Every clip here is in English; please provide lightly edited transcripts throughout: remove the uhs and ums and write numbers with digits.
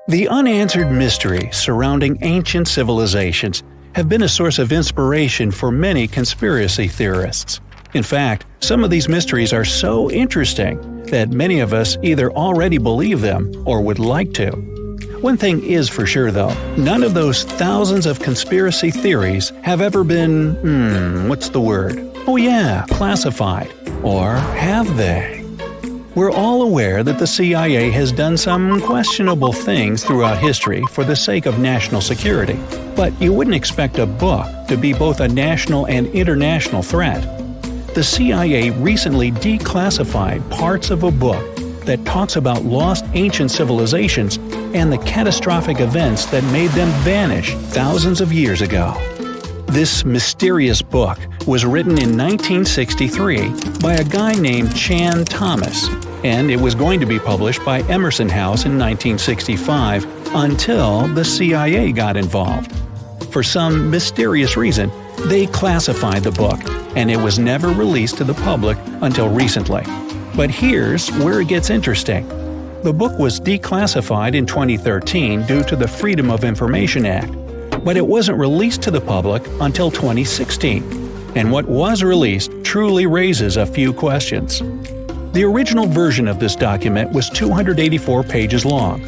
The unanswered mysteries surrounding ancient civilizations have been a source of inspiration for many conspiracy theorists. In fact, some of these mysteries are so interesting that many of us either already believe them or would like to. One thing is for sure though, none of those thousands of conspiracy theories have ever been, what's the word? Oh yeah, classified. Or have they? We're all aware that the CIA has done some questionable things throughout history for the sake of national security, but you wouldn't expect a book to be both a national and international threat. The CIA recently declassified parts of a book that talks about lost ancient civilizations and the catastrophic events that made them vanish thousands of years ago. This mysterious book was written in 1963 by a guy named Chan Thomas, and it was going to be published by Emerson House in 1965 until the CIA got involved. For some mysterious reason, they classified the book, and it was never released to the public until recently. But here's where it gets interesting. The book was declassified in 2013 due to the Freedom of Information Act, but it wasn't released to the public until 2016. And what was released truly raises a few questions. The original version of this document was 284 pages long,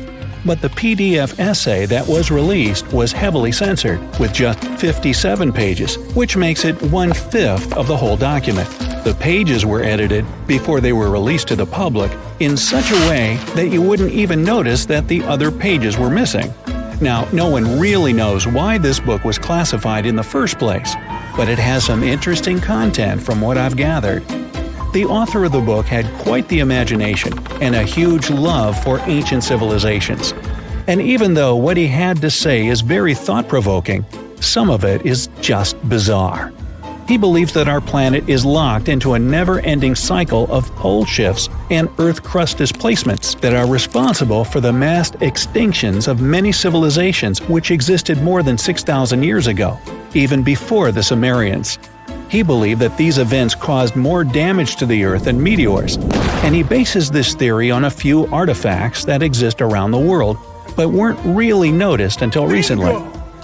but the PDF essay that was released was heavily censored, with just 57 pages, which makes it 1/5 of the whole document. The pages were edited before they were released to the public in such a way that you wouldn't even notice that the other pages were missing. Now, no one really knows why this book was classified in the first place, but it has some interesting content from what I've gathered. The author of the book had quite the imagination and a huge love for ancient civilizations. And even though what he had to say is very thought-provoking, some of it is just bizarre. He believes that our planet is locked into a never-ending cycle of pole shifts and Earth crust displacements that are responsible for the mass extinctions of many civilizations which existed more than 6,000 years ago, even before the Sumerians. He believed that these events caused more damage to the Earth than meteors, and he bases this theory on a few artifacts that exist around the world, but weren't really noticed until recently.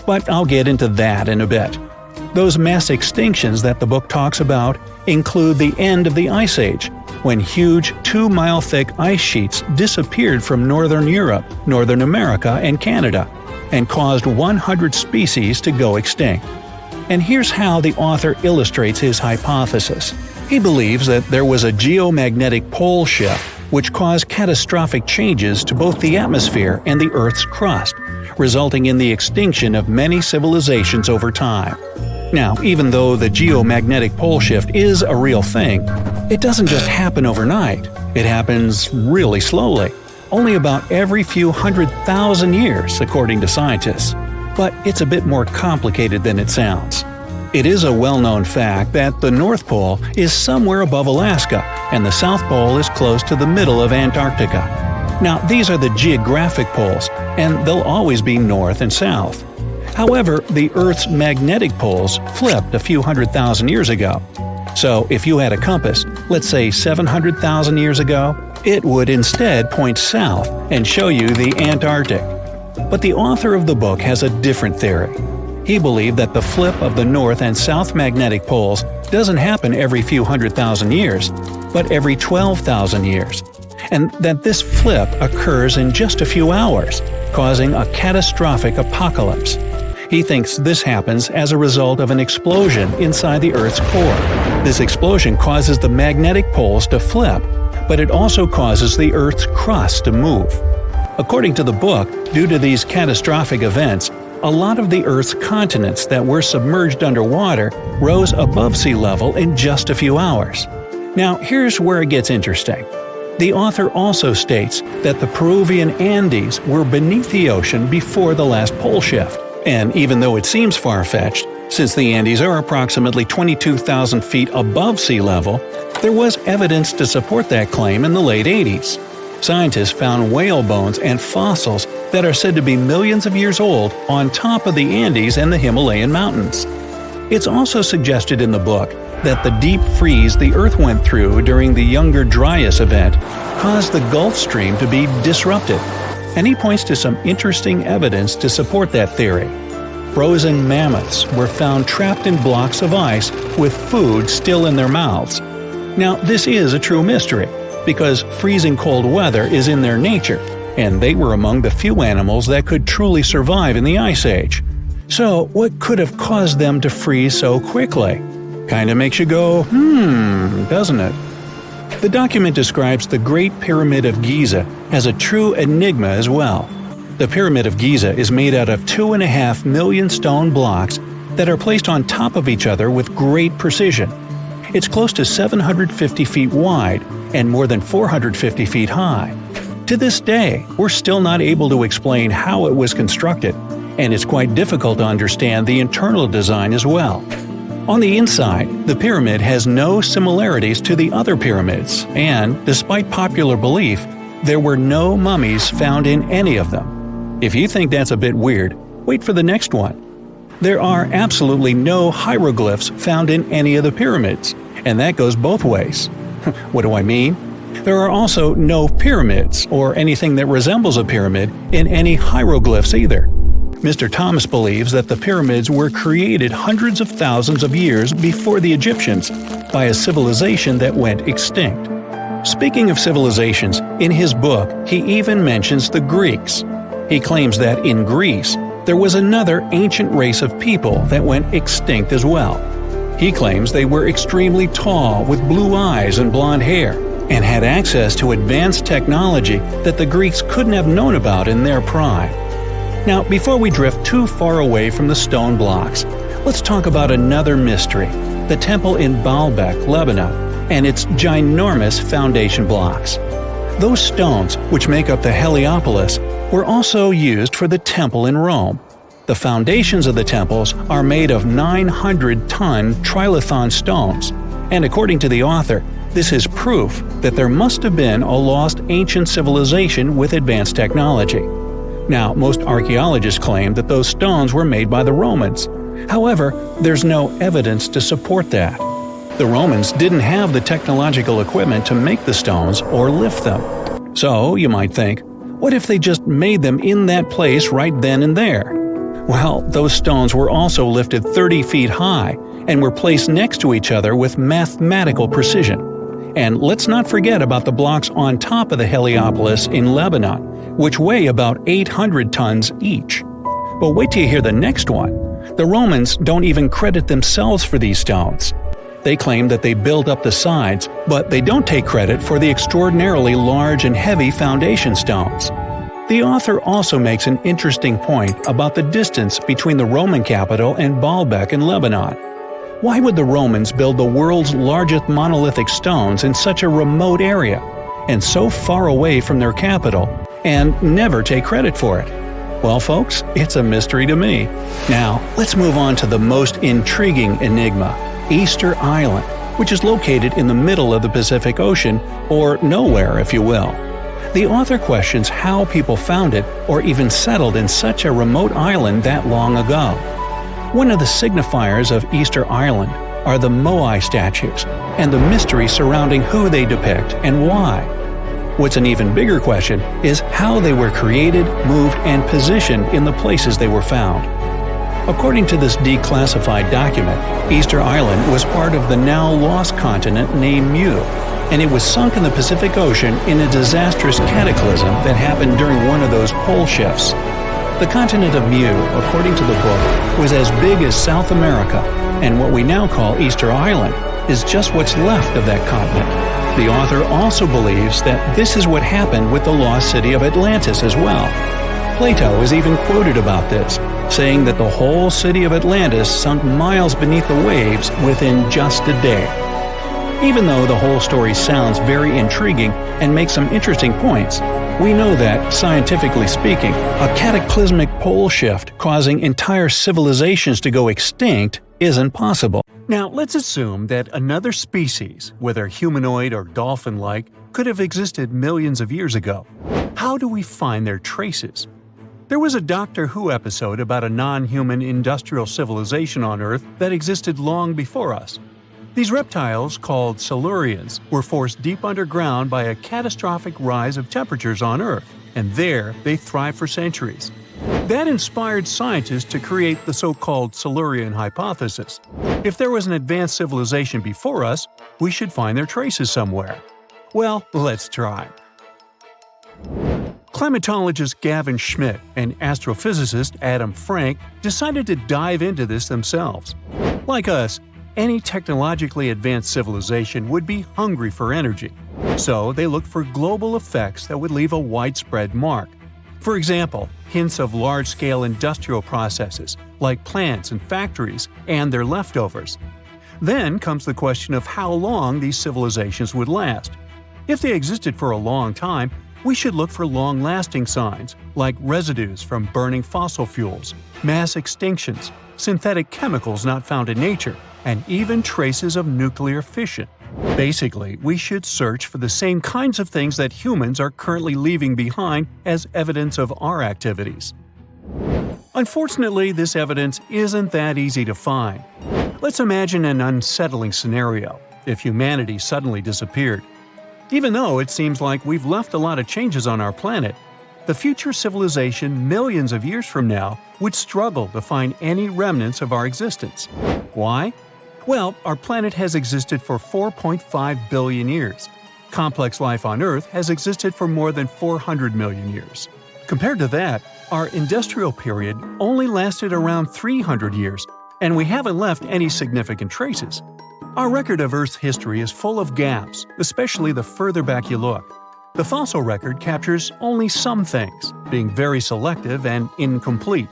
But I'll get into that in a bit. Those mass extinctions that the book talks about include the end of the Ice Age, when huge 2-mile-thick ice sheets disappeared from northern Europe, Northern America, and Canada, and caused 100 species to go extinct. And here's how the author illustrates his hypothesis. He believes that there was a geomagnetic pole shift which caused catastrophic changes to both the atmosphere and the Earth's crust, resulting in the extinction of many civilizations over time. Now, even though the geomagnetic pole shift is a real thing, it doesn't just happen overnight. It happens really slowly, only about every few 100,000 years, according to scientists. But it's a bit more complicated than it sounds. It is a well-known fact that the North Pole is somewhere above Alaska, and the South Pole is close to the middle of Antarctica. Now, these are the geographic poles, and they'll always be north and south. However, the Earth's magnetic poles flipped a few 100,000 years ago. So if you had a compass, let's say 700,000 years ago, it would instead point south and show you the Antarctic. But the author of the book has a different theory. He believed that the flip of the north and south magnetic poles doesn't happen every few 100,000 years, but every 12,000 years, and that this flip occurs in just a few hours, causing a catastrophic apocalypse. He thinks this happens as a result of an explosion inside the Earth's core. This explosion causes the magnetic poles to flip, but it also causes the Earth's crust to move. According to the book, due to these catastrophic events, a lot of the Earth's continents that were submerged underwater rose above sea level in just a few hours. Now, here's where it gets interesting. The author also states that the Peruvian Andes were beneath the ocean before the last pole shift. And even though it seems far-fetched, since the Andes are approximately 22,000 feet above sea level, there was evidence to support that claim in the late 80s. Scientists found whale bones and fossils that are said to be millions of years old on top of the Andes and the Himalayan mountains. It's also suggested in the book that the deep freeze the Earth went through during the Younger Dryas event caused the Gulf Stream to be disrupted. and he points to some interesting evidence to support that theory. Frozen mammoths were found trapped in blocks of ice with food still in their mouths. Now, this is a true mystery, because freezing cold weather is in their nature, and they were among the few animals that could truly survive in the Ice Age. So, what could have caused them to freeze so quickly? Kinda makes you go, doesn't it? The document describes the Great Pyramid of Giza as a true enigma as well. The Pyramid of Giza is made out of 2.5 million stone blocks that are placed on top of each other with great precision. It's close to 750 feet wide and more than 450 feet high. To this day, we're still not able to explain how it was constructed, and it's quite difficult to understand the internal design as well. On the inside, the pyramid has no similarities to the other pyramids, and, despite popular belief, there were no mummies found in any of them. If you think that's a bit weird, wait for the next one. There are absolutely no hieroglyphs found in any of the pyramids, and that goes both ways. What do I mean? There are also no pyramids, or anything that resembles a pyramid, in any hieroglyphs either. Mr. Thomas believes that the pyramids were created hundreds of thousands of years before the Egyptians by a civilization that went extinct. Speaking of civilizations, in his book he even mentions the Greeks. He claims that in Greece, there was another ancient race of people that went extinct as well. He claims they were extremely tall with blue eyes and blonde hair, and had access to advanced technology that the Greeks couldn't have known about in their prime. Now, before we drift too far away from the stone blocks, let's talk about another mystery, the temple in Baalbek, Lebanon, and its ginormous foundation blocks. Those stones, which make up the Heliopolis, were also used for the temple in Rome. The foundations of the temples are made of 900-ton trilithon stones, and according to the author, this is proof that there must have been a lost ancient civilization with advanced technology. Now, most archaeologists claim that those stones were made by the Romans. However, there's no evidence to support that. The Romans didn't have the technological equipment to make the stones or lift them. So, you might think, what if they just made them in that place right then and there? Well, those stones were also lifted 30 feet high and were placed next to each other with mathematical precision. And let's not forget about the blocks on top of the Heliopolis in Lebanon, which weigh about 800 tons each. But wait till you hear the next one. The Romans don't even credit themselves for these stones. They claim that they built up the sides, but they don't take credit for the extraordinarily large and heavy foundation stones. The author also makes an interesting point about the distance between the Roman capital and Baalbek in Lebanon. Why would the Romans build the world's largest monolithic stones in such a remote area, and so far away from their capital, and never take credit for it? Well, folks, it's a mystery to me. Now, let's move on to the most intriguing enigma, Easter Island, which is located in the middle of the Pacific Ocean, or nowhere, if you will. The author questions how people found it or even settled in such a remote island that long ago. One of the signifiers of Easter Island are the Moai statues, and the mystery surrounding who they depict and why. What's an even bigger question is how they were created, moved, and positioned in the places they were found. According to this declassified document, Easter Island was part of the now lost continent named Mu, and it was sunk in the Pacific Ocean in a disastrous cataclysm that happened during one of those pole shifts. The continent of Mu, according to the book, was as big as South America, and what we now call Easter Island is just what's left of that continent. The author also believes that this is what happened with the lost city of Atlantis as well. Plato is even quoted about this, saying that the whole city of Atlantis sunk miles beneath the waves within just a day. Even though the whole story sounds very intriguing and makes some interesting points, we know that, scientifically speaking, a cataclysmic pole shift causing entire civilizations to go extinct isn't possible. Now, let's assume that another species, whether humanoid or dolphin-like, could have existed millions of years ago. How do we find their traces? There was a Doctor Who episode about a non-human industrial civilization on Earth that existed long before us. These reptiles, called Silurians, were forced deep underground by a catastrophic rise of temperatures on Earth. and there they thrived for centuries. That inspired scientists to create the so-called Silurian hypothesis. If there was an advanced civilization before us, we should find their traces somewhere. Well, let's try. Climatologist Gavin Schmidt and astrophysicist Adam Frank decided to dive into this themselves. Like us, any technologically advanced civilization would be hungry for energy, so they looked for global effects that would leave a widespread mark. For example, hints of large-scale industrial processes, like plants and factories, and their leftovers. Then comes the question of how long these civilizations would last. If they existed for a long time, we should look for long-lasting signs, like residues from burning fossil fuels, mass extinctions, synthetic chemicals not found in nature, and even traces of nuclear fission. Basically, we should search for the same kinds of things that humans are currently leaving behind as evidence of our activities. Unfortunately, this evidence isn't that easy to find. Let's imagine an unsettling scenario if humanity suddenly disappeared. Even though it seems like we've left a lot of changes on our planet, the future civilization millions of years from now would struggle to find any remnants of our existence. Why? Well, our planet has existed for 4.5 billion years. Complex life on Earth has existed for more than 400 million years. Compared to that, our industrial period only lasted around 300 years, and we haven't left any significant traces. Our record of Earth's history is full of gaps, especially the further back you look. The fossil record captures only some things, being very selective and incomplete.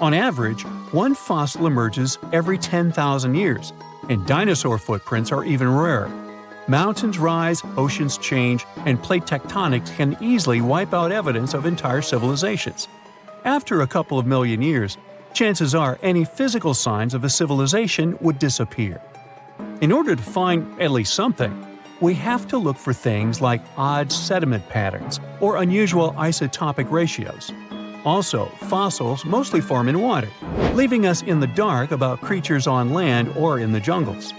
On average, one fossil emerges every 10,000 years, and dinosaur footprints are even rarer. Mountains rise, oceans change, and plate tectonics can easily wipe out evidence of entire civilizations. After a couple of million years, chances are any physical signs of a civilization would disappear. In order to find at least something, we have to look for things like odd sediment patterns or unusual isotopic ratios. Also, fossils mostly form in water, leaving us in the dark about creatures on land or in the jungles.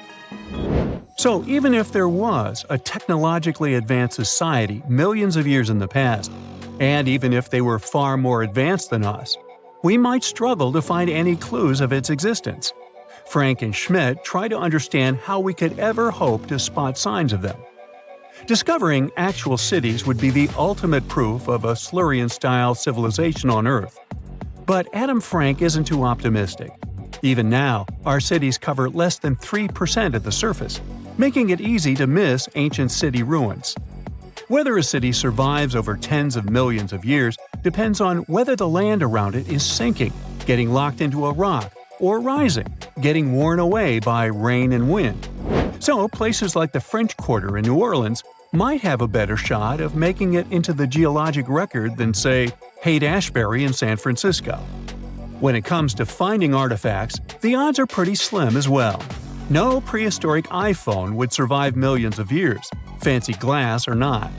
So even if there was a technologically advanced society millions of years in the past, and even if they were far more advanced than us, we might struggle to find any clues of its existence. Frank and Schmidt try to understand how we could ever hope to spot signs of them. Discovering actual cities would be the ultimate proof of a Silurian-style civilization on Earth. But Adam Frank isn't too optimistic. Even now, our cities cover less than 3% of the surface, making it easy to miss ancient city ruins. Whether a city survives over tens of millions of years depends on whether the land around it is sinking, getting locked into a rock, or rising, getting worn away by rain and wind. So places like the French Quarter in New Orleans might have a better shot of making it into the geologic record than, say, Haight-Ashbury in San Francisco. When it comes to finding artifacts, the odds are pretty slim as well. No prehistoric iPhone would survive millions of years, fancy glass or not.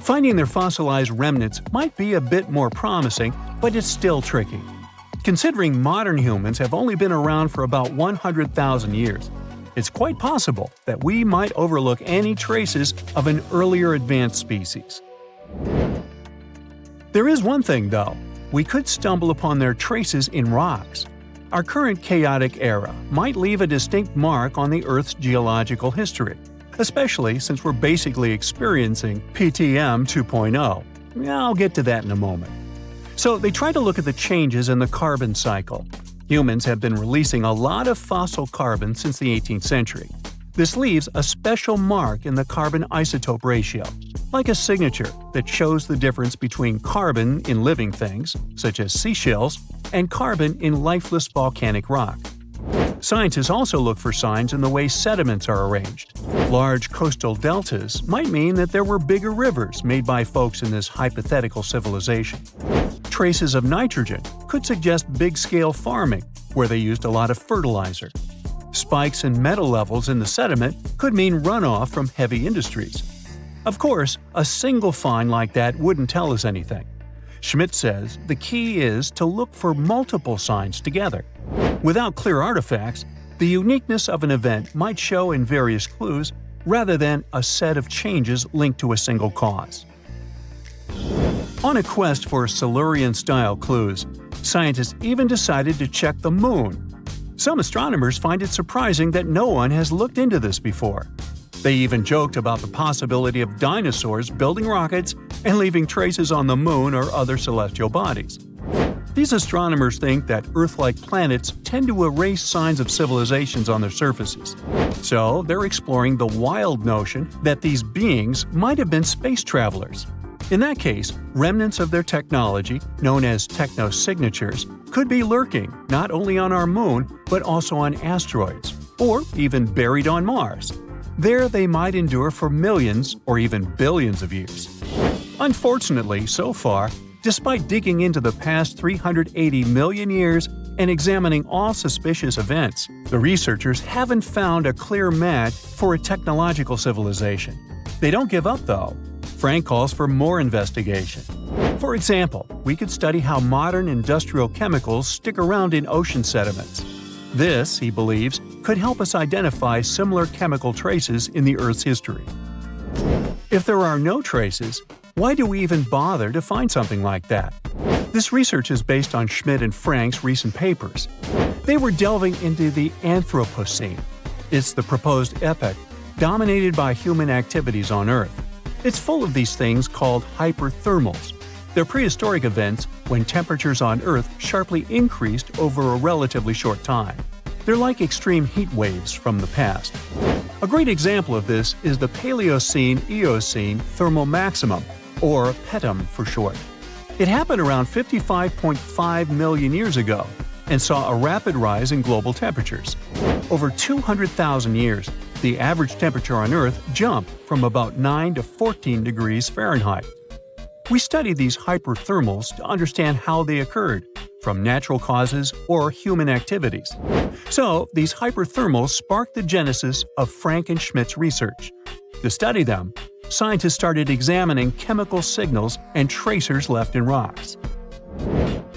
Finding their fossilized remnants might be a bit more promising, but it's still tricky. Considering modern humans have only been around for about 100,000 years, it's quite possible that we might overlook any traces of an earlier advanced species. There is one thing, though. We could stumble upon their traces in rocks. Our current chaotic era might leave a distinct mark on the Earth's geological history, especially since we're basically experiencing PTM 2.0. I'll get to that in a moment. So they try to look at the changes in the carbon cycle. Humans have been releasing a lot of fossil carbon since the 18th century. This leaves a special mark in the carbon isotope ratio, like a signature that shows the difference between carbon in living things, such as seashells, and carbon in lifeless volcanic rock. Scientists also look for signs in the way sediments are arranged. Large coastal deltas might mean that there were bigger rivers made by folks in this hypothetical civilization. Traces of nitrogen could suggest big-scale farming, where they used a lot of fertilizer. Spikes in metal levels in the sediment could mean runoff from heavy industries. Of course, a single find like that wouldn't tell us anything. Schmidt says the key is to look for multiple signs together. Without clear artifacts, the uniqueness of an event might show in various clues rather than a set of changes linked to a single cause. On a quest for Silurian-style clues, scientists even decided to check the Moon. Some astronomers find it surprising that no one has looked into this before. They even joked about the possibility of dinosaurs building rockets and leaving traces on the Moon or other celestial bodies. These astronomers think that Earth-like planets tend to erase signs of civilizations on their surfaces. So they're exploring the wild notion that these beings might have been space travelers. In that case, remnants of their technology, known as technosignatures, could be lurking not only on our Moon but also on asteroids, or even buried on Mars. There they might endure for millions or even billions of years. Unfortunately, so far, despite digging into the past 380 million years and examining all suspicious events, the researchers haven't found a clear match for a technological civilization. They don't give up, though. Frank calls for more investigation. For example, we could study how modern industrial chemicals stick around in ocean sediments. This, he believes, could help us identify similar chemical traces in the Earth's history. If there are no traces, why do we even bother to find something like that? This research is based on Schmidt and Frank's recent papers. They were delving into the Anthropocene. It's the proposed epoch, dominated by human activities on Earth. It's full of these things called hyperthermals. They're prehistoric events when temperatures on Earth sharply increased over a relatively short time. They're like extreme heat waves from the past. A great example of this is the Paleocene-Eocene thermal maximum, or PETM for short. It happened around 55.5 million years ago and saw a rapid rise in global temperatures. Over 200,000 years, the average temperature on Earth jumped from about 9 to 14 degrees Fahrenheit. We studied these hyperthermals to understand how they occurred, from natural causes or human activities. So, these hyperthermals sparked the genesis of Frank and Schmidt's research. To study them, scientists started examining chemical signals and tracers left in rocks.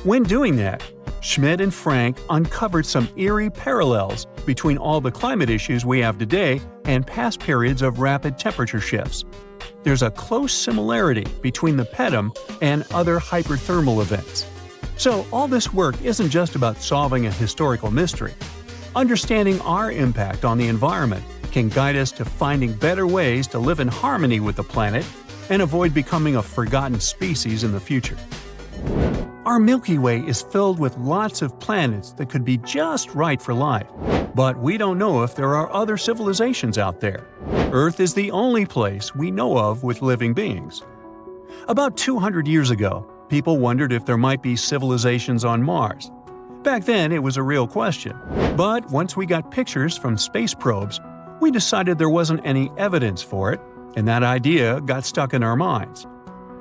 When doing that, Schmidt and Frank uncovered some eerie parallels between all the climate issues we have today and past periods of rapid temperature shifts. There's a close similarity between the PETM and other hyperthermal events. So all this work isn't just about solving a historical mystery. Understanding our impact on the environment can guide us to finding better ways to live in harmony with the planet and avoid becoming a forgotten species in the future. Our Milky Way is filled with lots of planets that could be just right for life, but we don't know if there are other civilizations out there. Earth is the only place we know of with living beings. About 200 years ago, people wondered if there might be civilizations on Mars. Back then, it was a real question, but once we got pictures from space probes, we decided there wasn't any evidence for it, and that idea got stuck in our minds.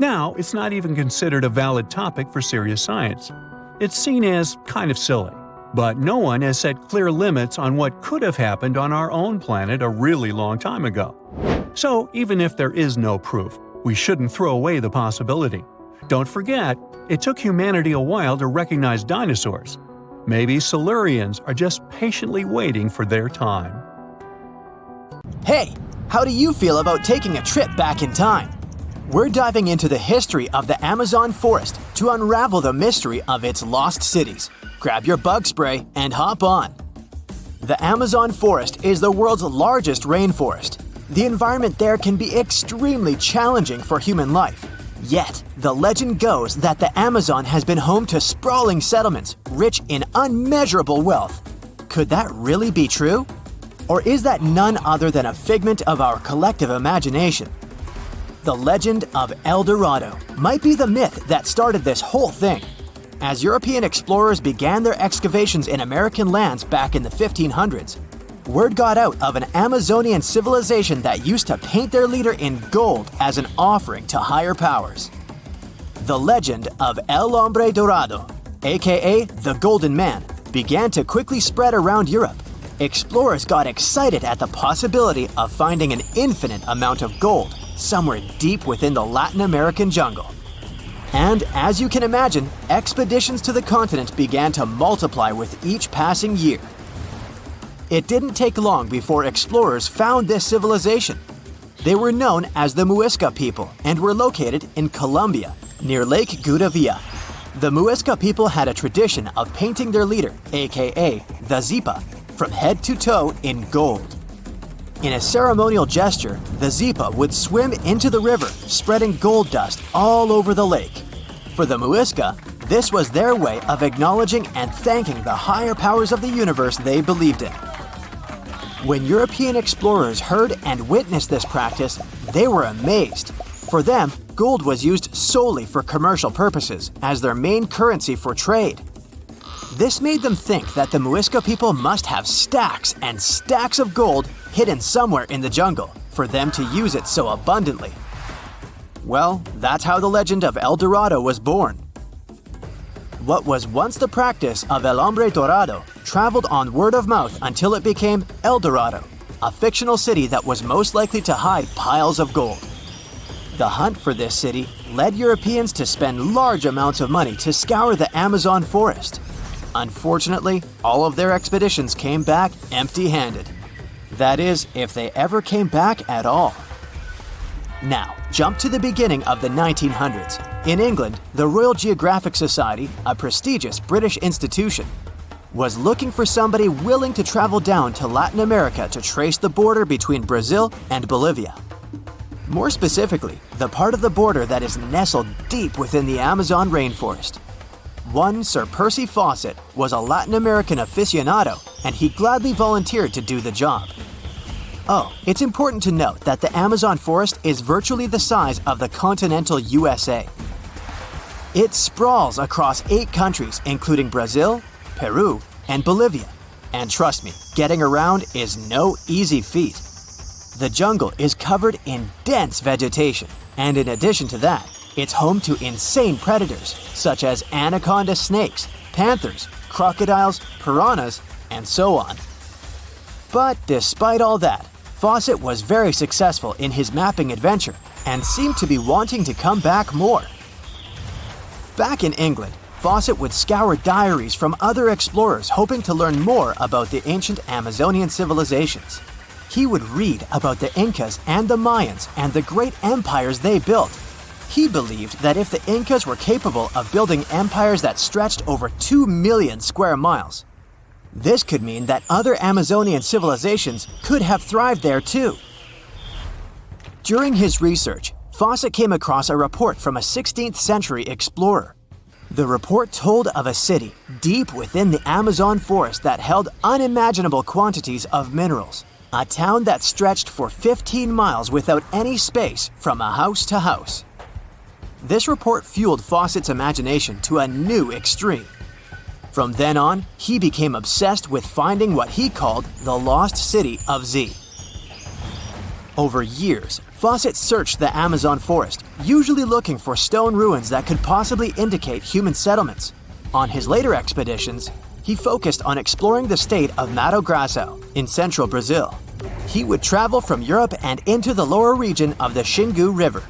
Now, it's not even considered a valid topic for serious science. It's seen as kind of silly. But no one has set clear limits on what could have happened on our own planet a really long time ago. So, even if there is no proof, we shouldn't throw away the possibility. Don't forget, it took humanity a while to recognize dinosaurs. Maybe Silurians are just patiently waiting for their time. Hey, how do you feel about taking a trip back in time? We're diving into the history of the Amazon forest to unravel the mystery of its lost cities. Grab your bug spray and hop on. The Amazon forest is the world's largest rainforest. The environment there can be extremely challenging for human life. Yet, the legend goes that the Amazon has been home to sprawling settlements, rich in unmeasurable wealth. Could that really be true? Or is that none other than a figment of our collective imagination? The legend of El Dorado might be the myth that started this whole thing. As European explorers began their excavations in American lands back in the 1500s, word got out of an Amazonian civilization that used to paint their leader in gold as an offering to higher powers. The legend of El Hombre Dorado, aka the Golden Man, began to quickly spread around Europe. Explorers got excited at the possibility of finding an infinite amount of gold somewhere deep within the Latin American jungle. And as you can imagine, expeditions to the continent began to multiply with each passing year. It didn't take long before explorers found this civilization. They were known as the Muisca people and were located in Colombia, near Lake Gudavia. The Muisca people had a tradition of painting their leader, aka the Zipa, from head to toe in gold. In a ceremonial gesture, the Zipa would swim into the river, spreading gold dust all over the lake. For the Muisca, this was their way of acknowledging and thanking the higher powers of the universe they believed in. When European explorers heard and witnessed this practice, they were amazed. For them, gold was used solely for commercial purposes as their main currency for trade. This made them think that the Muisca people must have stacks and stacks of gold hidden somewhere in the jungle for them to use it so abundantly. Well, that's how the legend of El Dorado was born. What was once the practice of El Hombre Dorado traveled on word of mouth until it became El Dorado, a fictional city that was most likely to hide piles of gold. The hunt for this city led Europeans to spend large amounts of money to scour the Amazon forest. Unfortunately, all of their expeditions came back empty-handed. That is, if they ever came back at all. Now, jump to the beginning of the 1900s. In England, the Royal Geographic Society, a prestigious British institution, was looking for somebody willing to travel down to Latin America to trace the border between Brazil and Bolivia. More specifically, the part of the border that is nestled deep within the Amazon rainforest. One Sir Percy Fawcett was a Latin American aficionado, and he gladly volunteered to do the job. Oh, it's important to note that the Amazon forest is virtually the size of the continental USA. It sprawls across 8 countries, including Brazil, Peru, and Bolivia. And trust me, getting around is no easy feat. The jungle is covered in dense vegetation, and in addition to that, it's home to insane predators such as anaconda snakes, panthers, crocodiles, piranhas, and so on. But despite all that, Fawcett was very successful in his mapping adventure and seemed to be wanting to come back more. Back in England, Fawcett would scour diaries from other explorers hoping to learn more about the ancient Amazonian civilizations. He would read about the Incas and the Mayans and the great empires they built. He believed that if the Incas were capable of building empires that stretched over 2 million square miles, this could mean that other Amazonian civilizations could have thrived there too. During his research, Fawcett came across a report from a 16th century explorer. The report told of a city deep within the Amazon forest that held unimaginable quantities of minerals. A town that stretched for 15 miles without any space from a house to house. This report fueled Fawcett's imagination to a new extreme. From then on, he became obsessed with finding what he called the lost city of Z. Over years, Fawcett searched the Amazon forest, usually looking for stone ruins that could possibly indicate human settlements. On his later expeditions, he focused on exploring the state of Mato Grosso in central Brazil. He would travel from Europe and into the lower region of the Xingu River.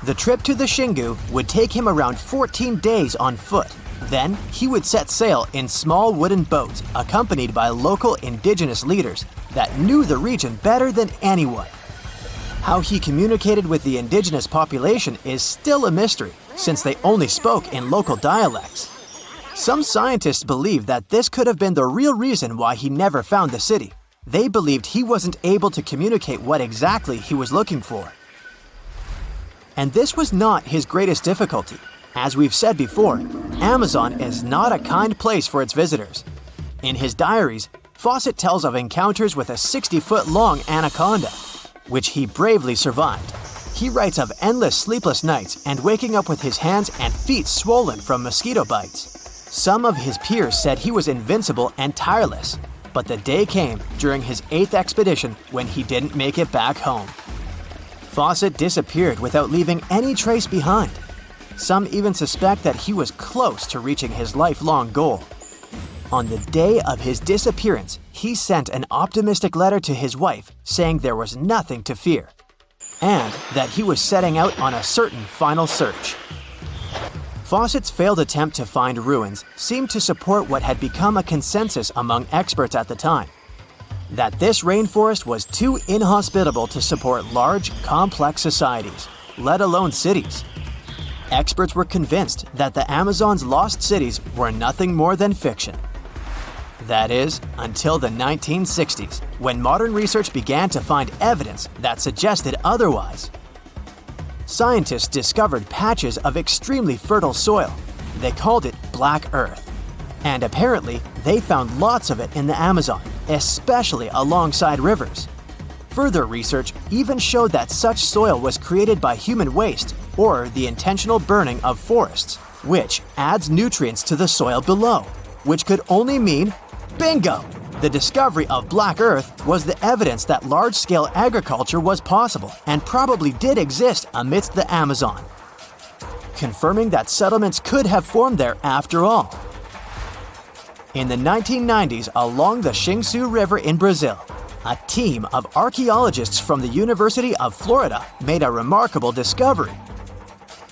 The trip to the Xingu would take him around 14 days on foot. Then, he would set sail in small wooden boats accompanied by local indigenous leaders that knew the region better than anyone. How he communicated with the indigenous population is still a mystery, since they only spoke in local dialects. Some scientists believe that this could have been the real reason why he never found the city. They believed he wasn't able to communicate what exactly he was looking for. And this was not his greatest difficulty. As we've said before, Amazon is not a kind place for its visitors. In his diaries, Fawcett tells of encounters with a 60-foot-long anaconda, which he bravely survived. He writes of endless sleepless nights and waking up with his hands and feet swollen from mosquito bites. Some of his peers said he was invincible and tireless, but the day came during his 8th expedition when he didn't make it back home. Fawcett disappeared without leaving any trace behind. Some even suspect that he was close to reaching his lifelong goal. On the day of his disappearance, he sent an optimistic letter to his wife saying there was nothing to fear, and that he was setting out on a certain final search. Fawcett's failed attempt to find ruins seemed to support what had become a consensus among experts at the time, that this rainforest was too inhospitable to support large, complex societies, let alone cities. experts were convinced that the Amazon's lost cities were nothing more than fiction. That is, until the 1960s, when modern research began to find evidence that suggested otherwise. Scientists discovered patches of extremely fertile soil. They called it Black Earth. And apparently, they found lots of it in the Amazon, especially alongside rivers. Further research even showed that such soil was created by human waste or the intentional burning of forests, which adds nutrients to the soil below, which could only mean bingo! The discovery of Black Earth was the evidence that large-scale agriculture was possible and probably did exist amidst the Amazon, confirming that settlements could have formed there after all. In the 1990s, along the Xingsu River in Brazil, a team of archaeologists from the University of Florida made a remarkable discovery.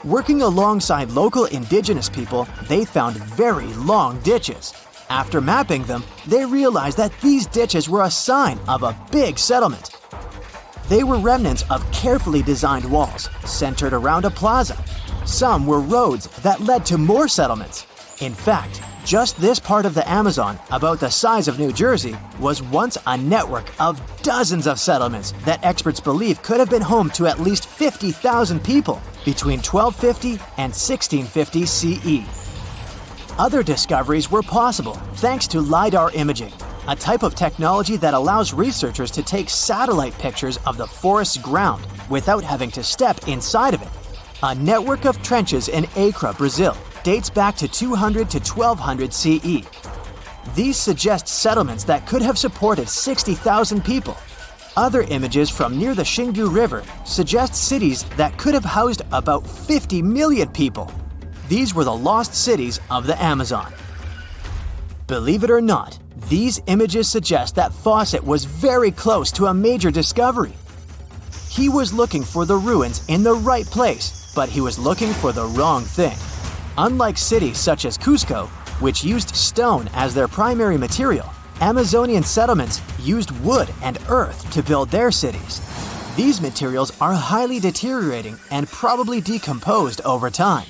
Working alongside local indigenous people, they found very long ditches. After mapping them, they realized that these ditches were a sign of a big settlement. They were remnants of carefully designed walls centered around a plaza. Some were roads that led to more settlements. In fact, just this part of the Amazon, about the size of New Jersey, was once a network of dozens of settlements that experts believe could have been home to at least 50,000 people between 1250 and 1650 CE. Other discoveries were possible thanks to LiDAR imaging, a type of technology that allows researchers to take satellite pictures of the forest's ground without having to step inside of it. A network of trenches in Acre, Brazil, dates back to 200 to 1200 CE. These suggest settlements that could have supported 60,000 people. Other images from near the Xingdu River suggest cities that could have housed about 50 million people. These were the lost cities of the Amazon. Believe it or not, these images suggest that Fawcett was very close to a major discovery. He was looking for the ruins in the right place, but he was looking for the wrong thing. Unlike cities such as Cusco, which used stone as their primary material, Amazonian settlements used wood and earth to build their cities. These materials are highly deteriorating and probably decomposed over time.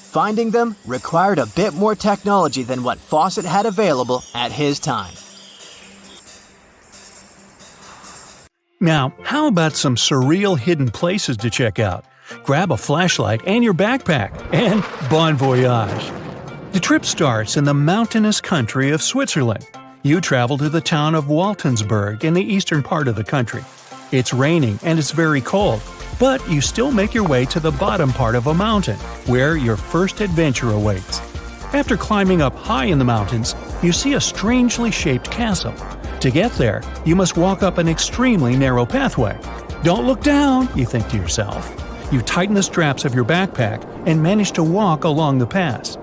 Finding them required a bit more technology than what Fawcett had available at his time. Now, how about some surreal hidden places to check out? Grab a flashlight and your backpack, and bon voyage! The trip starts in the mountainous country of Switzerland. You travel to the town of Waltensburg in the eastern part of the country. It's raining and it's very cold, but you still make your way to the bottom part of a mountain, where your first adventure awaits. After climbing up high in the mountains, you see a strangely shaped castle. To get there, you must walk up an extremely narrow pathway. Don't look down, you think to yourself. You tighten the straps of your backpack and manage to walk along the pass.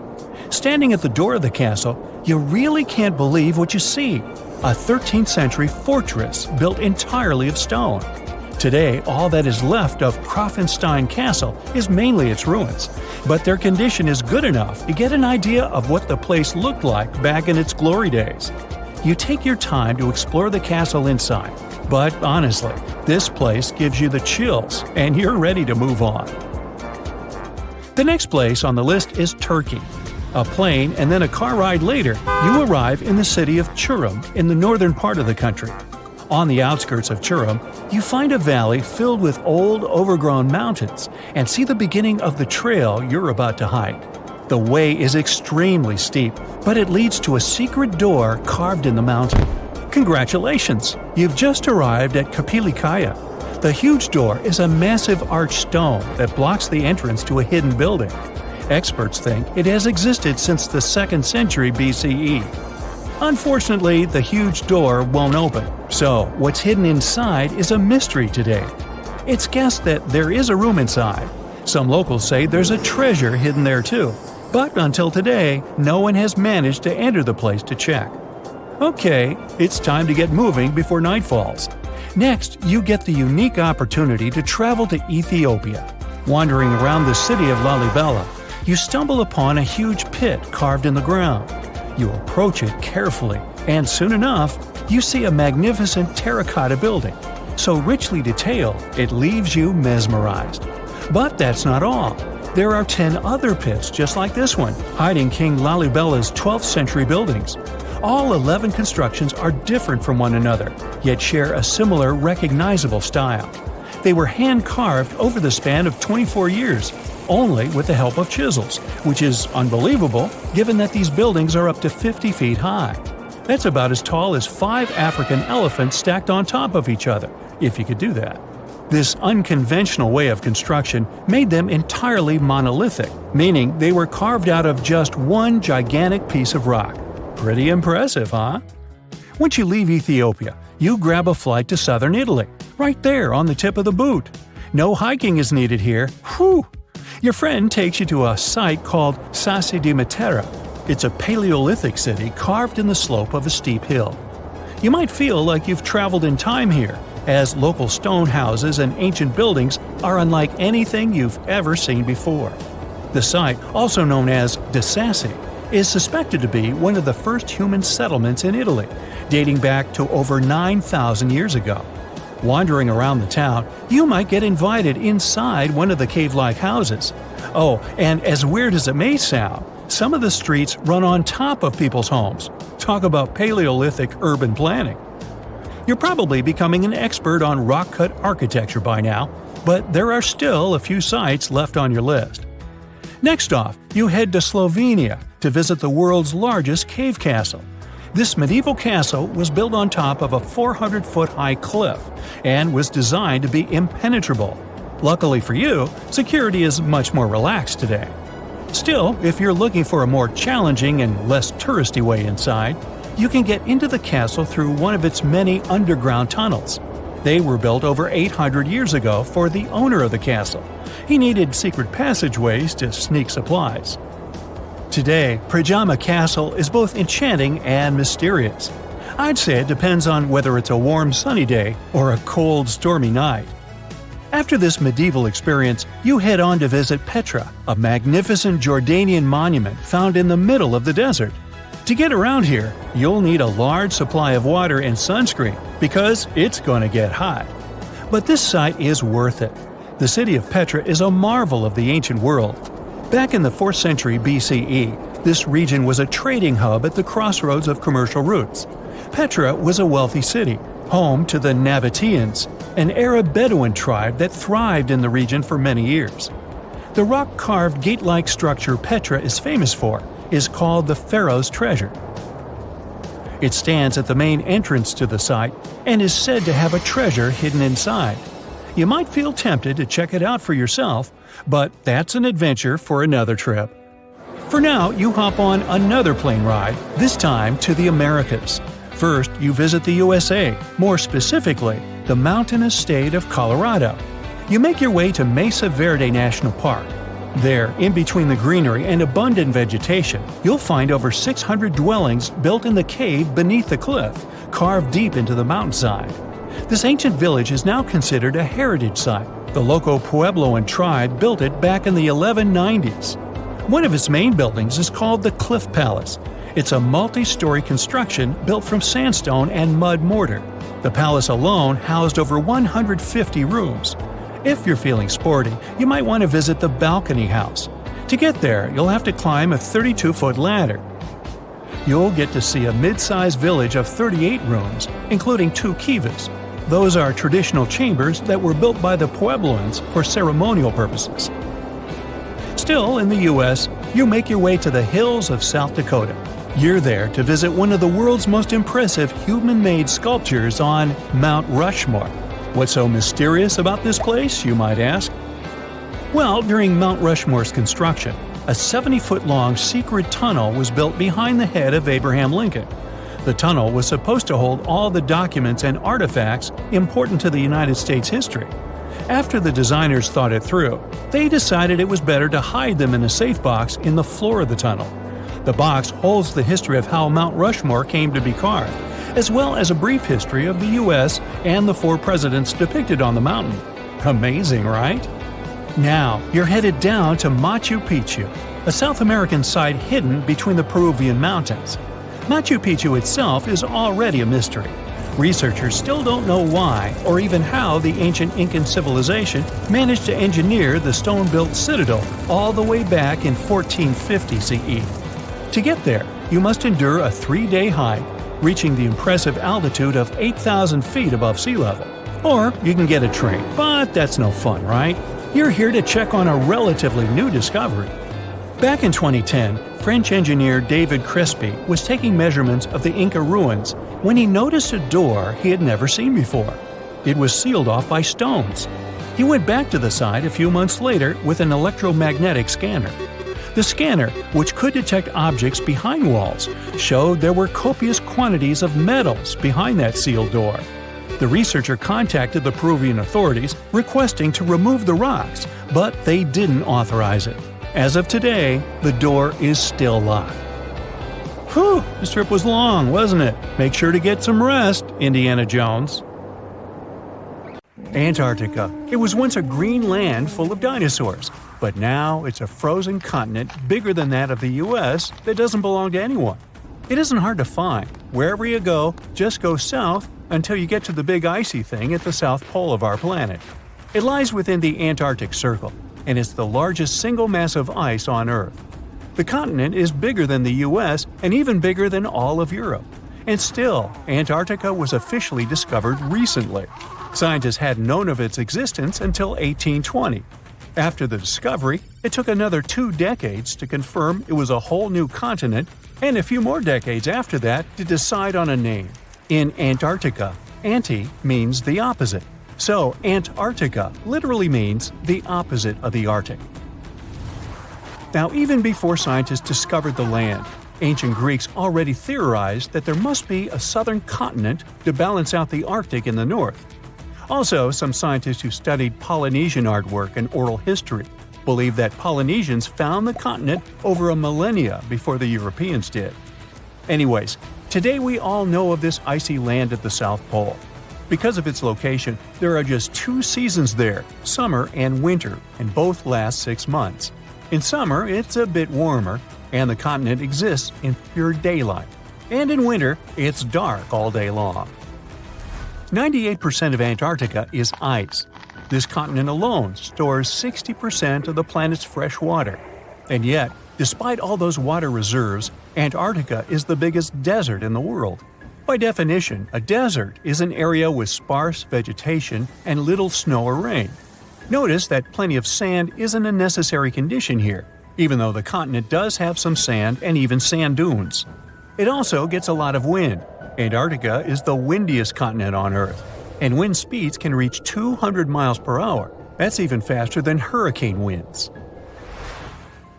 Standing at the door of the castle, you really can't believe what you see. A 13th century fortress built entirely of stone. Today, all that is left of Krafenstein Castle is mainly its ruins, but their condition is good enough to get an idea of what the place looked like back in its glory days. You take your time to explore the castle inside, but honestly, this place gives you the chills and you're ready to move on. The next place on the list is Turkey. A plane and then a car ride later, you arrive in the city of Çorum in the northern part of the country. On the outskirts of Çorum, you find a valley filled with old, overgrown mountains and see the beginning of the trail you're about to hike. The way is extremely steep, but it leads to a secret door carved in the mountain. Congratulations! You've just arrived at Kapilikaya. The huge door is a massive arched stone that blocks the entrance to a hidden building. Experts think it has existed since the 2nd century BCE. Unfortunately, the huge door won't open, so what's hidden inside is a mystery today. It's guessed that there is a room inside. Some locals say there's a treasure hidden there too, but until today, no one has managed to enter the place to check. Okay, it's time to get moving before night falls. Next, you get the unique opportunity to travel to Ethiopia. Wandering around the city of Lalibela, you stumble upon a huge pit carved in the ground. You approach it carefully, and soon enough, you see a magnificent terracotta building, so richly detailed it leaves you mesmerized. But that's not all. There are 10 other pits just like this one, hiding King Lalibella's 12th century buildings. All 11 constructions are different from one another, yet share a similar recognizable style. They were hand-carved over the span of 24 years, only with the help of chisels, which is unbelievable given that these buildings are up to 50 feet high. That's about as tall as 5 African elephants stacked on top of each other, if you could do that. This unconventional way of construction made them entirely monolithic, meaning they were carved out of just one gigantic piece of rock. Pretty impressive, huh? Once you leave Ethiopia, you grab a flight to southern Italy, right there on the tip of the boot. No hiking is needed here. Whew! Your friend takes you to a site called Sassi di Matera. It's a Paleolithic city carved in the slope of a steep hill. You might feel like you've traveled in time here, as local stone houses and ancient buildings are unlike anything you've ever seen before. The site, also known as De Sassi, is suspected to be one of the first human settlements in Italy, dating back to over 9,000 years ago. Wandering around the town, you might get invited inside one of the cave-like houses. Oh, and as weird as it may sound, some of the streets run on top of people's homes. Talk about Paleolithic urban planning. You're probably becoming an expert on rock-cut architecture by now, but there are still a few sites left on your list. Next off, you head to Slovenia to visit the world's largest cave castle. This medieval castle was built on top of a 400-foot-high cliff and was designed to be impenetrable. Luckily for you, security is much more relaxed today. Still, if you're looking for a more challenging and less touristy way inside, you can get into the castle through one of its many underground tunnels. They were built over 800 years ago for the owner of the castle. He needed secret passageways to sneak supplies. Today, Prajama Castle is both enchanting and mysterious. I'd say it depends on whether it's a warm sunny day or a cold stormy night. After this medieval experience, you head on to visit Petra, a magnificent Jordanian monument found in the middle of the desert. To get around here, you'll need a large supply of water and sunscreen because it's going to get hot. But this site is worth it. The city of Petra is a marvel of the ancient world. Back in the 4th century BCE, this region was a trading hub at the crossroads of commercial routes. Petra was a wealthy city, home to the Nabateans, an Arab Bedouin tribe that thrived in the region for many years. The rock-carved gate-like structure Petra is famous for is called the Pharaoh's Treasure. It stands at the main entrance to the site and is said to have a treasure hidden inside. You might feel tempted to check it out for yourself, but that's an adventure for another trip. For now, you hop on another plane ride, this time to the Americas. First, you visit the USA, more specifically, the mountainous state of Colorado. You make your way to Mesa Verde National Park. There, in between the greenery and abundant vegetation, you'll find over 600 dwellings built in the cave beneath the cliff, carved deep into the mountainside. This ancient village is now considered a heritage site. The local Puebloan tribe built it back in the 1190s. One of its main buildings is called the Cliff Palace. It's a multi-story construction built from sandstone and mud mortar. The palace alone housed over 150 rooms. If you're feeling sporty, you might want to visit the balcony house. To get there, you'll have to climb a 32-foot ladder. You'll get to see a mid-sized village of 38 rooms, including 2 kivas. Those are traditional chambers that were built by the Puebloans for ceremonial purposes. Still in the U.S., you make your way to the hills of South Dakota. You're there to visit one of the world's most impressive human-made sculptures on Mount Rushmore. What's so mysterious about this place, you might ask? Well, during Mount Rushmore's construction, a 70-foot-long secret tunnel was built behind the head of Abraham Lincoln. The tunnel was supposed to hold all the documents and artifacts important to the United States history. After the designers thought it through, they decided it was better to hide them in a safe box in the floor of the tunnel. The box holds the history of how Mount Rushmore came to be carved, as well as a brief history of the U.S. and the 4 presidents depicted on the mountain. Amazing, right? Now, you're headed down to Machu Picchu, a South American site hidden between the Peruvian mountains. Machu Picchu itself is already a mystery. Researchers still don't know why or even how the ancient Incan civilization managed to engineer the stone-built citadel all the way back in 1450 CE. To get there, you must endure a 3-day hike, reaching the impressive altitude of 8,000 feet above sea level. Or you can get a train, but that's no fun, right? You're here to check on a relatively new discovery. Back in 2010, French engineer David Crespi was taking measurements of the Inca ruins when he noticed a door he had never seen before. It was sealed off by stones. He went back to the site a few months later with an electromagnetic scanner. The scanner, which could detect objects behind walls, showed there were copious quantities of metals behind that sealed door. The researcher contacted the Peruvian authorities requesting to remove the rocks, but they didn't authorize it. As of today, the door is still locked. Whew, this trip was long, wasn't it? Make sure to get some rest, Indiana Jones. Antarctica. It was once a green land full of dinosaurs, but now it's a frozen continent bigger than that of the US that doesn't belong to anyone. It isn't hard to find. Wherever you go, just go south until you get to the big icy thing at the south pole of our planet. It lies within the Antarctic Circle, and it's the largest single mass of ice on Earth. The continent is bigger than the US and even bigger than all of Europe. And still, Antarctica was officially discovered recently. Scientists hadn't known of its existence until 1820. After the discovery, it took another 2 decades to confirm it was a whole new continent, and a few more decades after that to decide on a name. In Antarctica, anti means the opposite. So Antarctica literally means the opposite of the Arctic. Now, even before scientists discovered the land, ancient Greeks already theorized that there must be a southern continent to balance out the Arctic in the north. Also, some scientists who studied Polynesian artwork and oral history believe that Polynesians found the continent over a millennia before the Europeans did. Anyways, today we all know of this icy land at the South Pole. Because of its location, there are just 2 seasons there, summer and winter, and both last 6 months. In summer, it's a bit warmer, and the continent exists in pure daylight. And in winter, it's dark all day long. 98% of Antarctica is ice. This continent alone stores 60% of the planet's fresh water. And yet, despite all those water reserves, Antarctica is the biggest desert in the world. By definition, a desert is an area with sparse vegetation and little snow or rain. Notice that plenty of sand isn't a necessary condition here, even though the continent does have some sand and even sand dunes. It also gets a lot of wind. Antarctica is the windiest continent on Earth, and wind speeds can reach 200 miles per hour. That's even faster than hurricane winds.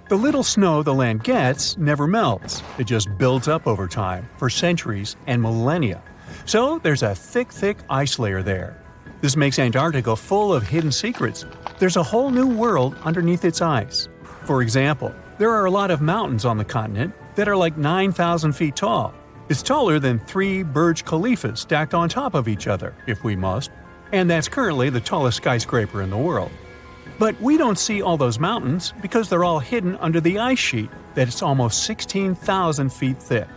The little snow the land gets never melts. It just builds up over time, for centuries and millennia. So there's a thick ice layer there. This makes Antarctica full of hidden secrets. There's a whole new world underneath its ice. For example, there are a lot of mountains on the continent that are like 9,000 feet tall. It's taller than 3 Burj Khalifas stacked on top of each other, if we must, and that's currently the tallest skyscraper in the world. But we don't see all those mountains because they're all hidden under the ice sheet that's almost 16,000 feet thick.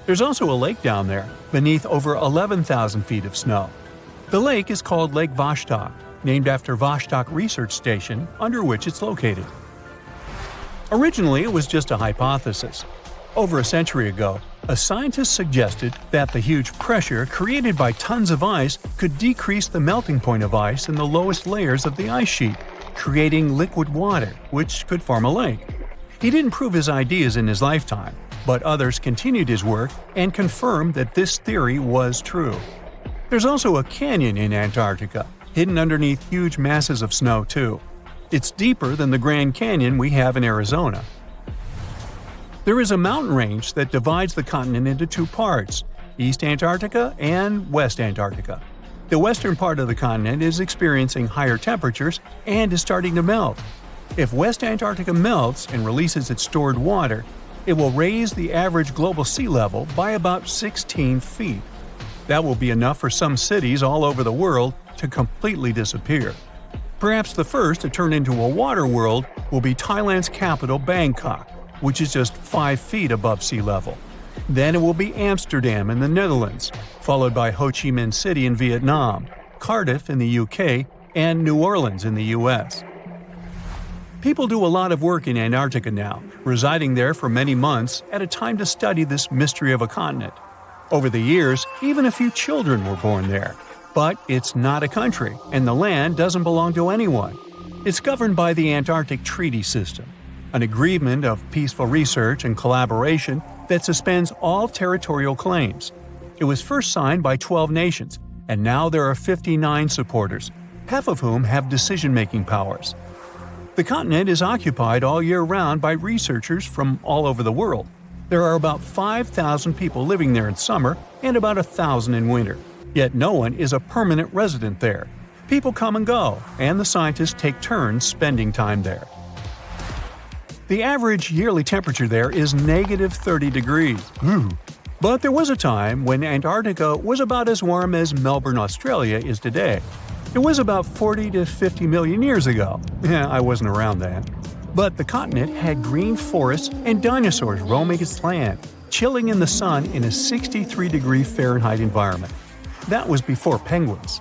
There's also a lake down there, beneath over 11,000 feet of snow. The lake is called Lake Vostok, named after Vostok Research Station, under which it's located. Originally, it was just a hypothesis. Over a century ago, a scientist suggested that the huge pressure created by tons of ice could decrease the melting point of ice in the lowest layers of the ice sheet, creating liquid water, which could form a lake. He didn't prove his ideas in his lifetime, but others continued his work and confirmed that this theory was true. There's also a canyon in Antarctica, hidden underneath huge masses of snow too. It's deeper than the Grand Canyon we have in Arizona. There is a mountain range that divides the continent into 2 parts, East Antarctica and West Antarctica. The western part of the continent is experiencing higher temperatures and is starting to melt. If West Antarctica melts and releases its stored water, it will raise the average global sea level by about 16 feet. That will be enough for some cities all over the world to completely disappear. Perhaps the first to turn into a water world will be Thailand's capital, Bangkok, which is just 5 feet above sea level. Then it will be Amsterdam in the Netherlands, followed by Ho Chi Minh City in Vietnam, Cardiff in the UK, and New Orleans in the US. People do a lot of work in Antarctica now, residing there for many months at a time to study this mystery of a continent. Over the years, even a few children were born there. But it's not a country, and the land doesn't belong to anyone. It's governed by the Antarctic Treaty System, an agreement of peaceful research and collaboration that suspends all territorial claims. It was first signed by 12 nations, and now there are 59 supporters, half of whom have decision-making powers. The continent is occupied all year round by researchers from all over the world. There are about 5,000 people living there in summer and about 1,000 in winter. Yet no one is a permanent resident there. People come and go, and the scientists take turns spending time there. The average yearly temperature there is -30 degrees. But there was a time when Antarctica was about as warm as Melbourne, Australia is today. It was about 40 to 50 million years ago. I wasn't around then. But the continent had green forests and dinosaurs roaming its land, chilling in the sun in a 63-degree Fahrenheit environment. That was before penguins.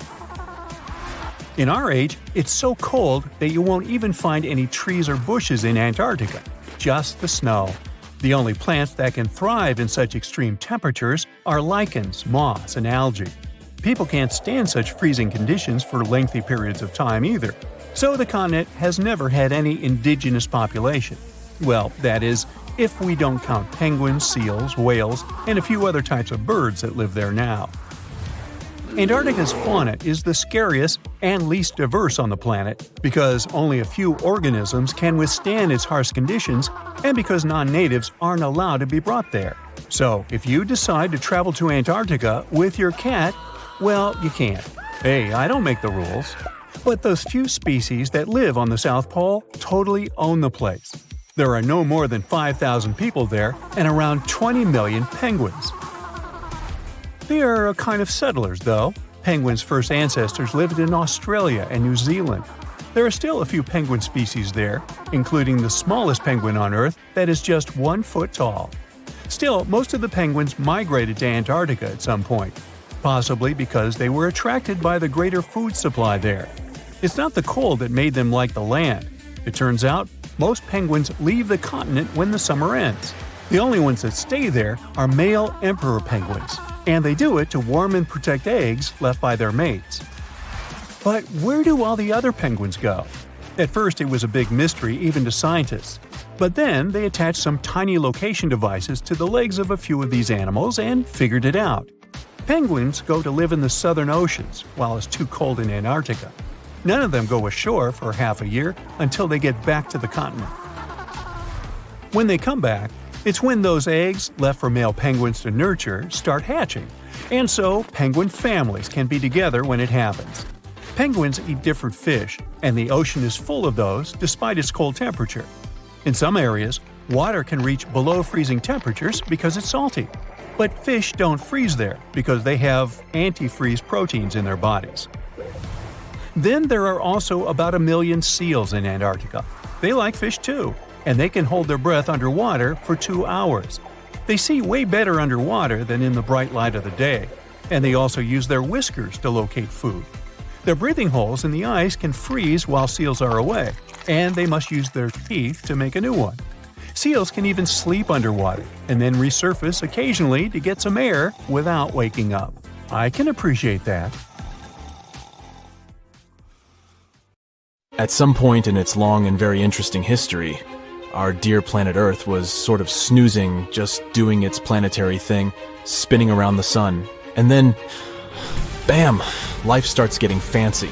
In our age, it's so cold that you won't even find any trees or bushes in Antarctica, just the snow. The only plants that can thrive in such extreme temperatures are lichens, moss, and algae. People can't stand such freezing conditions for lengthy periods of time either, so the continent has never had any indigenous population. Well, that is, if we don't count penguins, seals, whales, and a few other types of birds that live there now. Antarctica's fauna is the scariest and least diverse on the planet because only a few organisms can withstand its harsh conditions and because non-natives aren't allowed to be brought there. So, if you decide to travel to Antarctica with your cat, well, you can't. Hey, I don't make the rules. But those few species that live on the South Pole totally own the place. There are no more than 5,000 people there and around 20 million penguins. They are a kind of settlers, though. Penguins' first ancestors lived in Australia and New Zealand. There are still a few penguin species there, including the smallest penguin on Earth that is just 1 foot tall. Still, most of the penguins migrated to Antarctica at some point, possibly because they were attracted by the greater food supply there. It's not the cold that made them like the land. It turns out, most penguins leave the continent when the summer ends. The only ones that stay there are male emperor penguins, and they do it to warm and protect eggs left by their mates. But where do all the other penguins go? At first it was a big mystery even to scientists, but then they attached some tiny location devices to the legs of a few of these animals and figured it out. Penguins go to live in the southern oceans while it's too cold in Antarctica. None of them go ashore for half a year until they get back to the continent. When they come back, it's when those eggs, left for male penguins to nurture, start hatching, and so penguin families can be together when it happens. Penguins eat different fish, and the ocean is full of those despite its cold temperature. In some areas, water can reach below freezing temperatures because it's salty. But fish don't freeze there because they have antifreeze proteins in their bodies. Then there are also about 1 million seals in Antarctica. They like fish too, and they can hold their breath underwater for 2 hours. They see way better underwater than in the bright light of the day, and they also use their whiskers to locate food. Their breathing holes in the ice can freeze while seals are away, and they must use their teeth to make a new one. Seals can even sleep underwater and then resurface occasionally to get some air without waking up. I can appreciate that. At some point in its long and very interesting history, our dear planet Earth was sort of snoozing, just doing its planetary thing, spinning around the sun. And then, bam! Life starts getting fancy.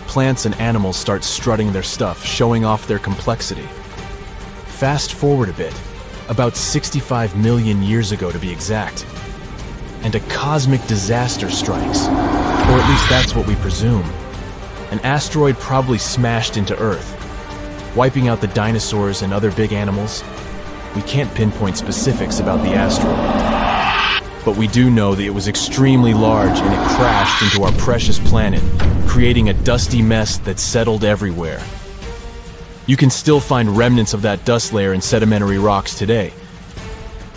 Plants and animals start strutting their stuff, showing off their complexity. Fast forward a bit, about 65 million years ago to be exact, and a cosmic disaster strikes, or at least that's what we presume. An asteroid probably smashed into Earth, wiping out the dinosaurs and other big animals. We can't pinpoint specifics about the asteroid, but we do know that it was extremely large and it crashed into our precious planet, creating a dusty mess that settled everywhere. You can still find remnants of that dust layer in sedimentary rocks today.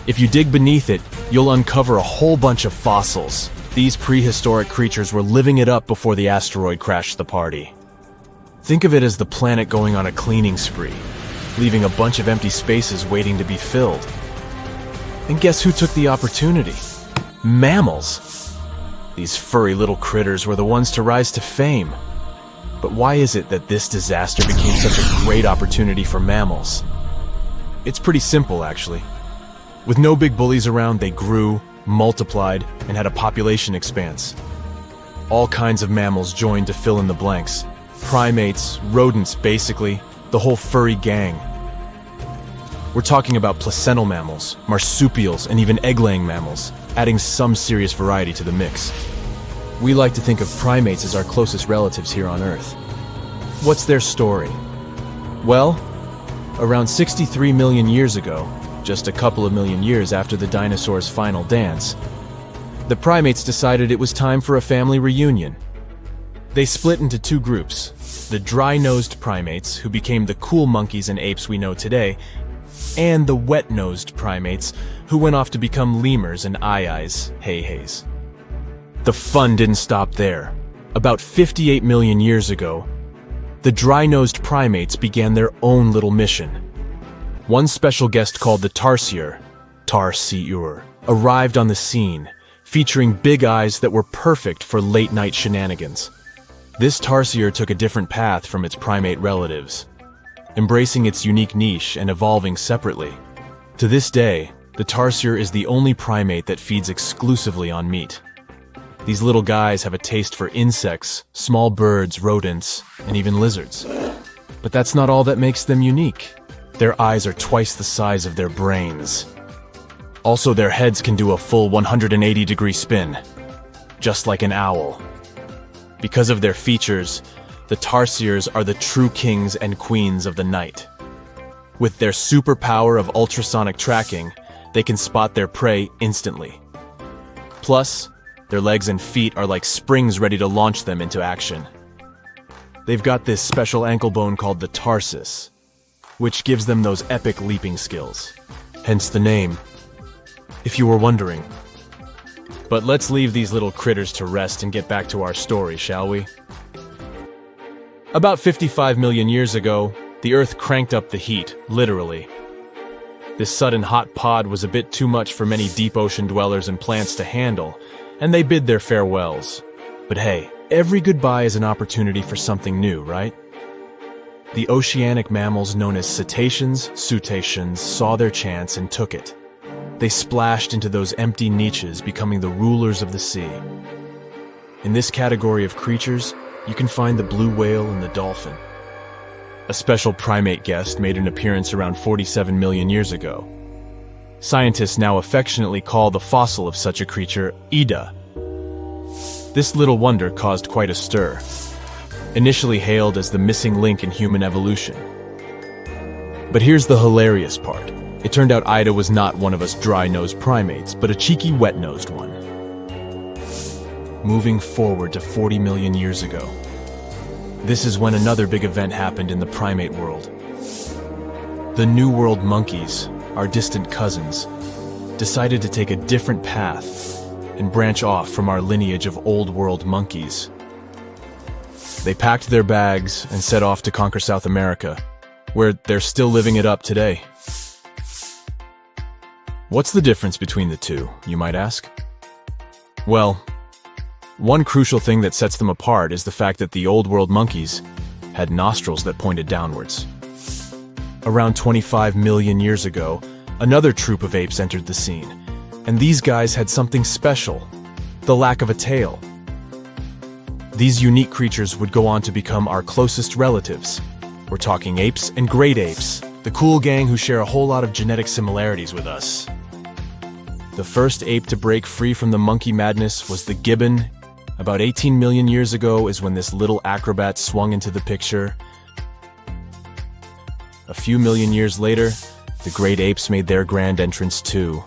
If you dig beneath it, you'll uncover a whole bunch of fossils. These prehistoric creatures were living it up before the asteroid crashed the party. Think of it as the planet going on a cleaning spree, leaving a bunch of empty spaces waiting to be filled. And guess who took the opportunity? Mammals! These furry little critters were the ones to rise to fame. But why is it that this disaster became such a great opportunity for mammals? It's pretty simple, actually. With no big bullies around, they grew, multiplied, and had a population expanse. All kinds of mammals joined to fill in the blanks. Primates, rodents, basically, the whole furry gang. We're talking about placental mammals, marsupials, and even egg-laying mammals, adding some serious variety to the mix. We like to think of primates as our closest relatives here on Earth. What's their story? Well, around 63 million years ago, just a couple of million years after the dinosaurs' final dance, the primates decided it was time for a family reunion. They split into two groups, the dry-nosed primates, who became the cool monkeys and apes we know today, and the wet-nosed primates, who went off to become lemurs and aye-ayes, hey-hays. The fun didn't stop there. About 58 million years ago, the dry-nosed primates began their own little mission. One special guest called the tarsier, arrived on the scene, featuring big eyes that were perfect for late-night shenanigans. This tarsier took a different path from its primate relatives, embracing its unique niche and evolving separately. To this day, the tarsier is the only primate that feeds exclusively on meat. These little guys have a taste for insects, small birds, rodents, and even lizards. But that's not all that makes them unique. Their eyes are twice the size of their brains. Also, their heads can do a full 180-degree spin, just like an owl. Because of their features, the tarsiers are the true kings and queens of the night. With their superpower of ultrasonic tracking, they can spot their prey instantly. Plus, their legs and feet are like springs ready to launch them into action. They've got this special ankle bone called the tarsus, which gives them those epic leaping skills. Hence the name, if you were wondering. But let's leave these little critters to rest and get back to our story, shall we? About 55 million years ago, the Earth cranked up the heat, literally. This sudden hot pod was a bit too much for many deep ocean dwellers and plants to handle, and they bid their farewells. But hey, every goodbye is an opportunity for something new, right? The oceanic mammals known as cetaceans, saw their chance and took it. They splashed into those empty niches, becoming the rulers of the sea. In this category of creatures, you can find the blue whale and the dolphin. A special primate guest made an appearance around 47 million years ago. Scientists now affectionately call the fossil of such a creature Ida. This little wonder caused quite a stir, initially hailed as the missing link in human evolution. But here's the hilarious part. It turned out Ida was not one of us dry-nosed primates, but a cheeky wet-nosed one. Moving forward to 40 million years ago. This is when another big event happened in the primate world. The New World monkeys, our distant cousins, decided to take a different path and branch off from our lineage of Old World monkeys. They packed their bags and set off to conquer South America, where they're still living it up today. What's the difference between the two, you might ask? Well, one crucial thing that sets them apart is the fact that the Old World monkeys had nostrils that pointed downwards. Around 25 million years ago, another troop of apes entered the scene, and these guys had something special, the lack of a tail. These unique creatures would go on to become our closest relatives. We're talking apes and great apes, the cool gang who share a whole lot of genetic similarities with us. The first ape to break free from the monkey madness was the gibbon. About 18 million years ago is when this little acrobat swung into the picture. A few million years later, the great apes made their grand entrance too.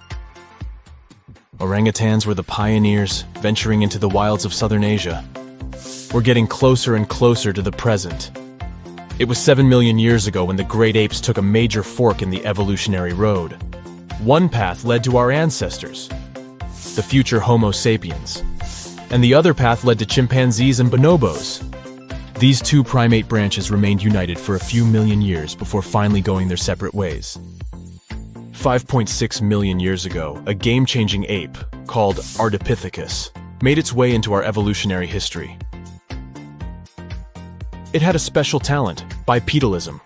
Orangutans were the pioneers, venturing into the wilds of southern Asia. We're getting closer and closer to the present. It was 7 million years ago when the great apes took a major fork in the evolutionary road. One path led to our ancestors, the future Homo sapiens, and the other path led to chimpanzees and bonobos. These two primate branches remained united for a few million years before finally going their separate ways. 5.6 million years ago, a game-changing ape, called Ardipithecus, made its way into our evolutionary history. It had a special talent, bipedalism.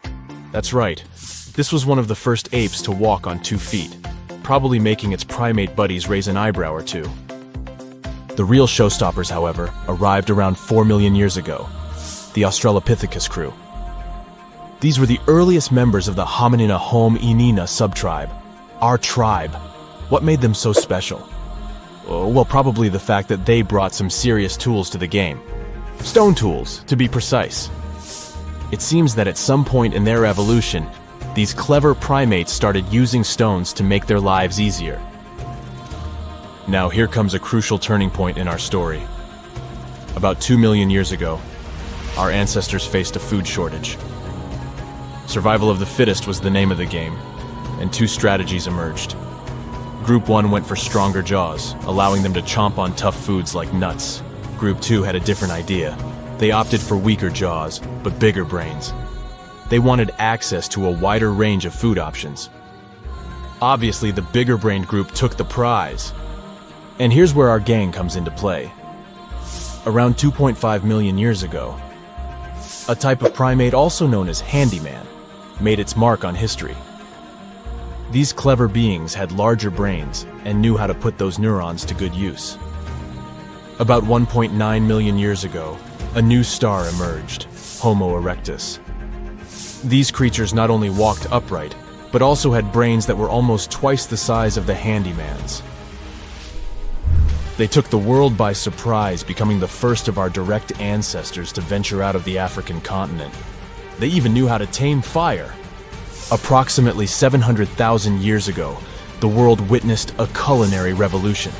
That's right, this was one of the first apes to walk on 2 feet, probably making its primate buddies raise an eyebrow or two. The real showstoppers, however, arrived around 4 million years ago, the Australopithecus crew. These were the earliest members of the hominina hominina subtribe, our tribe. What made them so special? Well, probably the fact that they brought some serious tools to the game. Stone tools, to be precise. It seems that at some point in their evolution, these clever primates started using stones to make their lives easier. Now here comes a crucial turning point in our story. About 2 million years ago, our ancestors faced a food shortage. Survival of the fittest was the name of the game, and 2 strategies emerged. Group 1 went for stronger jaws, allowing them to chomp on tough foods like nuts. Group 2 had a different idea. They opted for weaker jaws, but bigger brains. They wanted access to a wider range of food options. Obviously, the bigger-brained group took the prize. And here's where our gang comes into play. Around 2.5 million years ago, a type of primate also known as handyman made its mark on history. These clever beings had larger brains and knew how to put those neurons to good use. About 1.9 million years ago, a new star emerged, Homo erectus. These creatures not only walked upright, but also had brains that were almost twice the size of the handyman's. They took the world by surprise, becoming the first of our direct ancestors to venture out of the African continent. They even knew how to tame fire. Approximately 700,000 years ago, the world witnessed a culinary revolution.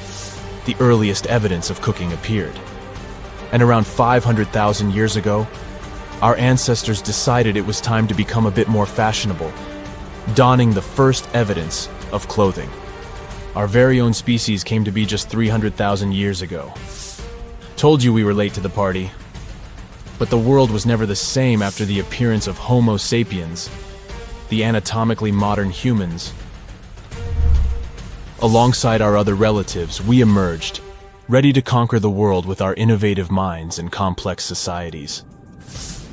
The earliest evidence of cooking appeared. And around 500,000 years ago, our ancestors decided it was time to become a bit more fashionable, donning the first evidence of clothing. Our very own species came to be just 300,000 years ago. Told you we were late to the party. But the world was never the same after the appearance of Homo sapiens, the anatomically modern humans. Alongside our other relatives, we emerged, ready to conquer the world with our innovative minds and complex societies.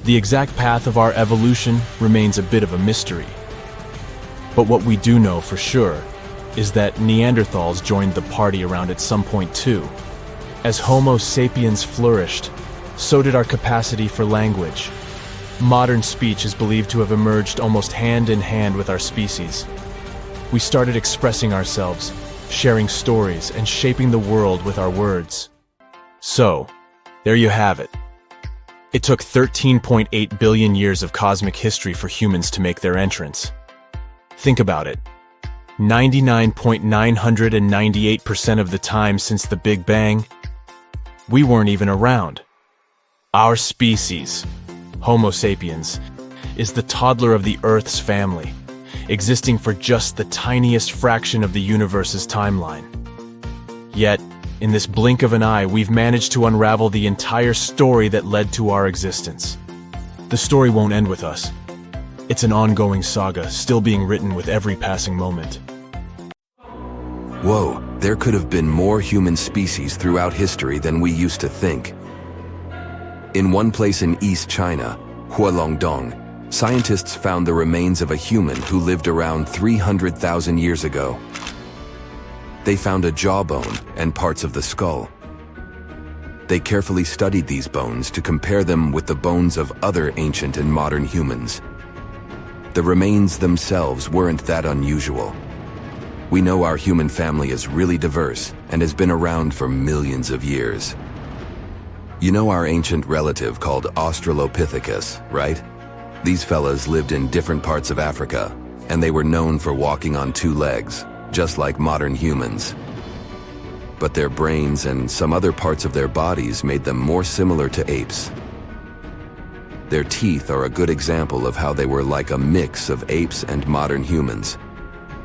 The exact path of our evolution remains a bit of a mystery. But what we do know for sure is that Neanderthals joined the party around at some point too. As Homo sapiens flourished, so did our capacity for language. Modern speech is believed to have emerged almost hand in hand with our species. We started expressing ourselves, sharing stories, and shaping the world with our words. So, there you have it. It took 13.8 billion years of cosmic history for humans to make their entrance. Think about it. 99.998% of the time since the Big Bang, we weren't even around. Our species, Homo sapiens, is the toddler of the Earth's family, existing for just the tiniest fraction of the universe's timeline. Yet, in this blink of an eye, we've managed to unravel the entire story that led to our existence. The story won't end with us. It's an ongoing saga, still being written with every passing moment. Whoa, there could have been more human species throughout history than we used to think. In one place in East China, Hualongdong, scientists found the remains of a human who lived around 300,000 years ago. They found a jawbone and parts of the skull. They carefully studied these bones to compare them with the bones of other ancient and modern humans. The remains themselves weren't that unusual. We know our human family is really diverse and has been around for millions of years. You know our ancient relative called Australopithecus, right? These fellas lived in different parts of Africa, and they were known for walking on 2 legs, just like modern humans. But their brains and some other parts of their bodies made them more similar to apes. Their teeth are a good example of how they were like a mix of apes and modern humans.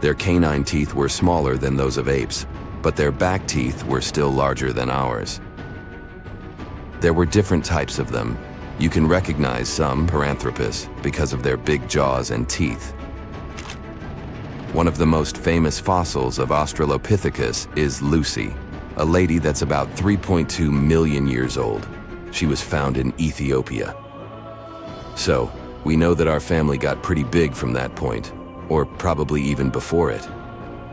Their canine teeth were smaller than those of apes, but their back teeth were still larger than ours. There were different types of them. You can recognize some Paranthropus because of their big jaws and teeth. One of the most famous fossils of Australopithecus is Lucy, a lady that's about 3.2 million years old. She was found in Ethiopia. So, we know that our family got pretty big from that point, or probably even before it.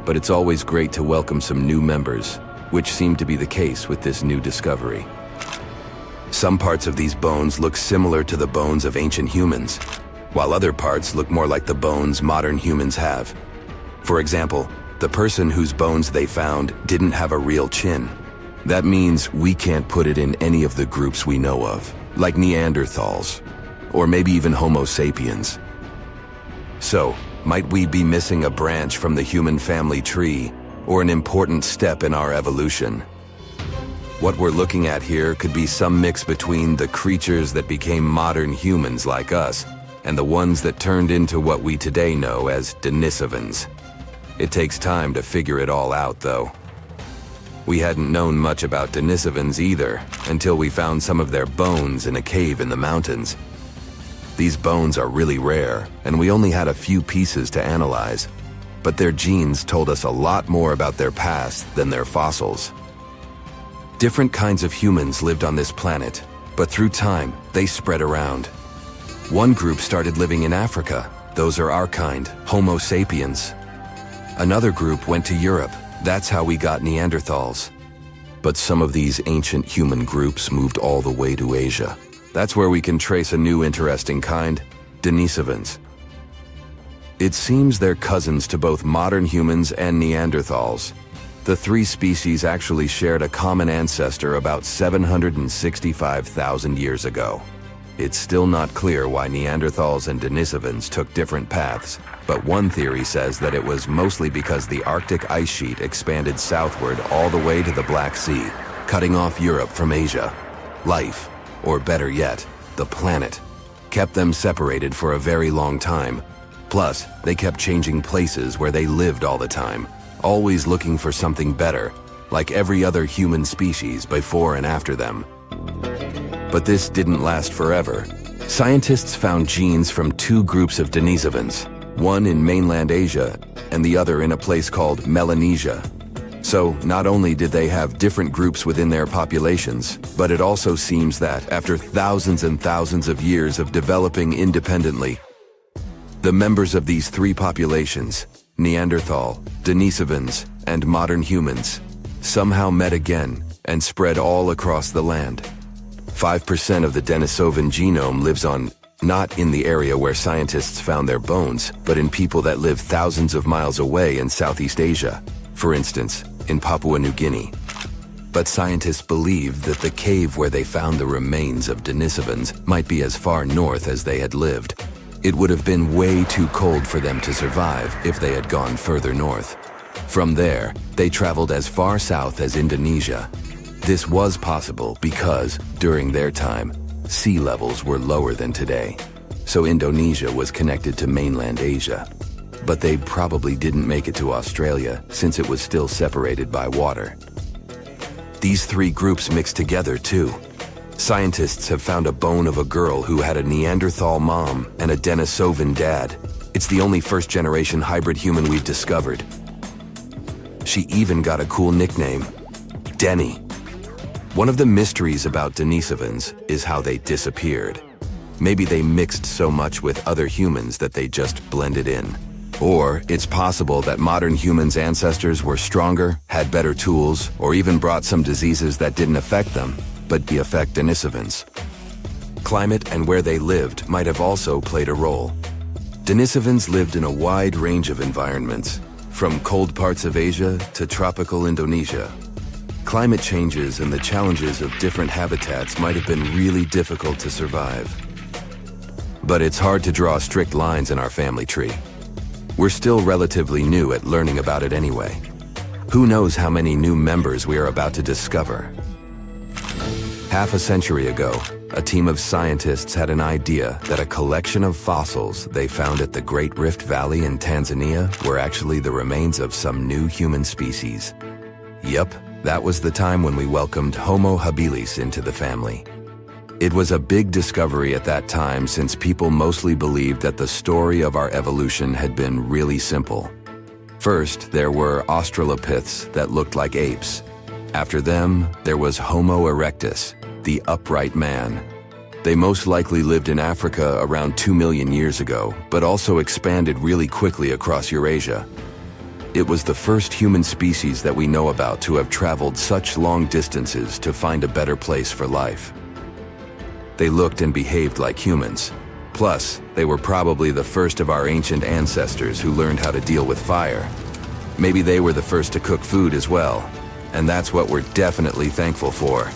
But it's always great to welcome some new members, which seemed to be the case with this new discovery. Some parts of these bones look similar to the bones of ancient humans, while other parts look more like the bones modern humans have. For example, the person whose bones they found didn't have a real chin. That means we can't put it in any of the groups we know of, like Neanderthals, or maybe even Homo sapiens. So, might we be missing a branch from the human family tree, or an important step in our evolution? What we're looking at here could be some mix between the creatures that became modern humans like us, and the ones that turned into what we today know as Denisovans. It takes time to figure it all out, though. We hadn't known much about Denisovans either, until we found some of their bones in a cave in the mountains. These bones are really rare, and we only had a few pieces to analyze, but their genes told us a lot more about their past than their fossils. Different kinds of humans lived on this planet, but through time, they spread around. One group started living in Africa. Those are our kind, Homo sapiens. Another group went to Europe. That's how we got Neanderthals. But some of these ancient human groups moved all the way to Asia. That's where we can trace a new interesting kind, Denisovans. It seems they're cousins to both modern humans and Neanderthals. The three species actually shared a common ancestor about 765,000 years ago. It's still not clear why Neanderthals and Denisovans took different paths, but one theory says that it was mostly because the Arctic ice sheet expanded southward all the way to the Black Sea, cutting off Europe from Asia. Life, or better yet, the planet, kept them separated for a very long time. Plus, they kept changing places where they lived all the time, always looking for something better, like every other human species before and after them. But this didn't last forever. Scientists found genes from two groups of Denisovans, one in mainland Asia and the other in a place called Melanesia. So not only did they have different groups within their populations, but it also seems that after thousands and thousands of years of developing independently, the members of these three populations, Neanderthal, Denisovans, and modern humans, somehow met again and spread all across the land. 5% of the Denisovan genome lives not in the area where scientists found their bones, but in people that live thousands of miles away in Southeast Asia, for instance, in Papua New Guinea. But scientists believe that the cave where they found the remains of Denisovans might be as far north as they had lived. It would have been way too cold for them to survive if they had gone further north. From there, they traveled as far south as Indonesia. This was possible because, during their time, sea levels were lower than today. So Indonesia was connected to mainland Asia. But they probably didn't make it to Australia since it was still separated by water. These three groups mixed together too. Scientists have found a bone of a girl who had a Neanderthal mom and a Denisovan dad. It's the only first-generation hybrid human we've discovered. She even got a cool nickname, Denny. One of the mysteries about Denisovans is how they disappeared. Maybe they mixed so much with other humans that they just blended in. Or it's possible that modern humans' ancestors were stronger, had better tools, or even brought some diseases that didn't affect them, but affect Denisovans. Climate and where they lived might have also played a role. Denisovans lived in a wide range of environments, from cold parts of Asia to tropical Indonesia. Climate changes and the challenges of different habitats might have been really difficult to survive. But it's hard to draw strict lines in our family tree. We're still relatively new at learning about it anyway. Who knows how many new members we are about to discover? Half a century ago, a team of scientists had an idea that a collection of fossils they found at the Great Rift Valley in Tanzania were actually the remains of some new human species. Yup, that was the time when we welcomed Homo habilis into the family. It was a big discovery at that time since people mostly believed that the story of our evolution had been really simple. First, there were Australopiths that looked like apes. After them, there was Homo erectus, the upright man. They most likely lived in Africa around 2 million years ago, but also expanded really quickly across Eurasia. It was the first human species that we know about to have traveled such long distances to find a better place for life. They looked and behaved like humans. Plus, they were probably the first of our ancient ancestors who learned how to deal with fire. Maybe they were the first to cook food as well, and that's what we're definitely thankful for.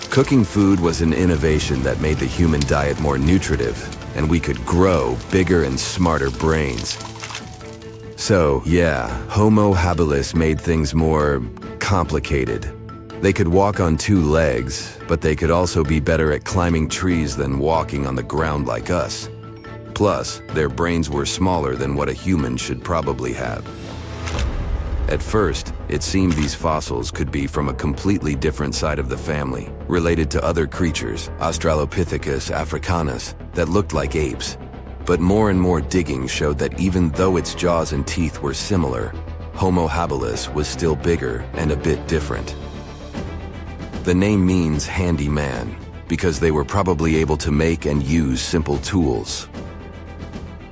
Cooking food was an innovation that made the human diet more nutritive, and we could grow bigger and smarter brains. So, yeah, Homo habilis made things more complicated. They could walk on 2 legs, but they could also be better at climbing trees than walking on the ground like us. Plus, their brains were smaller than what a human should probably have. At first, it seemed these fossils could be from a completely different side of the family, related to other creatures, Australopithecus africanus, that looked like apes. But more and more digging showed that even though its jaws and teeth were similar, Homo habilis was still bigger and a bit different. The name means handy man, because they were probably able to make and use simple tools.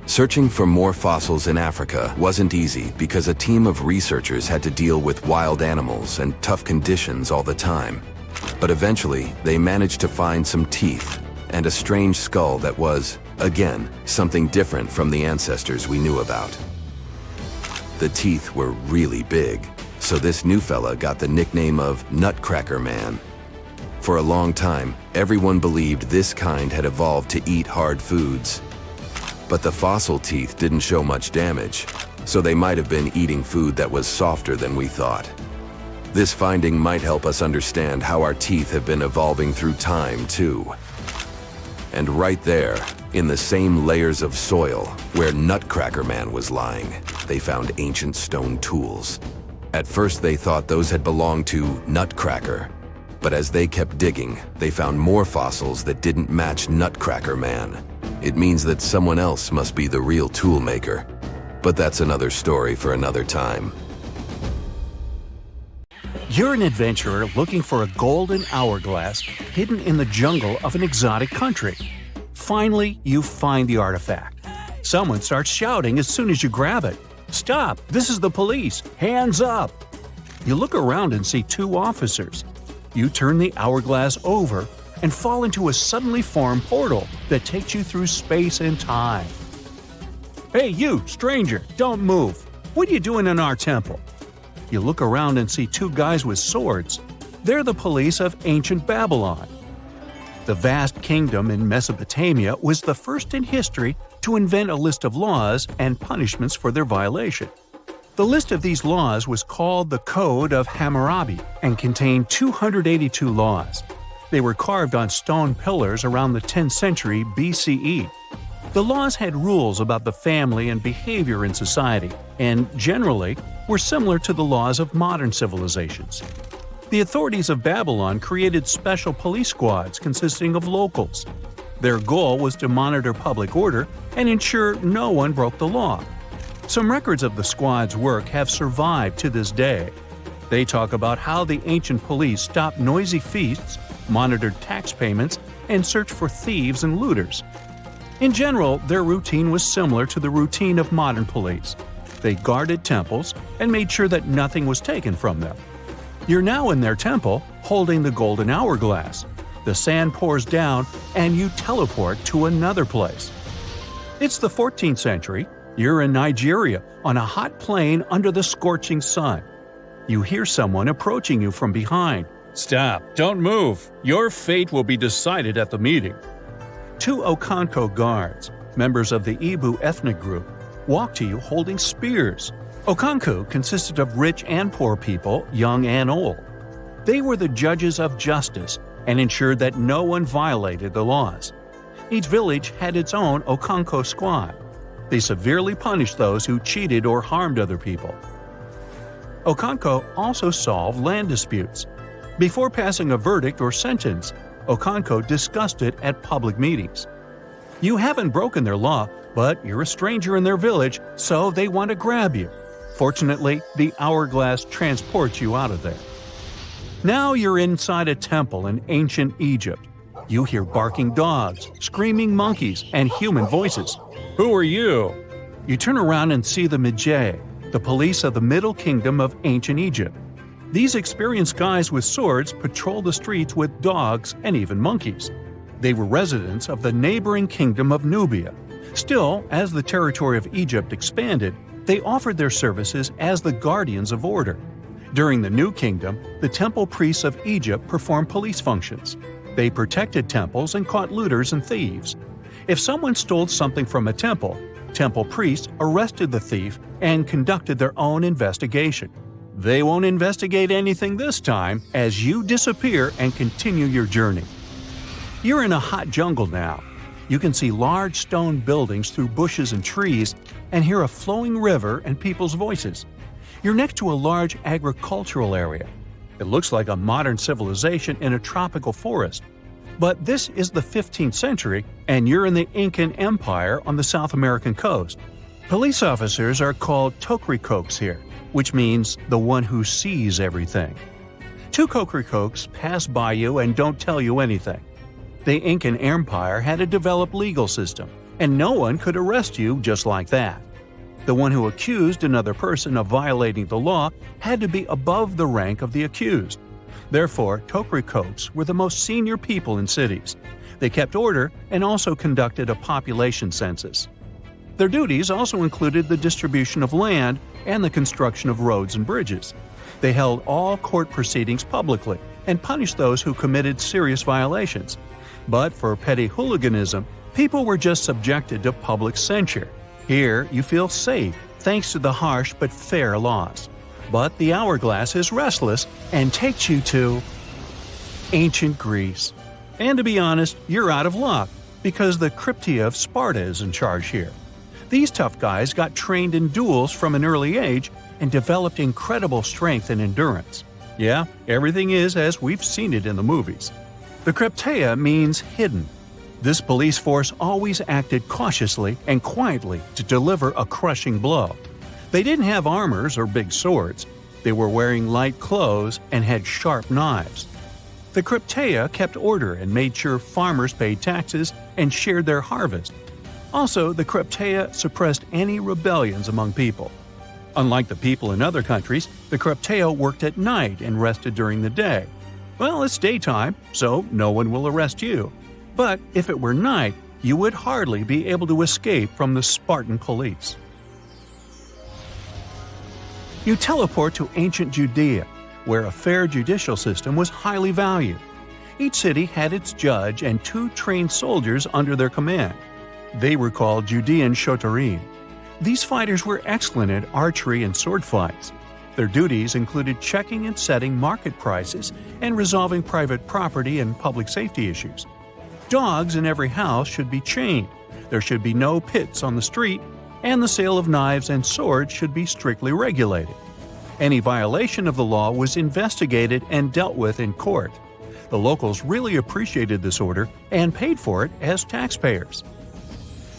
Searching for more fossils in Africa wasn't easy because a team of researchers had to deal with wild animals and tough conditions all the time. But eventually, they managed to find some teeth and a strange skull that was, again, something different from the ancestors we knew about. The teeth were really big, so this new fella got the nickname of Nutcracker Man. For a long time, everyone believed this kind had evolved to eat hard foods. But the fossil teeth didn't show much damage, so they might have been eating food that was softer than we thought. This finding might help us understand how our teeth have been evolving through time, too. And right there, in the same layers of soil where Nutcracker Man was lying, they found ancient stone tools. At first they thought those had belonged to Nutcracker, but as they kept digging, they found more fossils that didn't match Nutcracker Man. It means that someone else must be the real tool maker. But that's another story for another time. You're an adventurer looking for a golden hourglass hidden in the jungle of an exotic country. Finally, you find the artifact. Someone starts shouting as soon as you grab it. "Stop! This is the police! Hands up!" You look around and see 2 officers. You turn the hourglass over and fall into a suddenly formed portal that takes you through space and time. "Hey you, stranger, don't move! What are you doing in our temple?" You look around and see 2 guys with swords. They're the police of ancient Babylon. The vast kingdom in Mesopotamia was the first in history to invent a list of laws and punishments for their violation. The list of these laws was called the Code of Hammurabi and contained 282 laws. They were carved on stone pillars around the 10th century BCE. The laws had rules about the family and behavior in society, and generally were similar to the laws of modern civilizations. The authorities of Babylon created special police squads consisting of locals. Their goal was to monitor public order and ensure no one broke the law. Some records of the squad's work have survived to this day. They talk about how the ancient police stopped noisy feasts, monitored tax payments, and searched for thieves and looters. In general, their routine was similar to the routine of modern police. They guarded temples and made sure that nothing was taken from them. You're now in their temple, holding the golden hourglass. The sand pours down, and you teleport to another place. It's the 14th century. You're in Nigeria, on a hot plain under the scorching sun. You hear someone approaching you from behind. "Stop! Don't move! Your fate will be decided at the meeting." 2 Okanko guards, members of the Ibu ethnic group, walk to you holding spears. Okanko consisted of rich and poor people, young and old. They were the judges of justice, and ensured that no one violated the laws. Each village had its own Okanko squad. They severely punished those who cheated or harmed other people. Okanko also solved land disputes. Before passing a verdict or sentence, Okanko discussed it at public meetings. You haven't broken their law, but you're a stranger in their village, so they want to grab you. Fortunately, the hourglass transports you out of there. Now you're inside a temple in ancient Egypt. You hear barking dogs, screaming monkeys, and human voices. Who are you? You turn around and see the Magi, the police of the Middle Kingdom of ancient Egypt. These experienced guys with swords patrol the streets with dogs and even monkeys. They were residents of the neighboring kingdom of Nubia. Still, as the territory of Egypt expanded, they offered their services as the guardians of order. During the New Kingdom, the temple priests of Egypt performed police functions. They protected temples and caught looters and thieves. If someone stole something from a temple, temple priests arrested the thief and conducted their own investigation. They won't investigate anything this time as you disappear and continue your journey. You're in a hot jungle now. You can see large stone buildings through bushes and trees and hear a flowing river and people's voices. You're next to a large agricultural area. It looks like a modern civilization in a tropical forest. But this is the 15th century, and you're in the Incan Empire on the South American coast. Police officers are called tokrikokes here, which means the one who sees everything. Two tokrikokes pass by you and don't tell you anything. The Incan Empire had a developed legal system, and no one could arrest you just like that. The one who accused another person of violating the law had to be above the rank of the accused. Therefore, tokrikokes were the most senior people in cities. They kept order and also conducted a population census. Their duties also included the distribution of land and the construction of roads and bridges. They held all court proceedings publicly and punished those who committed serious violations. But for petty hooliganism, people were just subjected to public censure. Here, you feel safe thanks to the harsh but fair laws. But the hourglass is restless and takes you to ancient Greece. And to be honest, you're out of luck because the Cryptia of Sparta is in charge here. These tough guys got trained in duels from an early age and developed incredible strength and endurance. Yeah, everything is as we've seen it in the movies. The Cryptia means hidden. This police force always acted cautiously and quietly to deliver a crushing blow. They didn't have armors or big swords. They were wearing light clothes and had sharp knives. The Cryptia kept order and made sure farmers paid taxes and shared their harvest. Also, the Cryptia suppressed any rebellions among people. Unlike the people in other countries, the Cryptia worked at night and rested during the day. Well, it's daytime, so no one will arrest you. But if it were night, you would hardly be able to escape from the Spartan police. You teleport to ancient Judea, where a fair judicial system was highly valued. Each city had its judge and 2 trained soldiers under their command. They were called Judean shotarim. These fighters were excellent at archery and sword fights. Their duties included checking and setting market prices and resolving private property and public safety issues. Dogs in every house should be chained, there should be no pits on the street, and the sale of knives and swords should be strictly regulated. Any violation of the law was investigated and dealt with in court. The locals really appreciated this order and paid for it as taxpayers.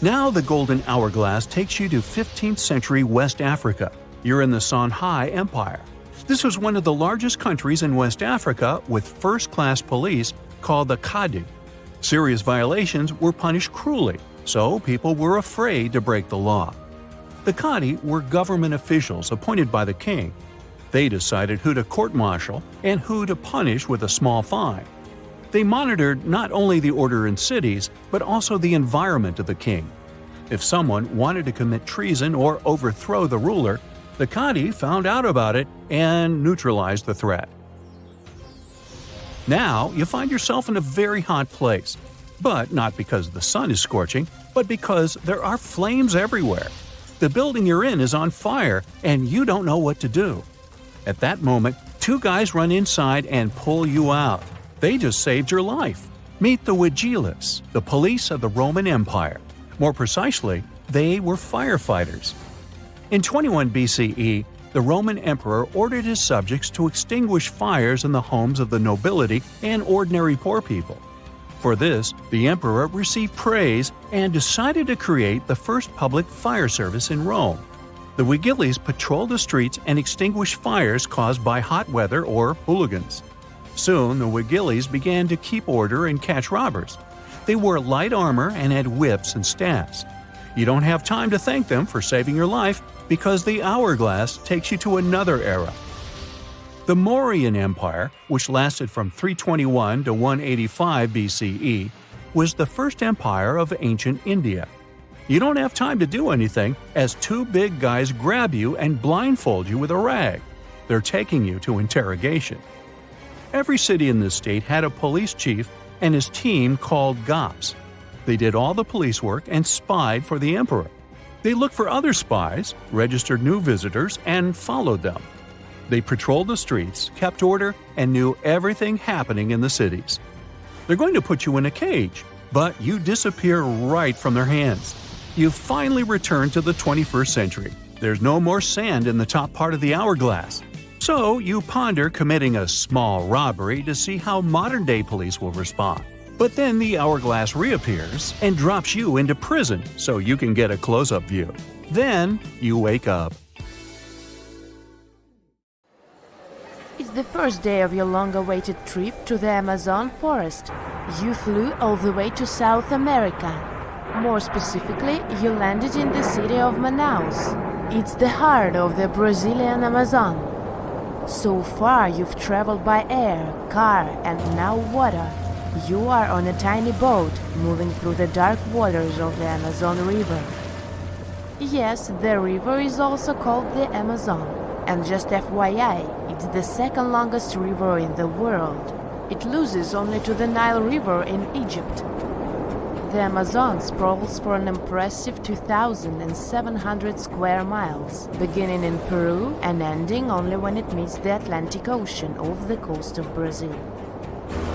Now the Golden Hourglass takes you to 15th century West Africa. You're in the Songhai Empire. This was one of the largest countries in West Africa with first-class police called the Kadi. Serious violations were punished cruelly, so people were afraid to break the law. The Kadi were government officials appointed by the king. They decided who to court-martial and who to punish with a small fine. They monitored not only the order in cities, but also the environment of the king. If someone wanted to commit treason or overthrow the ruler, the Kadi found out about it and neutralized the threat. Now you find yourself in a very hot place, but not because the sun is scorching, but because there are flames everywhere. The building you're in is on fire and you don't know what to do. At that moment, 2 guys run inside and pull you out. They just saved your life. Meet the vigiles, the police of the Roman Empire. More precisely, they were firefighters. In 21 BCE, the Roman emperor ordered his subjects to extinguish fires in the homes of the nobility and ordinary poor people. For this, the emperor received praise and decided to create the first public fire service in Rome. The vigiles patrolled the streets and extinguished fires caused by hot weather or hooligans. Soon, the vigiles began to keep order and catch robbers. They wore light armor and had whips and staffs. You don't have time to thank them for saving your life because the hourglass takes you to another era. The Mauryan Empire, which lasted from 321 to 185 BCE, was the first empire of ancient India. You don't have time to do anything as two big guys grab you and blindfold you with a rag. They're taking you to interrogation. Every city in this state had a police chief and his team called Gops. They did all the police work and spied for the emperor. They looked for other spies, registered new visitors, and followed them. They patrolled the streets, kept order, and knew everything happening in the cities. They're going to put you in a cage, but you disappear right from their hands. You've finally returned to the 21st century. There's no more sand in the top part of the hourglass. So you ponder committing a small robbery to see how modern-day police will respond. But then the hourglass reappears and drops you into prison so you can get a close-up view. Then you wake up. It's the first day of your long-awaited trip to the Amazon forest. You flew all the way to South America. More specifically, you landed in the city of Manaus. It's the heart of the Brazilian Amazon. So far, you've traveled by air, car, and now water. You are on a tiny boat, moving through the dark waters of the Amazon River. Yes, the river is also called the Amazon. And just FYI, it's the second longest river in the world. It loses only to the Nile River in Egypt. The Amazon sprawls for an impressive 2,700 square miles, beginning in Peru and ending only when it meets the Atlantic Ocean off the coast of Brazil.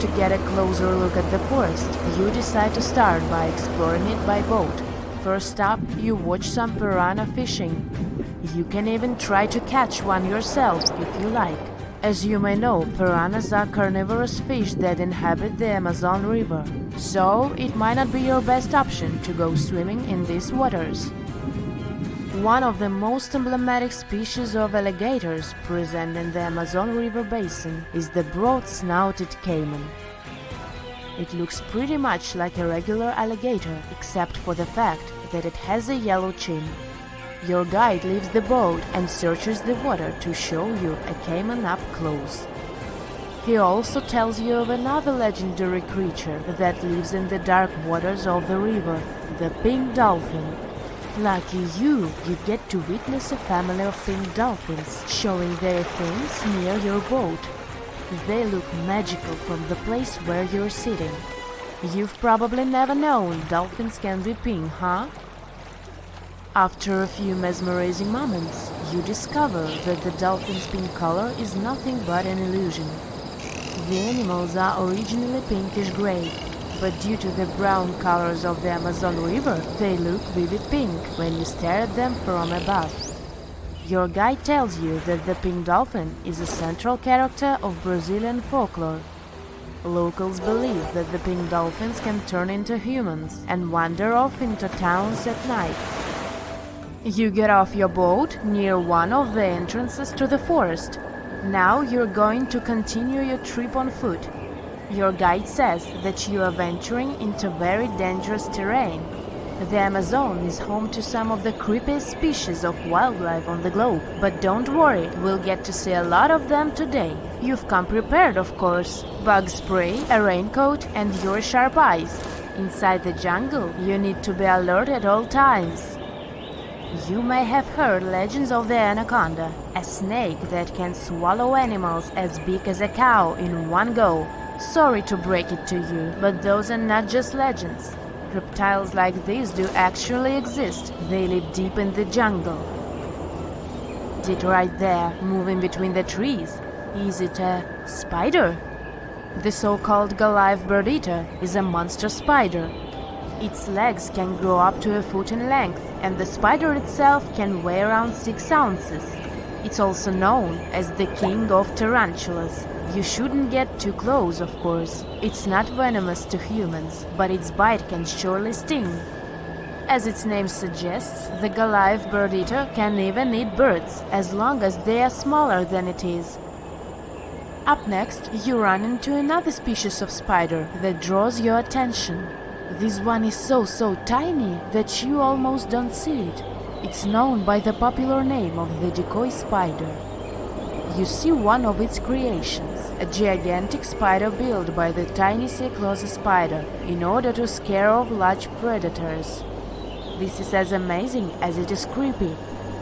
To get a closer look at the forest, you decide to start by exploring it by boat. First up, you watch some piranha fishing. You can even try to catch one yourself if you like. As you may know, piranhas are carnivorous fish that inhabit the Amazon River, so it might not be your best option to go swimming in these waters. One of the most emblematic species of alligators present in the Amazon River basin is the broad-snouted caiman. It looks pretty much like a regular alligator, except for the fact that it has a yellow chin. Your guide leaves the boat and searches the water to show you a caiman up close. He also tells you of another legendary creature that lives in the dark waters of the river, the pink dolphin. Lucky you get to witness a family of pink dolphins showing their fins near your boat. They look magical from the place where you're sitting. You've probably never known dolphins can be pink, huh? After a few mesmerizing moments, you discover that the dolphin's pink color is nothing but an illusion. The animals are originally pinkish-gray, but due to the brown colors of the Amazon River, they look vivid pink when you stare at them from above. Your guide tells you that the pink dolphin is a central character of Brazilian folklore. Locals believe that the pink dolphins can turn into humans and wander off into towns at night. You get off your boat near one of the entrances to the forest. Now you're going to continue your trip on foot. Your guide says that you are venturing into very dangerous terrain. The Amazon is home to some of the creepiest species of wildlife on the globe. But don't worry, we'll get to see a lot of them today. You've come prepared, of course. Bug spray, a raincoat, and your sharp eyes. Inside the jungle, you need to be alert at all times. You may have heard legends of the anaconda, a snake that can swallow animals as big as a cow in one go. Sorry to break it to you, but those are not just legends. Reptiles like these do actually exist. They live deep in the jungle. Is it right there, moving between the trees? Is it a spider? The so-called live bird-eater is a monster spider. Its legs can grow up to a foot in length, and the spider itself can weigh around 6 ounces. It's also known as the king of tarantulas. You shouldn't get too close, of course. It's not venomous to humans, but its bite can surely sting. As its name suggests, the live bird-eater can even eat birds, as long as they are smaller than it is. Up next, you run into another species of spider that draws your attention. This one is so tiny that you almost don't see it. It's known by the popular name of the decoy spider. You see one of its creations, a gigantic spider built by the tiny Colossal spider in order to scare off large predators. This is as amazing as it is creepy.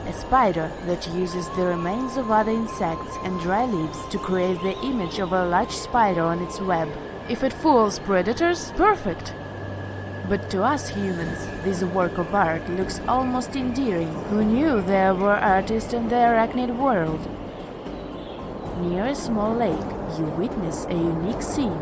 A spider that uses the remains of other insects and dry leaves to create the image of a large spider on its web. If it fools predators, perfect! But to us humans, this work of art looks almost endearing. Who knew there were artists in the arachnid world? Near a small lake, you witness a unique scene.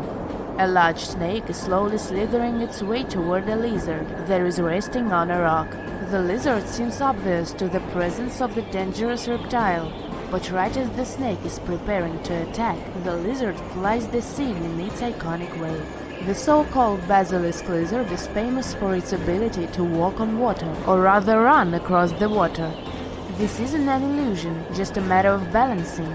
A large snake is slowly slithering its way toward a lizard that is resting on a rock. The lizard seems obvious to the presence of the dangerous reptile, but right as the snake is preparing to attack, the lizard flies the scene in its iconic way. The so-called basilisk lizard is famous for its ability to walk on water, or rather run across the water. This isn't an illusion, just a matter of balancing.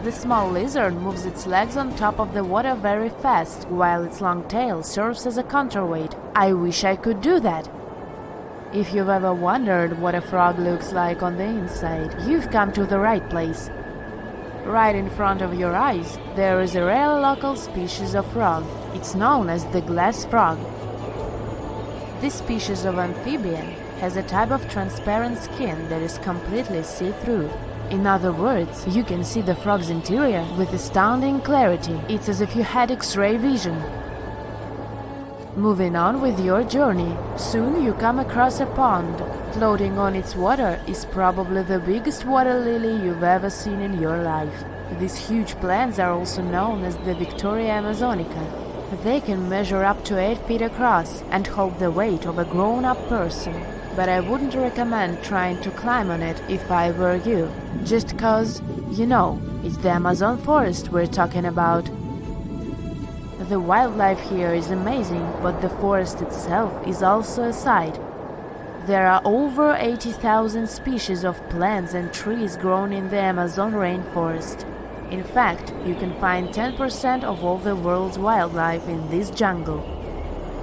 The small lizard moves its legs on top of the water very fast, while its long tail serves as a counterweight. I wish I could do that. If you've ever wondered what a frog looks like on the inside, you've come to the right place. Right in front of your eyes, there is a rare local species of frog. It's known as the glass frog. This species of amphibian has a type of transparent skin that is completely see-through. In other words, you can see the frog's interior with astounding clarity. It's as if you had X-ray vision. Moving on with your journey, soon you come across a pond. Floating on its water is probably the biggest water lily you've ever seen in your life. These huge plants are also known as the Victoria Amazonica. They can measure up to 8 feet across and hold the weight of a grown-up person. But I wouldn't recommend trying to climb on it if I were you, just cause, you know, it's the Amazon forest we're talking about. The wildlife here is amazing, but the forest itself is also a sight. There are over 80,000 species of plants and trees grown in the Amazon rainforest. In fact, you can find 10% of all the world's wildlife in this jungle.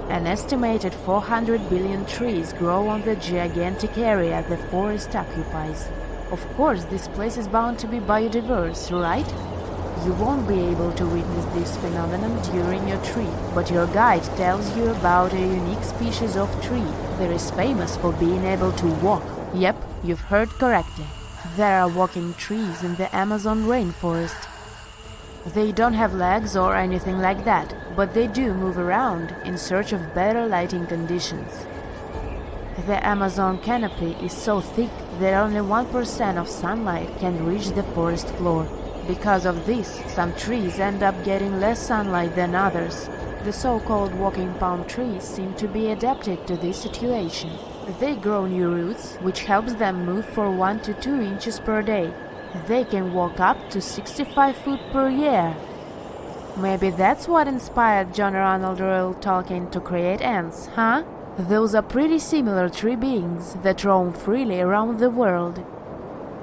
An estimated 400 billion trees grow on the gigantic area the forest occupies. Of course, this place is bound to be biodiverse, right? You won't be able to witness this phenomenon during your trip, but your guide tells you about a unique species of tree that is famous for being able to walk. Yep, you've heard correctly. There are walking trees in the Amazon rainforest. They don't have legs or anything like that, but they do move around in search of better lighting conditions. The Amazon canopy is so thick that only 1% of sunlight can reach the forest floor. Because of this, some trees end up getting less sunlight than others. The so-called walking palm trees seem to be adapted to this situation. They grow new roots, which helps them move for 1 to 2 inches per day. They can walk up to 65 feet per year. Maybe that's what inspired John Ronald Reuel Tolkien to create ants, huh? Those are pretty similar tree beings that roam freely around the world.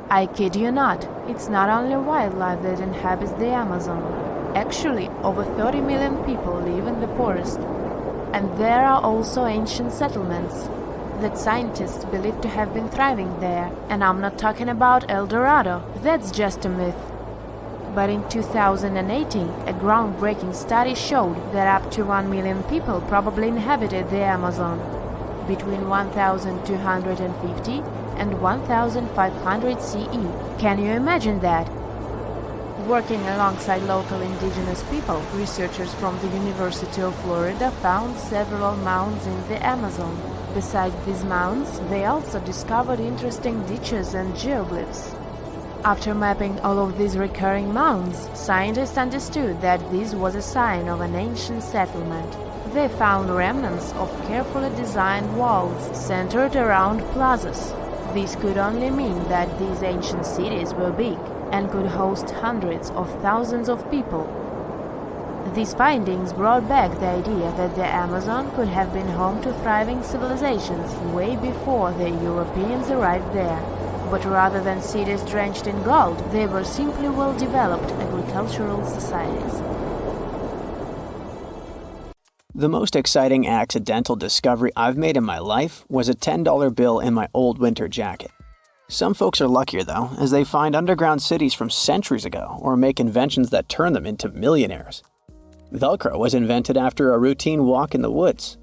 I kid you not, it's not only wildlife that inhabits the Amazon. Actually, over 30 million people live in the forest. And there are also ancient settlements that scientists believe to have been thriving there. And I'm not talking about El Dorado, that's just a myth. But in 2018, a groundbreaking study showed that up to 1 million people probably inhabited the Amazon between 1250 and 1500 CE. Can you imagine that? Working alongside local indigenous people, researchers from the University of Florida found several mounds in the Amazon. Besides these mounds, they also discovered interesting ditches and geoglyphs. After mapping all of these recurring mounds, scientists understood that this was a sign of an ancient settlement. They found remnants of carefully designed walls centered around plazas. This could only mean that these ancient cities were big and could host hundreds of thousands of people. These findings brought back the idea that the Amazon could have been home to thriving civilizations way before the Europeans arrived there. But rather than cities drenched in gold, they were simply well-developed agricultural societies. The most exciting accidental discovery I've made in my life was a $10 bill in my old winter jacket. Some folks are luckier though, as they find underground cities from centuries ago or make inventions that turn them into millionaires. Velcro was invented after a routine walk in the woods.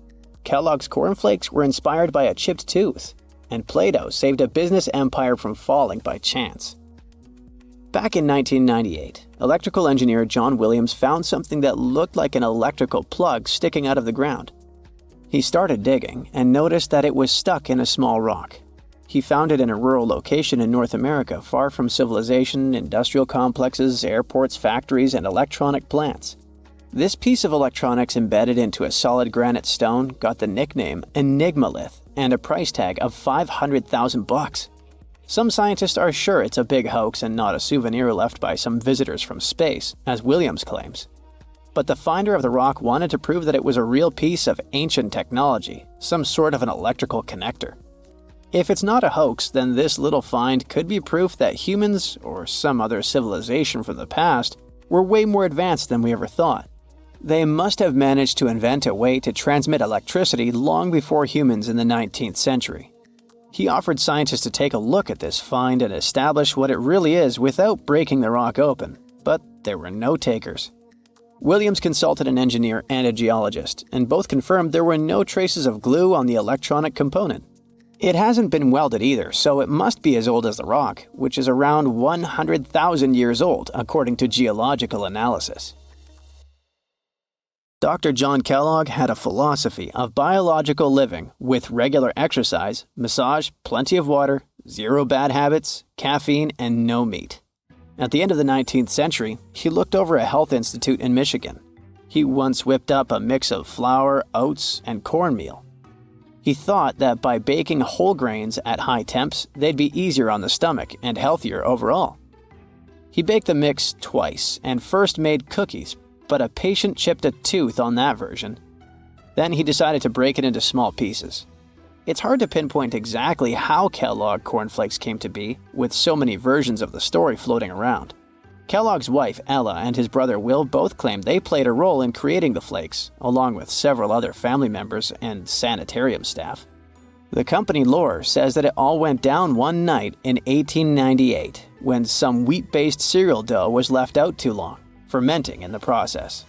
Kellogg's cornflakes were inspired by a chipped tooth, and Play-Doh saved a business empire from falling by chance. Back in 1998, electrical engineer John Williams found something that looked like an electrical plug sticking out of the ground. He started digging and noticed that it was stuck in a small rock. He found it in a rural location in North America, far from civilization, industrial complexes, airports, factories, and electronic plants. This piece of electronics embedded into a solid granite stone got the nickname Enigmalith and a price tag of $500,000. Some scientists are sure it's a big hoax and not a souvenir left by some visitors from space, as Williams claims. But the finder of the rock wanted to prove that it was a real piece of ancient technology, some sort of an electrical connector. If it's not a hoax, then this little find could be proof that humans, or some other civilization from the past, were way more advanced than we ever thought. They must have managed to invent a way to transmit electricity long before humans in the 19th century. He offered scientists to take a look at this find and establish what it really is without breaking the rock open, but there were no takers. Williams consulted an engineer and a geologist, and both confirmed there were no traces of glue on the electronic component. It hasn't been welded either, so it must be as old as the rock, which is around 100,000 years old, according to geological analysis. Dr. John Kellogg had a philosophy of biological living with regular exercise, massage, plenty of water, zero bad habits, caffeine, and no meat. At the end of the 19th century, he looked over a health institute in Michigan. He once whipped up a mix of flour, oats, and cornmeal. He thought that by baking whole grains at high temps, they'd be easier on the stomach and healthier overall. He baked the mix twice and first made cookies, but a patient chipped a tooth on that version. Then he decided to break it into small pieces. It's hard to pinpoint exactly how Kellogg cornflakes came to be, with so many versions of the story floating around. Kellogg's wife, Ella, and his brother Will both claim they played a role in creating the flakes, along with several other family members and sanitarium staff. The company lore says that it all went down one night in 1898, when some wheat-based cereal dough was left out too long, fermenting in the process.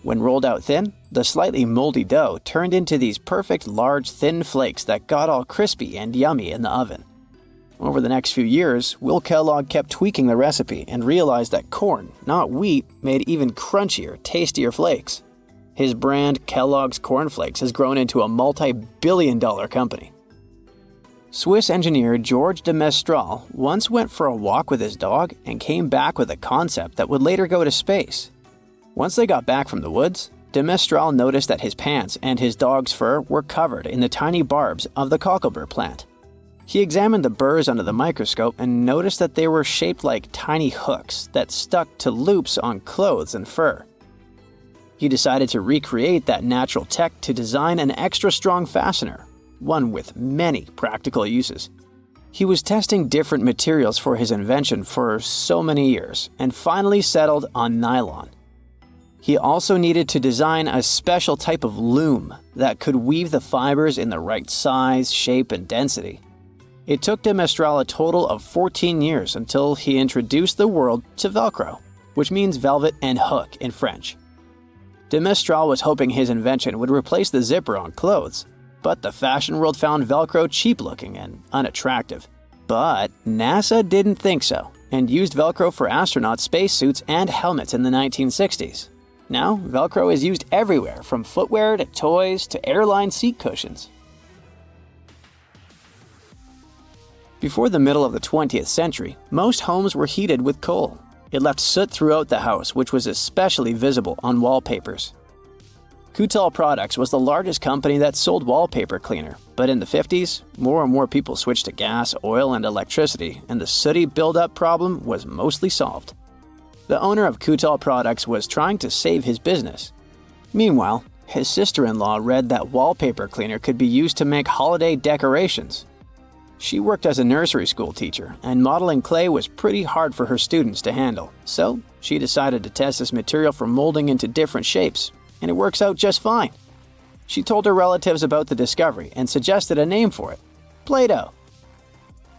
When rolled out thin, the slightly moldy dough turned into these perfect large thin flakes that got all crispy and yummy in the oven. Over the next few years, Will Kellogg kept tweaking the recipe and realized that corn, not wheat, made even crunchier, tastier flakes. His brand, Kellogg's Corn Flakes, has grown into a multi-billion-dollar company. Swiss engineer George de Mestral once went for a walk with his dog and came back with a concept that would later go to space. Once they got back from the woods, de Mestral noticed that his pants and his dog's fur were covered in the tiny barbs of the cocklebur plant. He examined the burrs under the microscope and noticed that they were shaped like tiny hooks that stuck to loops on clothes and fur. He decided to recreate that natural tech to design an extra strong fastener, one with many practical uses. He was testing different materials for his invention for so many years and finally settled on nylon. He also needed to design a special type of loom that could weave the fibers in the right size, shape, and density. It took de Mestral a total of 14 years until he introduced the world to Velcro, which means velvet and hook in French. De Mestral was hoping his invention would replace the zipper on clothes, but the fashion world found Velcro cheap-looking and unattractive. But NASA didn't think so, and used Velcro for astronaut spacesuits and helmets in the 1960s. Now, Velcro is used everywhere, from footwear to toys to airline seat cushions. Before the middle of the 20th century, most homes were heated with coal. It left soot throughout the house, which was especially visible on wallpapers. Colossal Products was the largest company that sold wallpaper cleaner, but in the 50s, more and more people switched to gas, oil, and electricity, and the sooty buildup problem was mostly solved. The owner of Colossal Products was trying to save his business. Meanwhile, his sister-in-law read that wallpaper cleaner could be used to make holiday decorations. She worked as a nursery school teacher, and modeling clay was pretty hard for her students to handle, so she decided to test this material for molding into different shapes, and it works out just fine. She told her relatives about the discovery and suggested a name for it: Play-Doh.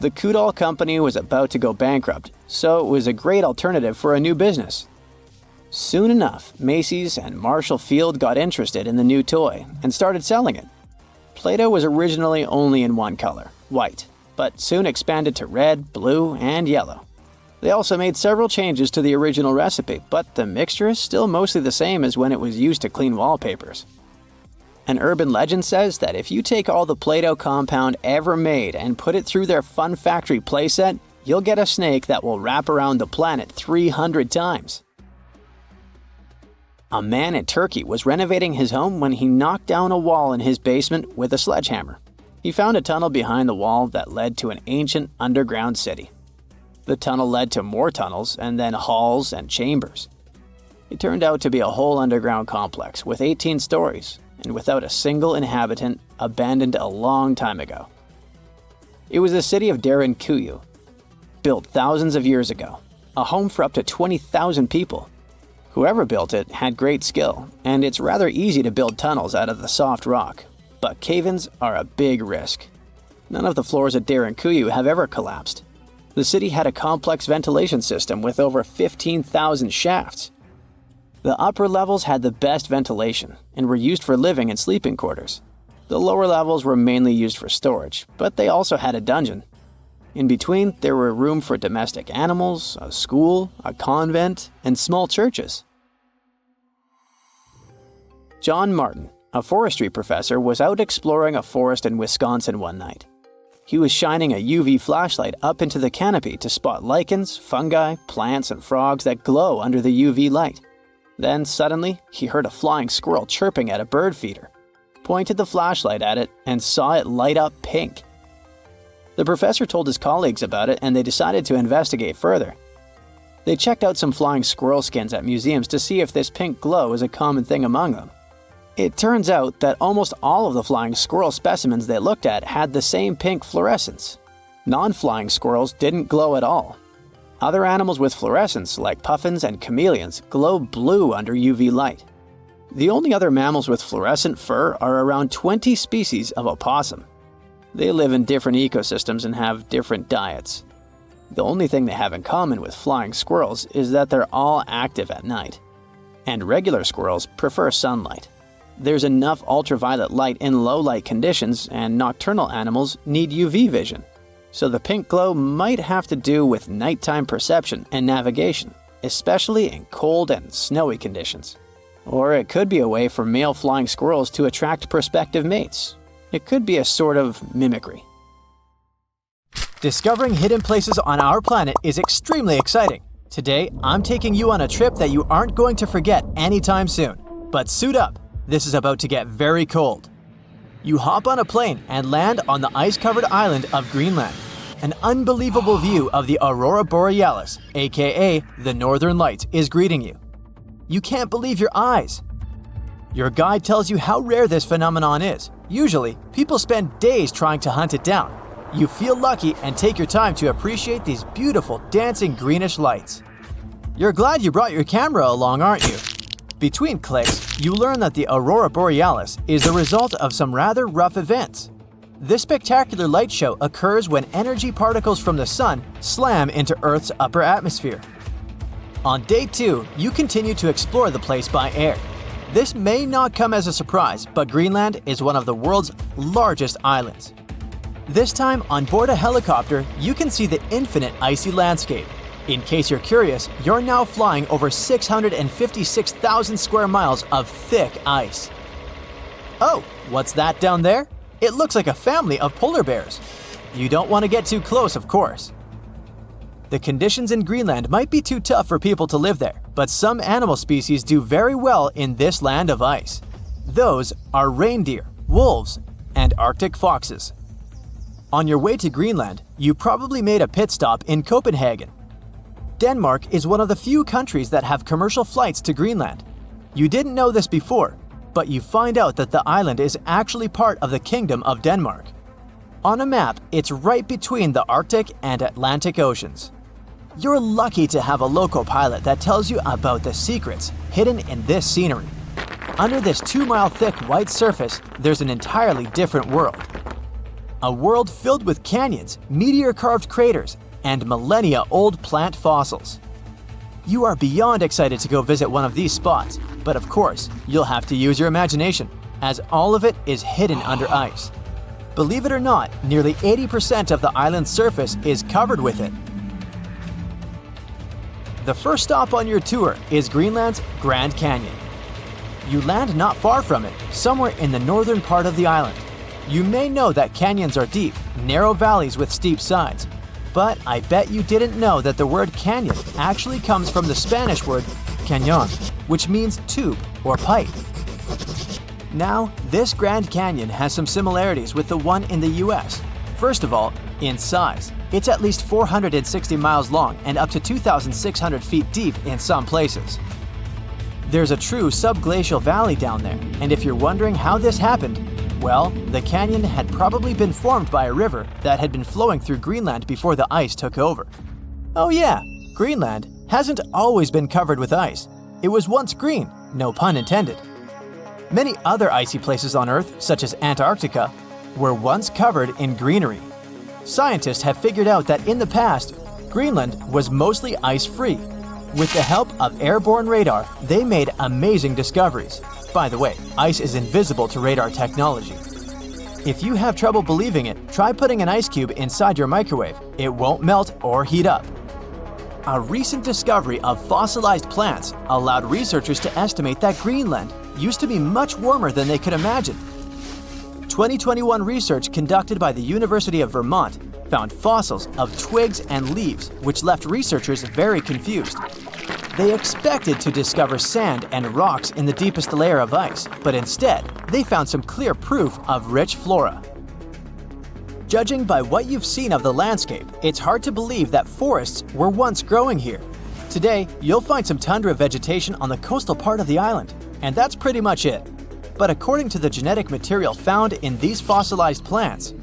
The Colossal company was about to go bankrupt, so it was a great alternative for a new business. Soon enough, Macy's and Marshall Field got interested in the new toy and started selling it. Play-Doh was originally only in one color, white, but soon expanded to red, blue, and yellow. They also made several changes to the original recipe, but the mixture is still mostly the same as when it was used to clean wallpapers. An urban legend says that if you take all the Play-Doh compound ever made and put it through their Fun Factory playset, you'll get a snake that will wrap around the planet 300 times. A man in Turkey was renovating his home when he knocked down a wall in his basement with a sledgehammer. He found a tunnel behind the wall that led to an ancient underground city. The tunnel led to more tunnels and then halls and chambers. It turned out to be a whole underground complex with 18 stories and without a single inhabitant, abandoned a long time ago. It was the city of Derinkuyu, built thousands of years ago, a home for up to 20,000 people. Whoever built it had great skill, and it's rather easy to build tunnels out of the soft rock, but cave-ins are a big risk. None of the floors at Derinkuyu have ever collapsed. The city had a complex ventilation system with over 15,000 shafts. The upper levels had the best ventilation and were used for living and sleeping quarters. The lower levels were mainly used for storage, but they also had a dungeon. In between, there were room for domestic animals, a school, a convent, and small churches. John Martin, a forestry professor, was out exploring a forest in Wisconsin one night. He was shining a UV flashlight up into the canopy to spot lichens, fungi, plants, and frogs that glow under the UV light. Then suddenly, he heard a flying squirrel chirping at a bird feeder, pointed the flashlight at it, and saw it light up pink. The professor told his colleagues about it, and they decided to investigate further. They checked out some flying squirrel skins at museums to see if this pink glow is a common thing among them. It turns out that almost all of the flying squirrel specimens they looked at had the same pink fluorescence. Non-flying squirrels didn't glow at all. Other animals with fluorescence, like puffins and chameleons, glow blue under UV light. The only other mammals with fluorescent fur are around 20 species of opossum. They live in different ecosystems and have different diets. The only thing they have in common with flying squirrels is that they're all active at night. And regular squirrels prefer sunlight. There's enough ultraviolet light in low-light conditions, and nocturnal animals need UV vision. So the pink glow might have to do with nighttime perception and navigation, especially in cold and snowy conditions. Or it could be a way for male flying squirrels to attract prospective mates. It could be a sort of mimicry. Discovering hidden places on our planet is extremely exciting. Today, I'm taking you on a trip that you aren't going to forget anytime soon. But suit up. This is about to get very cold. You hop on a plane and land on the ice-covered island of Greenland. An unbelievable view of the Aurora Borealis, aka the Northern Lights, is greeting you. You can't believe your eyes. Your guide tells you how rare this phenomenon is. Usually, people spend days trying to hunt it down. You feel lucky and take your time to appreciate these beautiful dancing greenish lights. You're glad you brought your camera along, aren't you? Between clicks, you learn that the Aurora Borealis is the result of some rather rough events. This spectacular light show occurs when energy particles from the sun slam into Earth's upper atmosphere. On day 2, you continue to explore the place by air. This may not come as a surprise, but Greenland is one of the world's largest islands. This time, on board a helicopter, you can see the infinite icy landscape. In case you're curious, you're now flying over 656,000 square miles of thick ice. Oh, what's that down there? It looks like a family of polar bears. You don't want to get too close, of course. The conditions in Greenland might be too tough for people to live there, but some animal species do very well in this land of ice. Those are reindeer, wolves, and Arctic foxes. On your way to Greenland, you probably made a pit stop in Copenhagen. Denmark is one of the few countries that have commercial flights to Greenland. You didn't know this before, but you find out that the island is actually part of the Kingdom of Denmark. On a map, it's right between the Arctic and Atlantic Oceans. You're lucky to have a local pilot that tells you about the secrets hidden in this scenery. Under this 2-mile thick white surface, there's an entirely different world. A world filled with canyons, meteor-carved craters, and millennia-old plant fossils. You are beyond excited to go visit one of these spots, but of course, you'll have to use your imagination, as all of it is hidden under ice. Believe it or not, nearly 80% of the island's surface is covered with it. The first stop on your tour is Greenland's Grand Canyon. You land not far from it, somewhere in the northern part of the island. You may know that canyons are deep, narrow valleys with steep sides, but I bet you didn't know that the word canyon actually comes from the Spanish word cañón, which means tube or pipe. Now, this Grand Canyon has some similarities with the one in the US. First of all, in size. It's at least 460 miles long and up to 2,600 feet deep in some places. There's a true subglacial valley down there, and if you're wondering how this happened, well, the canyon had probably been formed by a river that had been flowing through Greenland before the ice took over. Oh yeah, Greenland hasn't always been covered with ice. It was once green, no pun intended. Many other icy places on Earth, such as Antarctica, were once covered in greenery. Scientists have figured out that in the past, Greenland was mostly ice-free. With the help of airborne radar, they made amazing discoveries. By the way, ice is invisible to radar technology. If you have trouble believing it, try putting an ice cube inside your microwave. It won't melt or heat up. A recent discovery of fossilized plants allowed researchers to estimate that Greenland used to be much warmer than they could imagine. 2021 research conducted by the University of Vermont found fossils of twigs and leaves, which left researchers very confused. They expected to discover sand and rocks in the deepest layer of ice, but instead, they found some clear proof of rich flora. Judging by what you've seen of the landscape, it's hard to believe that forests were once growing here. Today, you'll find some tundra vegetation on the coastal part of the island, and that's pretty much it. But according to the genetic material found in these fossilized plants,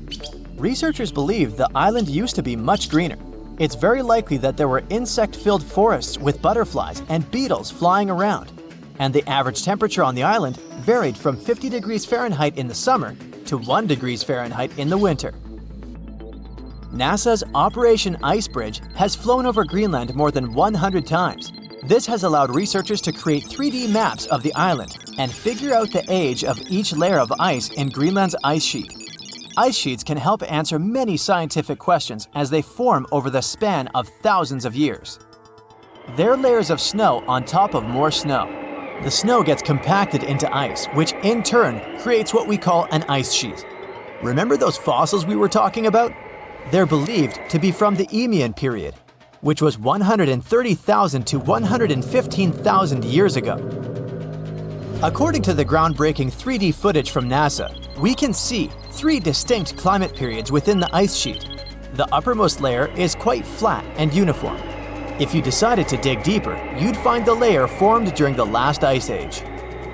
researchers believe the island used to be much greener. It's very likely that there were insect-filled forests with butterflies and beetles flying around, and the average temperature on the island varied from 50 degrees Fahrenheit in the summer to 1 degrees Fahrenheit in the winter. NASA's Operation Ice Bridge has flown over Greenland more than 100 times. This has allowed researchers to create 3D maps of the island and figure out the age of each layer of ice in Greenland's ice sheet. Ice sheets can help answer many scientific questions as they form over the span of thousands of years. They're layers of snow on top of more snow. The snow gets compacted into ice, which in turn creates what we call an ice sheet. Remember those fossils we were talking about? They're believed to be from the Eemian period, which was 130,000 to 115,000 years ago. According to the groundbreaking 3D footage from NASA, we can see 3 distinct climate periods within the ice sheet. The uppermost layer is quite flat and uniform. If you decided to dig deeper, you'd find the layer formed during the last ice age.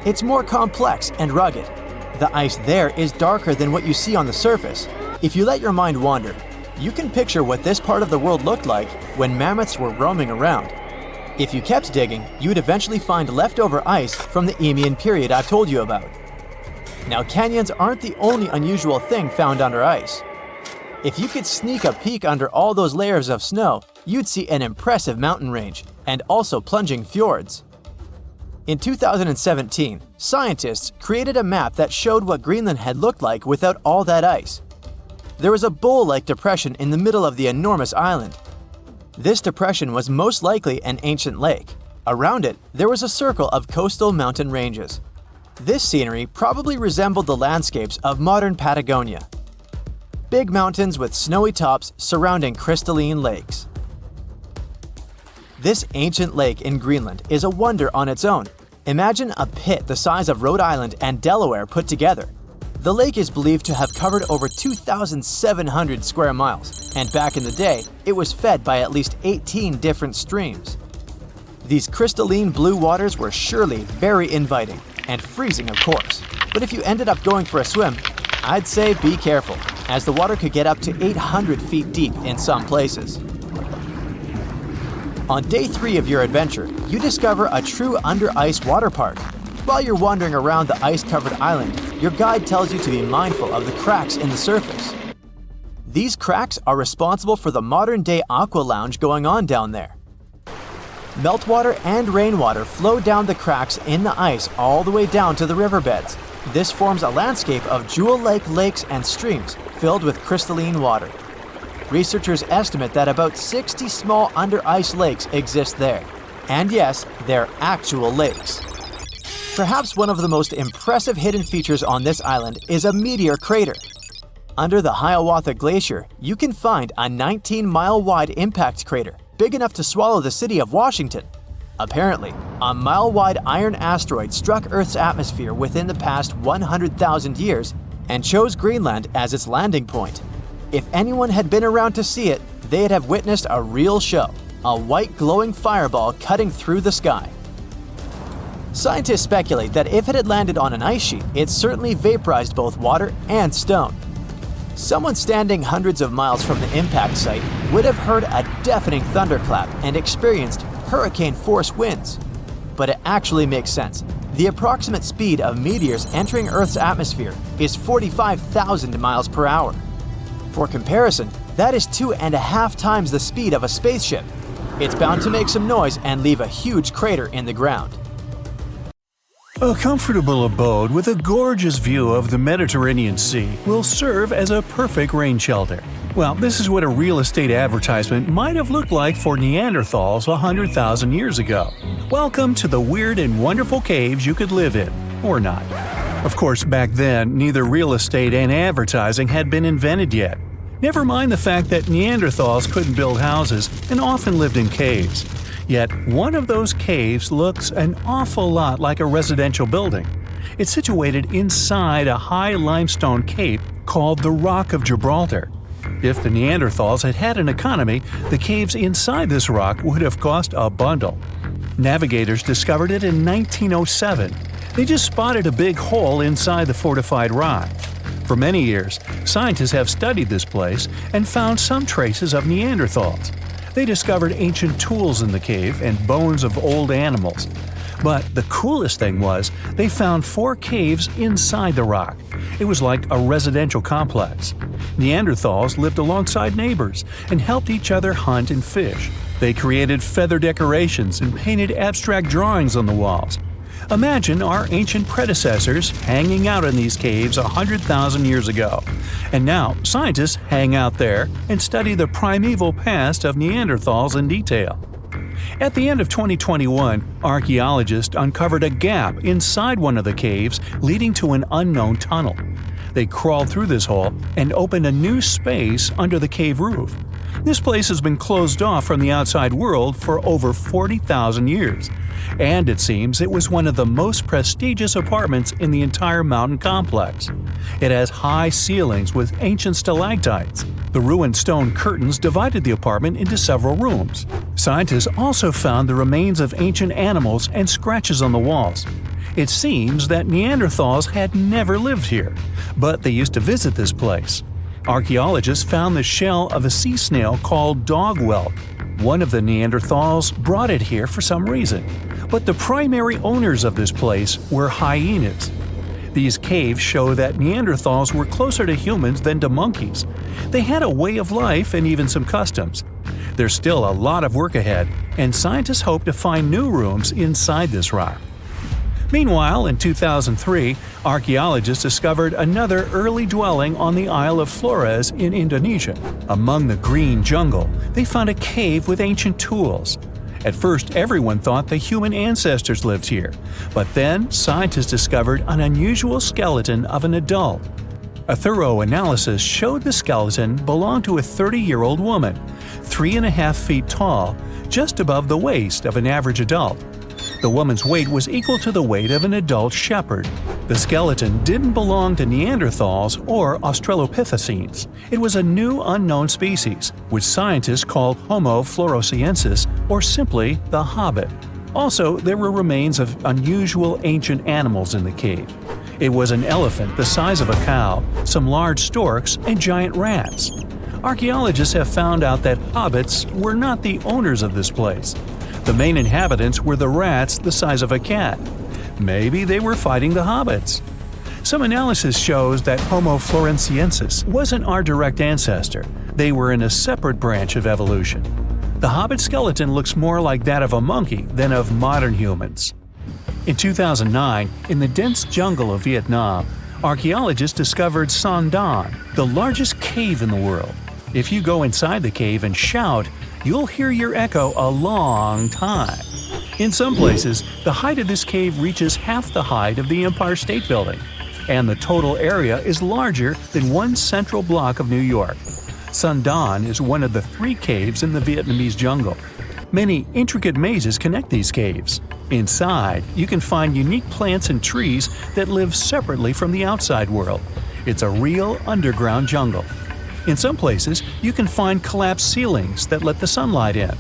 It's more complex and rugged. The ice there is darker than what you see on the surface. If you let your mind wander, you can picture what this part of the world looked like when mammoths were roaming around. If you kept digging, you'd eventually find leftover ice from the Eemian period I've told you about. Now, canyons aren't the only unusual thing found under ice. If you could sneak a peek under all those layers of snow, you'd see an impressive mountain range and also plunging fjords. In 2017, scientists created a map that showed what Greenland had looked like without all that ice. There was a bowl-like depression in the middle of the enormous island. This depression was most likely an ancient lake. Around it, there was a circle of coastal mountain ranges. This scenery probably resembled the landscapes of modern Patagonia. big mountains with snowy tops surrounding crystalline lakes. This ancient lake in Greenland is a wonder on its own. Imagine a pit the size of Rhode Island and Delaware put together. The lake is believed to have covered over 2,700 square miles, and back in the day, it was fed by at least 18 different streams. These crystalline blue waters were surely very inviting, and freezing of course. But if you ended up going for a swim, I'd say be careful, as the water could get up to 800 feet deep in some places. On day 3 of your adventure, you discover a true under-ice water park. While you're wandering around the ice-covered island, your guide tells you to be mindful of the cracks in the surface. These cracks are responsible for the modern-day aqua lounge going on down there. Meltwater and rainwater flow down the cracks in the ice all the way down to the riverbeds. This forms a landscape of jewel-like lakes and streams filled with crystalline water. Researchers estimate that about 60 small under-ice lakes exist there. And yes, they're actual lakes. Perhaps one of the most impressive hidden features on this island is a meteor crater. Under the Hiawatha Glacier, you can find a 19-mile-wide impact crater, big enough to swallow the city of Washington. Apparently, a mile-wide iron asteroid struck Earth's atmosphere within the past 100,000 years and chose Greenland as its landing point. If anyone had been around to see it, they'd have witnessed a real show, a white glowing fireball cutting through the sky. Scientists speculate that if it had landed on an ice sheet, it certainly vaporized both water and stone. Someone standing hundreds of miles from the impact site would have heard a deafening thunderclap and experienced hurricane-force winds. But it actually makes sense. The approximate speed of meteors entering Earth's atmosphere is 45,000 miles per hour. For comparison, that is 2.5 times the speed of a spaceship. It's bound to make some noise and leave a huge crater in the ground. A comfortable abode with a gorgeous view of the Mediterranean Sea will serve as a perfect rain shelter. Well, this is what a real estate advertisement might have looked like for Neanderthals 100,000 years ago. Welcome to the weird and wonderful caves you could live in, or not. Of course, back then, neither real estate and advertising had been invented yet. Never mind the fact that Neanderthals couldn't build houses and often lived in caves. Yet, one of those caves looks an awful lot like a residential building. It's situated inside a high limestone cape called the Rock of Gibraltar. If the Neanderthals had had an economy, the caves inside this rock would have cost a bundle. Navigators discovered it in 1907. They just spotted a big hole inside the fortified rock. For many years, scientists have studied this place and found some traces of Neanderthals. They discovered ancient tools in the cave and bones of old animals. But the coolest thing was, they found 4 caves inside the rock. It was like a residential complex. Neanderthals lived alongside neighbors and helped each other hunt and fish. They created feather decorations and painted abstract drawings on the walls. Imagine our ancient predecessors hanging out in these caves 100,000 years ago. And now, scientists hang out there and study the primeval past of Neanderthals in detail. At the end of 2021, archaeologists uncovered a gap inside one of the caves leading to an unknown tunnel. They crawled through this hole and opened a new space under the cave roof. This place has been closed off from the outside world for over 40,000 years. And it seems it was one of the most prestigious apartments in the entire mountain complex. It has high ceilings with ancient stalactites. The ruined stone curtains divided the apartment into several rooms. Scientists also found the remains of ancient animals and scratches on the walls. It seems that Neanderthals had never lived here, but they used to visit this place. Archaeologists found the shell of a sea snail called dog whelk. One of the Neanderthals brought it here for some reason, but the primary owners of this place were hyenas. These caves show that Neanderthals were closer to humans than to monkeys. They had a way of life and even some customs. There's still a lot of work ahead, and scientists hope to find new rooms inside this rock. Meanwhile, in 2003, archaeologists discovered another early dwelling on the Isle of Flores in Indonesia. Among the green jungle, they found a cave with ancient tools. At first, everyone thought the human ancestors lived here, but then scientists discovered an unusual skeleton of an adult. A thorough analysis showed the skeleton belonged to a 30-year-old woman, 3.5 feet tall, just above the waist of an average adult. The woman's weight was equal to the weight of an adult shepherd. The skeleton didn't belong to Neanderthals or Australopithecines. It was a new unknown species, which scientists called Homo floresiensis, or simply the Hobbit. Also, there were remains of unusual ancient animals in the cave. It was an elephant the size of a cow, some large storks, and giant rats. Archaeologists have found out that hobbits were not the owners of this place. The main inhabitants were the rats the size of a cat. Maybe they were fighting the hobbits. Some analysis shows that Homo floresiensis wasn't our direct ancestor. They were in a separate branch of evolution. The hobbit skeleton looks more like that of a monkey than of modern humans. In 2009, in the dense jungle of Vietnam, archaeologists discovered Son Don, the largest cave in the world. If you go inside the cave and shout, you'll hear your echo a long time. In some places, the height of this cave reaches half the height of the Empire State Building, and the total area is larger than one central block of New York. Son Don is one of the 3 caves in the Vietnamese jungle. Many intricate mazes connect these caves. Inside, you can find unique plants and trees that live separately from the outside world. It's a real underground jungle. In some places, you can find collapsed ceilings that let the sunlight in.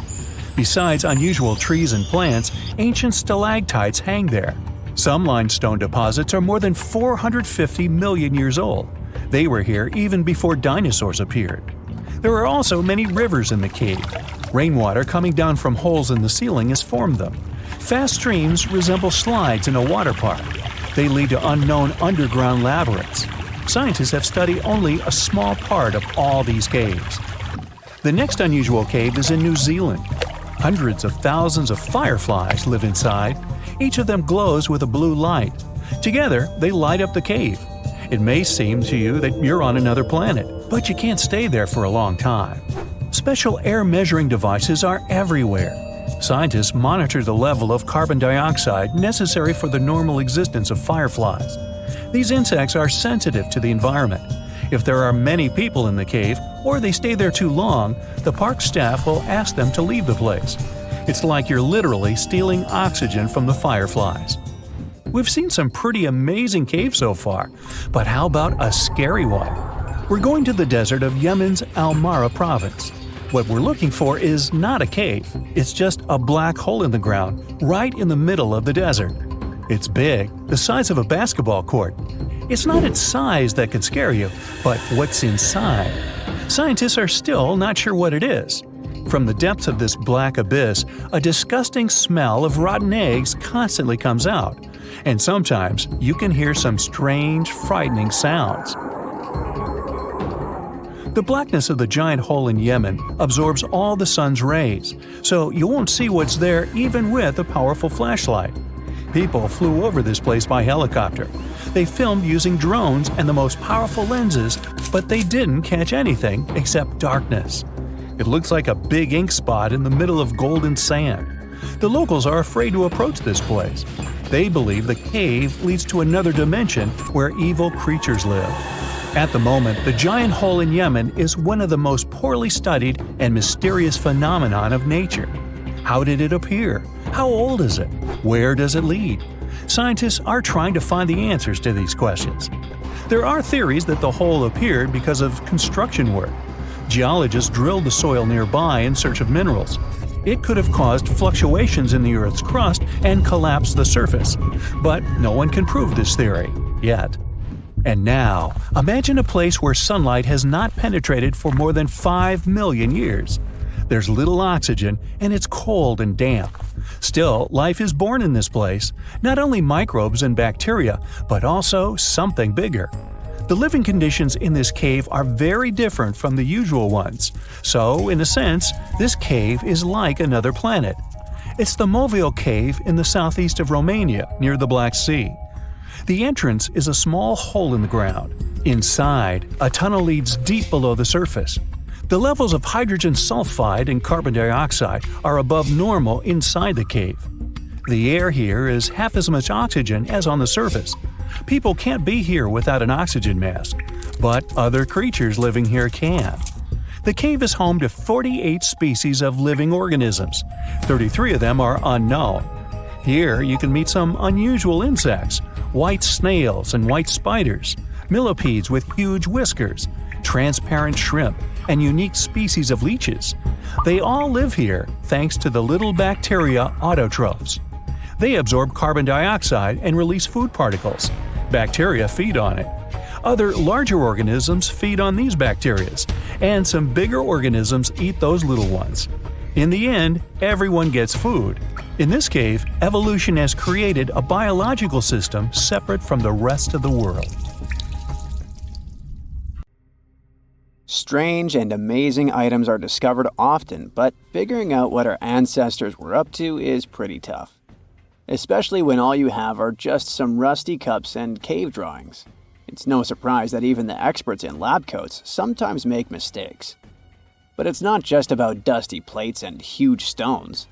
Besides unusual trees and plants, ancient stalactites hang there. Some limestone deposits are more than 450 million years old. They were here even before dinosaurs appeared. There are also many rivers in the cave. Rainwater coming down from holes in the ceiling has formed them. Fast streams resemble slides in a water park. They lead to unknown underground labyrinths. Scientists have studied only a small part of all these caves. The next unusual cave is in New Zealand. Hundreds of thousands of fireflies live inside. Each of them glows with a blue light. Together, they light up the cave. It may seem to you that you're on another planet, but you can't stay there for a long time. Special air measuring devices are everywhere. Scientists monitor the level of carbon dioxide necessary for the normal existence of fireflies. These insects are sensitive to the environment. If there are many people in the cave, or they stay there too long, the park staff will ask them to leave the place. It's like you're literally stealing oxygen from the fireflies. We've seen some pretty amazing caves so far, but how about a scary one? We're going to the desert of Yemen's Al-Mara province. What we're looking for is not a cave, it's just a black hole in the ground, right in the middle of the desert. It's big, the size of a basketball court. It's not its size that could scare you, but what's inside. Scientists are still not sure what it is. From the depths of this black abyss, a disgusting smell of rotten eggs constantly comes out, and sometimes you can hear some strange, frightening sounds. The blackness of the giant hole in Yemen absorbs all the sun's rays, so you won't see what's there even with a powerful flashlight. People flew over this place by helicopter. They filmed using drones and the most powerful lenses, but they didn't catch anything except darkness. It looks like a big ink spot in the middle of golden sand. The locals are afraid to approach this place. They believe the cave leads to another dimension where evil creatures live. At the moment, the giant hole in Yemen is one of the most poorly studied and mysterious phenomenon of nature. How did it appear? How old is it? Where does it lead? Scientists are trying to find the answers to these questions. There are theories that the hole appeared because of construction work. Geologists drilled the soil nearby in search of minerals. It could have caused fluctuations in the Earth's crust and collapsed the surface. But no one can prove this theory, yet. And now, imagine a place where sunlight has not penetrated for more than 5 million years. There's little oxygen, and it's cold and damp. Still, life is born in this place, not only microbes and bacteria, but also something bigger. The living conditions in this cave are very different from the usual ones, so, in a sense, this cave is like another planet. It's the Movil Cave in the southeast of Romania, near the Black Sea. The entrance is a small hole in the ground. Inside, a tunnel leads deep below the surface. The levels of hydrogen sulfide and carbon dioxide are above normal inside the cave. The air here is half as much oxygen as on the surface. People can't be here without an oxygen mask, but other creatures living here can. The cave is home to 48 species of living organisms. 33 of them are unknown. Here you can meet some unusual insects, white snails and white spiders, millipedes with huge whiskers, transparent shrimp, and unique species of leeches. They all live here thanks to the little bacteria autotrophs. They absorb carbon dioxide and release food particles. Bacteria feed on it. Other larger organisms feed on these bacteria, and some bigger organisms eat those little ones. In the end, everyone gets food. In this cave, evolution has created a biological system separate from the rest of the world. Strange and amazing items are discovered often, but figuring out what our ancestors were up to is pretty tough. Especially when all you have are just some rusty cups and cave drawings. It's no surprise that even the experts in lab coats sometimes make mistakes. But it's not just about dusty plates and huge stones.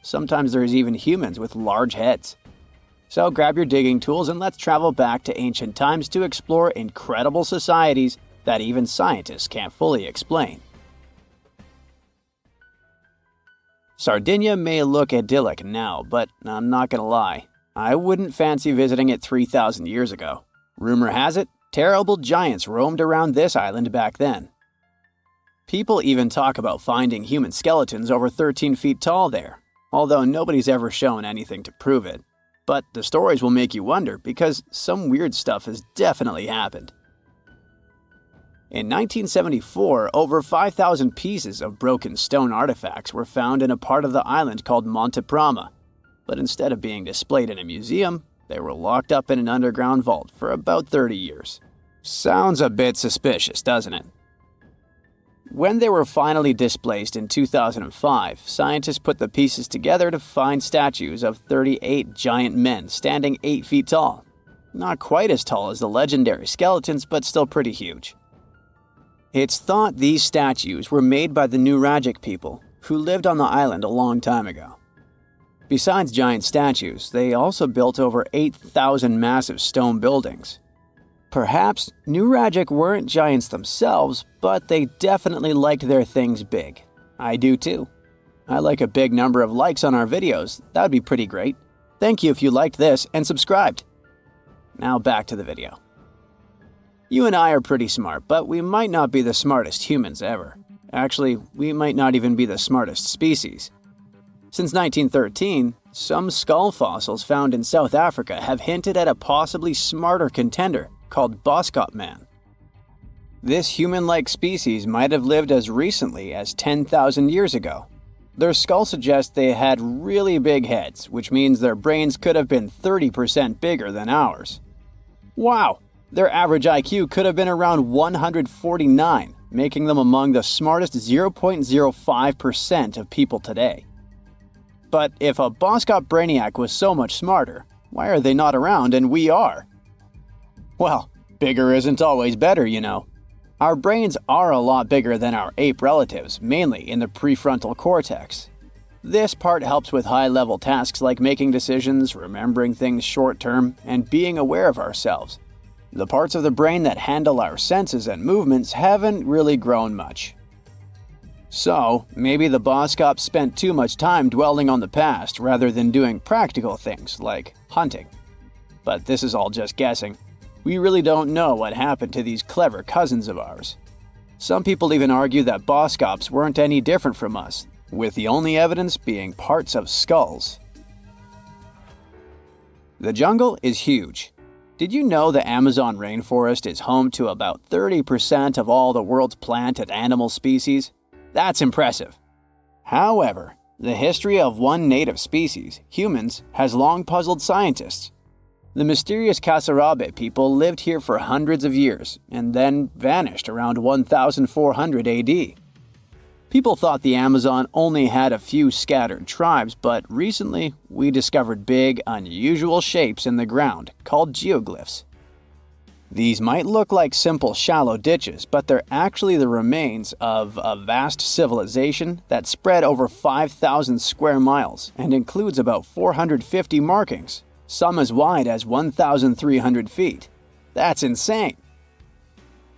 Sometimes there's even humans with large heads. So grab your digging tools and let's travel back to ancient times to explore incredible societies that even scientists can't fully explain. Sardinia may look idyllic now, but I'm not gonna lie, I wouldn't fancy visiting it 3,000 years ago. Rumor has it, terrible giants roamed around this island back then. People even talk about finding human skeletons over 13 feet tall there, although nobody's ever shown anything to prove it. But the stories will make you wonder because some weird stuff has definitely happened. In 1974, over 5,000 pieces of broken stone artifacts were found in a part of the island called Monte Prama, but instead of being displayed in a museum, they were locked up in an underground vault for about 30 years. Sounds a bit suspicious, doesn't it? When they were finally displaced in 2005, scientists put the pieces together to find statues of 38 giant men standing 8 feet tall. Not quite as tall as the legendary skeletons, but still pretty huge. It's thought these statues were made by the Nuragic people, who lived on the island a long time ago. Besides giant statues, they also built over 8,000 massive stone buildings. Perhaps Nuragic weren't giants themselves, but they definitely liked their things big. I do too. I like a big number of likes on our videos. That would be pretty great. Thank you if you liked this and subscribed. Now back to the video. You and I are pretty smart, but we might not be the smartest humans ever. Actually, we might not even be the smartest species. Since 1913, some skull fossils found in South Africa have hinted at a possibly smarter contender called Boskop man. This human-like species might have lived as recently as 10,000 years ago. Their skull suggests they had really big heads, which means their brains could have been 30% bigger than ours. Wow! Their average IQ could have been around 149, making them among the smartest 0.05% of people today. But if a Boskop brainiac was so much smarter, why are they not around and we are? Well, bigger isn't always better, you know. Our brains are a lot bigger than our ape relatives, mainly in the prefrontal cortex. This part helps with high-level tasks like making decisions, remembering things short-term, and being aware of ourselves. The parts of the brain that handle our senses and movements haven't really grown much. So, maybe the Boskops spent too much time dwelling on the past rather than doing practical things like hunting. But this is all just guessing. We really don't know what happened to these clever cousins of ours. Some people even argue that Boskops weren't any different from us, with the only evidence being parts of skulls. The jungle is huge. Did you know the Amazon rainforest is home to about 30% of all the world's plant and animal species? That's impressive. However, the history of one native species, humans, has long puzzled scientists. The mysterious Kasarabe people lived here for hundreds of years and then vanished around 1400 AD. People thought the Amazon only had a few scattered tribes, but recently we discovered big, unusual shapes in the ground called geoglyphs. These might look like simple shallow ditches, but they're actually the remains of a vast civilization that spread over 5,000 square miles and includes about 450 markings. some as wide as 1,300 feet. That's insane!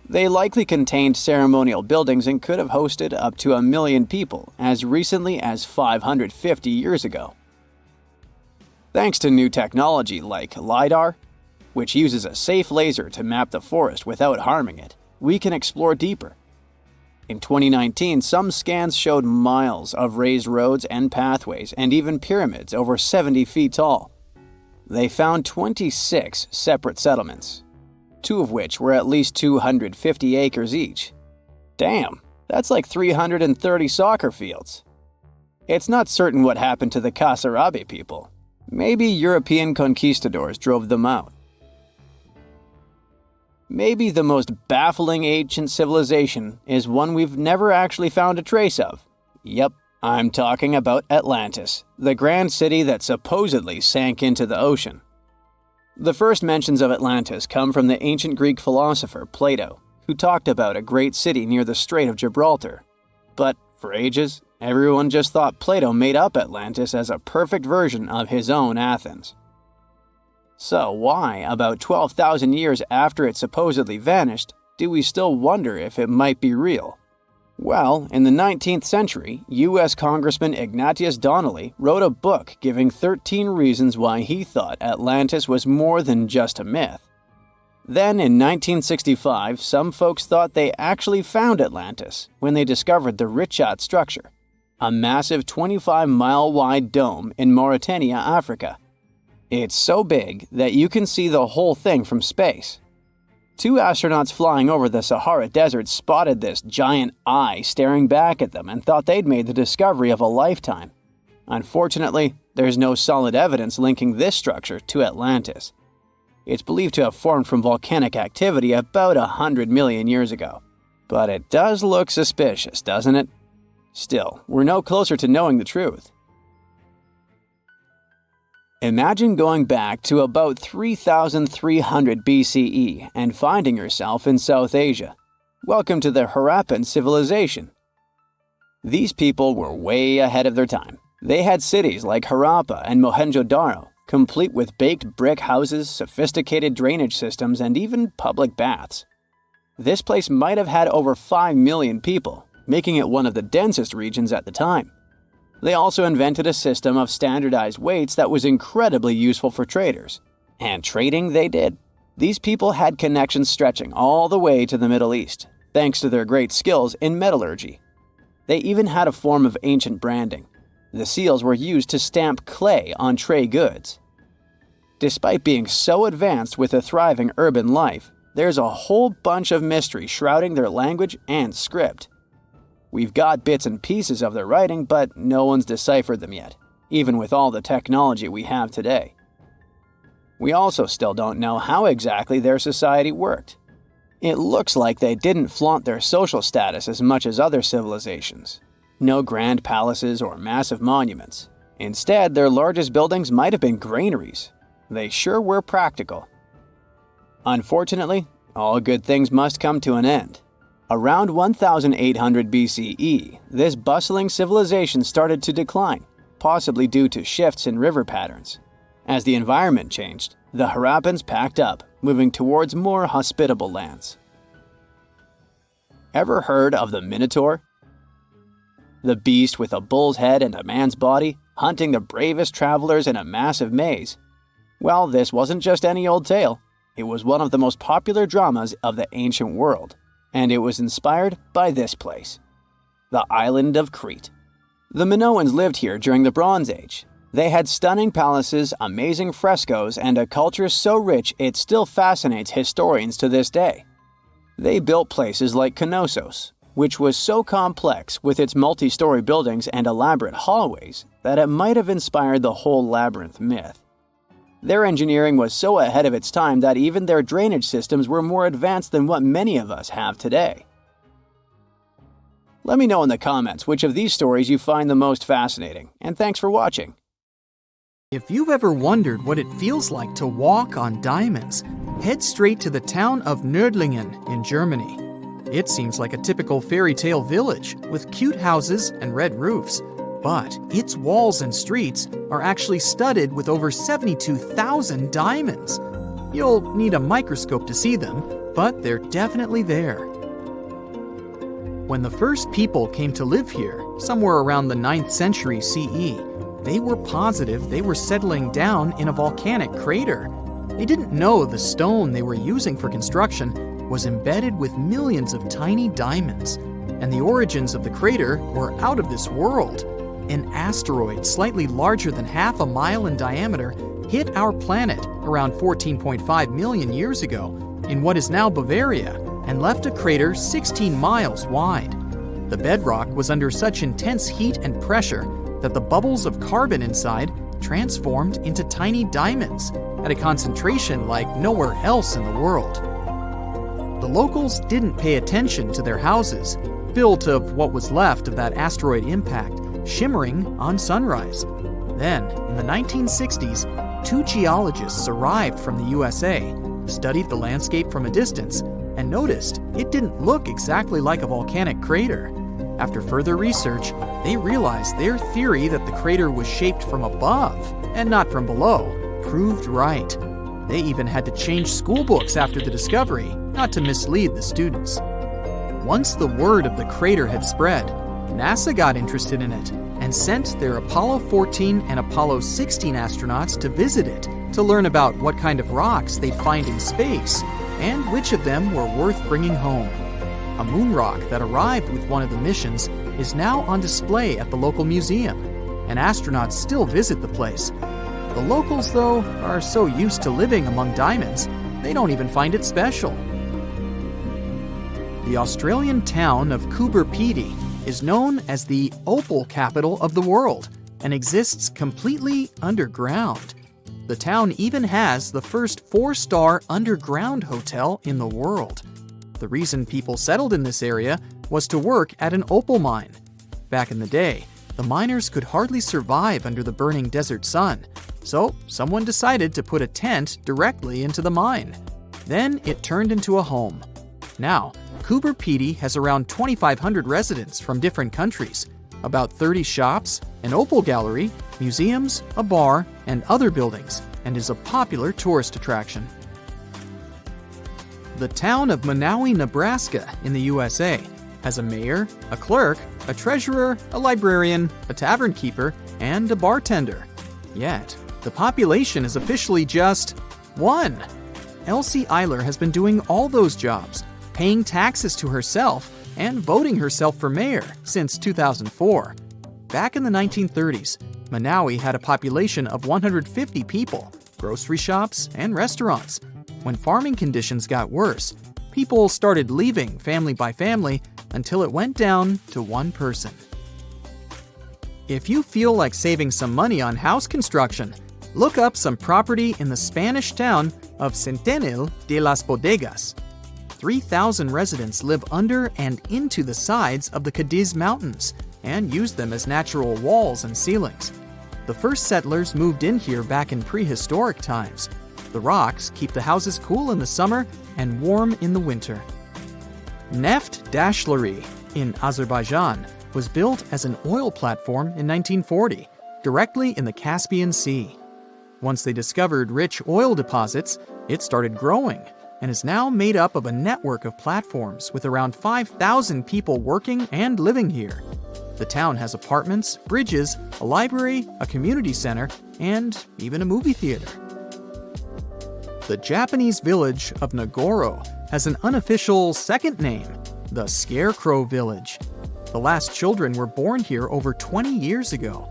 They likely contained ceremonial buildings and could have hosted up to 1 million people as recently as 550 years ago. Thanks to new technology like LiDAR, which uses a safe laser to map the forest without harming it, we can explore deeper. In 2019, some scans showed miles of raised roads and pathways and even pyramids over 70 feet tall. They found 26 separate settlements, 2 of which were at least 250 acres each. Damn, that's like 330 soccer fields. It's not certain what happened to the Kasarabi people. Maybe European conquistadors drove them out. Maybe the most baffling ancient civilization is one we've never actually found a trace of. Yep, I'm talking about Atlantis, the grand city that supposedly sank into the ocean. The first mentions of Atlantis come from the ancient Greek philosopher Plato, who talked about a great city near the Strait of Gibraltar. But for ages, everyone just thought Plato made up Atlantis as a perfect version of his own Athens. So why, about 12,000 years after it supposedly vanished, do we still wonder if it might be real? Well, in the 19th century, U.S. Congressman Ignatius Donnelly wrote a book giving 13 reasons why he thought Atlantis was more than just a myth. Then, in 1965, some folks thought they actually found Atlantis when they discovered the Richat structure, a massive 25-mile-wide dome in Mauritania, Africa. It's so big that you can see the whole thing from space. 2 astronauts flying over the Sahara Desert spotted this giant eye staring back at them and thought they'd made the discovery of a lifetime. Unfortunately, there's no solid evidence linking this structure to Atlantis. It's believed to have formed from volcanic activity about 100 million years ago. But it does look suspicious, doesn't it? Still, we're no closer to knowing the truth. Imagine going back to about 3,300 BCE and finding yourself in South Asia. Welcome to the Harappan civilization. These people were way ahead of their time. They had cities like Harappa and Mohenjo-Daro, complete with baked brick houses, sophisticated drainage systems, and even public baths. This place might have had over 5 million people, making it one of the densest regions at the time. They also invented a system of standardized weights that was incredibly useful for traders. And trading they did. These people had connections stretching all the way to the Middle East, thanks to their great skills in metallurgy. They even had a form of ancient branding. The seals were used to stamp clay on trade goods. Despite being so advanced with a thriving urban life, there's a whole bunch of mystery shrouding their language and script. We've got bits and pieces of their writing, but no one's deciphered them yet, even with all the technology we have today. We also still don't know how exactly their society worked. It looks like they didn't flaunt their social status as much as other civilizations. No grand palaces or massive monuments. Instead, their largest buildings might have been granaries. They sure were practical. Unfortunately, all good things must come to an end. Around 1800 BCE, this bustling civilization started to decline, possibly due to shifts in river patterns. As the environment changed, the Harappans packed up, moving towards more hospitable lands. Ever heard of the Minotaur? The beast with a bull's head and a man's body, hunting the bravest travelers in a massive maze. Well, this wasn't just any old tale. It was one of the most popular dramas of the ancient world. And it was inspired by this place, the island of Crete. The Minoans lived here during the Bronze Age. They had stunning palaces, amazing frescoes, and a culture so rich it still fascinates historians to this day. They built places like Knossos, which was so complex with its multi-story buildings and elaborate hallways that it might have inspired the whole labyrinth myth. Their engineering was so ahead of its time that even their drainage systems were more advanced than what many of us have today. Let me know in the comments which of these stories you find the most fascinating, and thanks for watching. If you've ever wondered what it feels like to walk on diamonds, head straight to the town of Nördlingen in Germany. It seems like a typical fairy tale village with cute houses and red roofs. But its walls and streets are actually studded with over 72,000 diamonds. You'll need a microscope to see them, but they're definitely there. When the first people came to live here, somewhere around the 9th century CE, they were positive they were settling down in a volcanic crater. They didn't know the stone they were using for construction was embedded with millions of tiny diamonds, and the origins of the crater were out of this world. An asteroid slightly larger than half a mile in diameter hit our planet around 14.5 million years ago in what is now Bavaria and left a crater 16 miles wide. The bedrock was under such intense heat and pressure that the bubbles of carbon inside transformed into tiny diamonds at a concentration like nowhere else in the world. The locals didn't pay attention to their houses, built of what was left of that asteroid impact, shimmering on sunrise. Then, in the 1960s, 2 geologists arrived from the USA, studied the landscape from a distance, and noticed it didn't look exactly like a volcanic crater. After further research, they realized their theory that the crater was shaped from above and not from below proved right. They even had to change school books after the discovery, not to mislead the students. Once the word of the crater had spread, NASA got interested in it and sent their Apollo 14 and Apollo 16 astronauts to visit it to learn about what kind of rocks they'd find in space and which of them were worth bringing home. A moon rock that arrived with one of the missions is now on display at the local museum, and astronauts still visit the place. The locals, though, are so used to living among diamonds, they don't even find it special. The Australian town of Coober Pedy is known as the opal capital of the world and exists completely underground. The town even has the first 4-star underground hotel in the world. The reason people settled in this area was to work at an opal mine. Back in the day, the miners could hardly survive under the burning desert sun, so someone decided to put a tent directly into the mine. Then it turned into a home. Now, Coober Pedy has around 2,500 residents from different countries, about 30 shops, an opal gallery, museums, a bar, and other buildings, and is a popular tourist attraction. The town of Monowi, Nebraska in the USA has a mayor, a clerk, a treasurer, a librarian, a tavern keeper, and a bartender. Yet, the population is officially just 1. Elsie Eiler has been doing all those jobs, paying taxes to herself and voting herself for mayor since 2004. Back in the 1930s, Monowi had a population of 150 people, grocery shops, and restaurants. When farming conditions got worse, people started leaving family by family until it went down to 1 person. If you feel like saving some money on house construction, look up some property in the Spanish town of Centenil de las Bodegas. 3,000 residents live under and into the sides of the Cadiz Mountains and use them as natural walls and ceilings. The first settlers moved in here back in prehistoric times. The rocks keep the houses cool in the summer and warm in the winter. Neft Dashleri in Azerbaijan was built as an oil platform in 1940, directly in the Caspian Sea. Once they discovered rich oil deposits, it started growing and is now made up of a network of platforms with around 5,000 people working and living here. The town has apartments, bridges, a library, a community center, and even a movie theater. The Japanese village of Nagoro has an unofficial second name, the Scarecrow Village. The last children were born here over 20 years ago.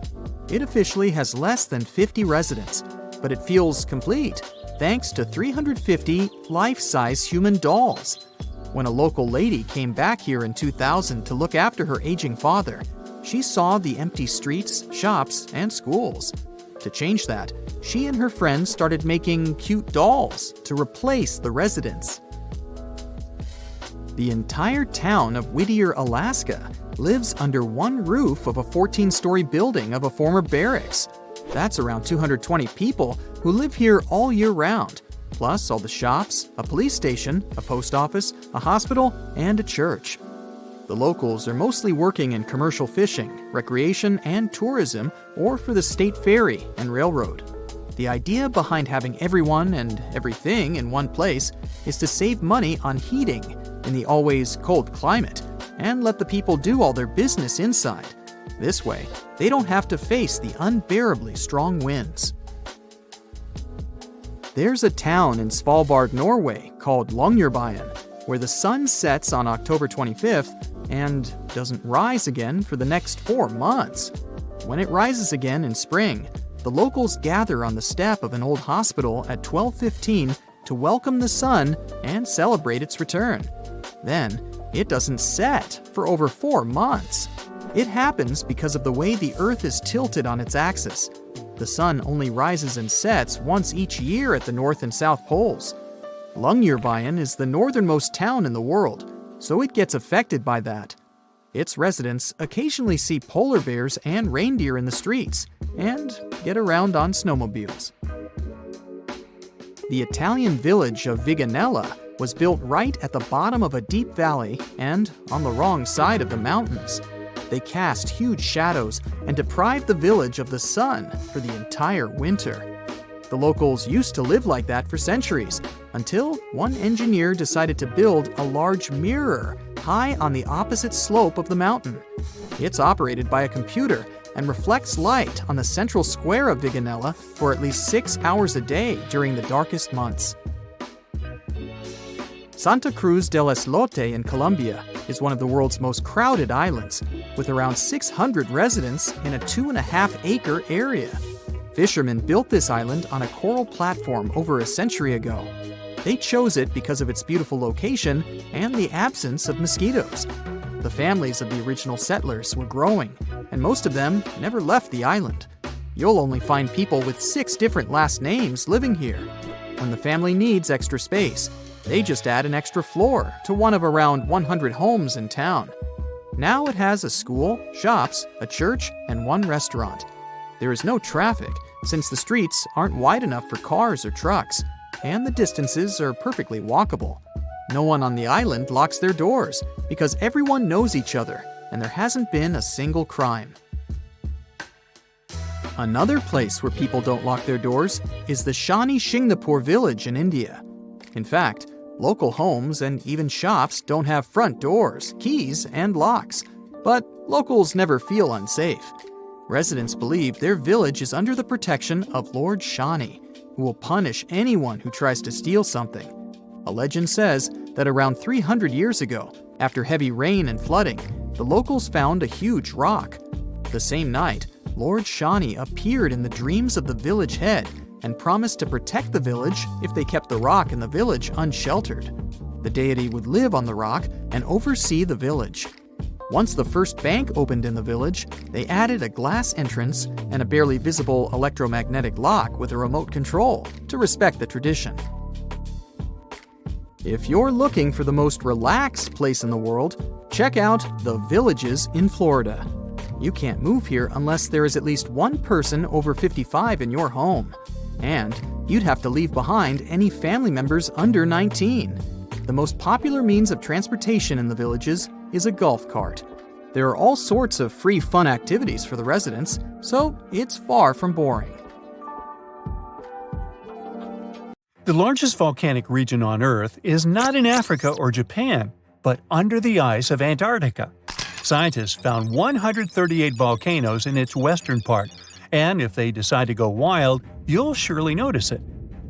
It officially has less than 50 residents, but it feels complete thanks to 350 life-size human dolls. When a local lady came back here in 2000 to look after her aging father, she saw the empty streets, shops, and schools. To change that, she and her friends started making cute dolls to replace the residents. The entire town of Whittier, Alaska, lives under one roof of a 14-story building of a former barracks. That's around 220 people who live here all year round, plus all the shops, a police station, a post office, a hospital, and a church. The locals are mostly working in commercial fishing, recreation, and tourism, or for the state ferry and railroad. The idea behind having everyone and everything in one place is to save money on heating in the always cold climate and let the people do all their business inside. This way, they don't have to face the unbearably strong winds. There's a town in Svalbard, Norway called Longyearbyen, where the sun sets on October 25th and doesn't rise again for the next 4 months. When it rises again in spring, the locals gather on the step of an old hospital at 12:15 to welcome the sun and celebrate its return. Then, it doesn't set for over 4 months. It happens because of the way the Earth is tilted on its axis. The sun only rises and sets once each year at the North and South Poles. Longyearbyen is the northernmost town in the world, so it gets affected by that. Its residents occasionally see polar bears and reindeer in the streets and get around on snowmobiles. The Italian village of Viganella was built right at the bottom of a deep valley and on the wrong side of the mountains. They cast huge shadows and deprived the village of the sun for the entire winter. The locals used to live like that for centuries, until one engineer decided to build a large mirror high on the opposite slope of the mountain. It's operated by a computer and reflects light on the central square of Viganella for at least 6 hours a day during the darkest months. Santa Cruz del Islote in Colombia is one of the world's most crowded islands, with around 600 residents in a 2.5-acre area. Fishermen built this island on a coral platform over a century ago. They chose it because of its beautiful location and the absence of mosquitoes. The families of the original settlers were growing, and most of them never left the island. You'll only find people with 6 different last names living here. When the family needs extra space, they just add an extra floor to one of around 100 homes in town. Now it has a school, shops, a church, and 1 restaurant. There is no traffic, since the streets aren't wide enough for cars or trucks, and the distances are perfectly walkable. No one on the island locks their doors, because everyone knows each other, and there hasn't been a single crime. Another place where people don't lock their doors is the Shani Shingnapur village in India. In fact, local homes and even shops don't have front doors, keys, and locks, but locals never feel unsafe. Residents believe their village is under the protection of Lord Shani, who will punish anyone who tries to steal something. A legend says that around 300 years ago, after heavy rain and flooding, the locals found a huge rock. The same night, Lord Shani appeared in the dreams of the village head and promised to protect the village if they kept the rock in the village unsheltered. The deity would live on the rock and oversee the village. Once the first bank opened in the village, they added a glass entrance and a barely visible electromagnetic lock with a remote control to respect the tradition. If you're looking for the most relaxed place in the world, check out the Villages in Florida. You can't move here unless there is at least one person over 55 in your home. And you'd have to leave behind any family members under 19. The most popular means of transportation in the villages is a golf cart. There are all sorts of free fun activities for the residents, so it's far from boring. The largest volcanic region on Earth is not in Africa or Japan, but under the ice of Antarctica. Scientists found 138 volcanoes in its western part, and if they decide to go wild, you'll surely notice it.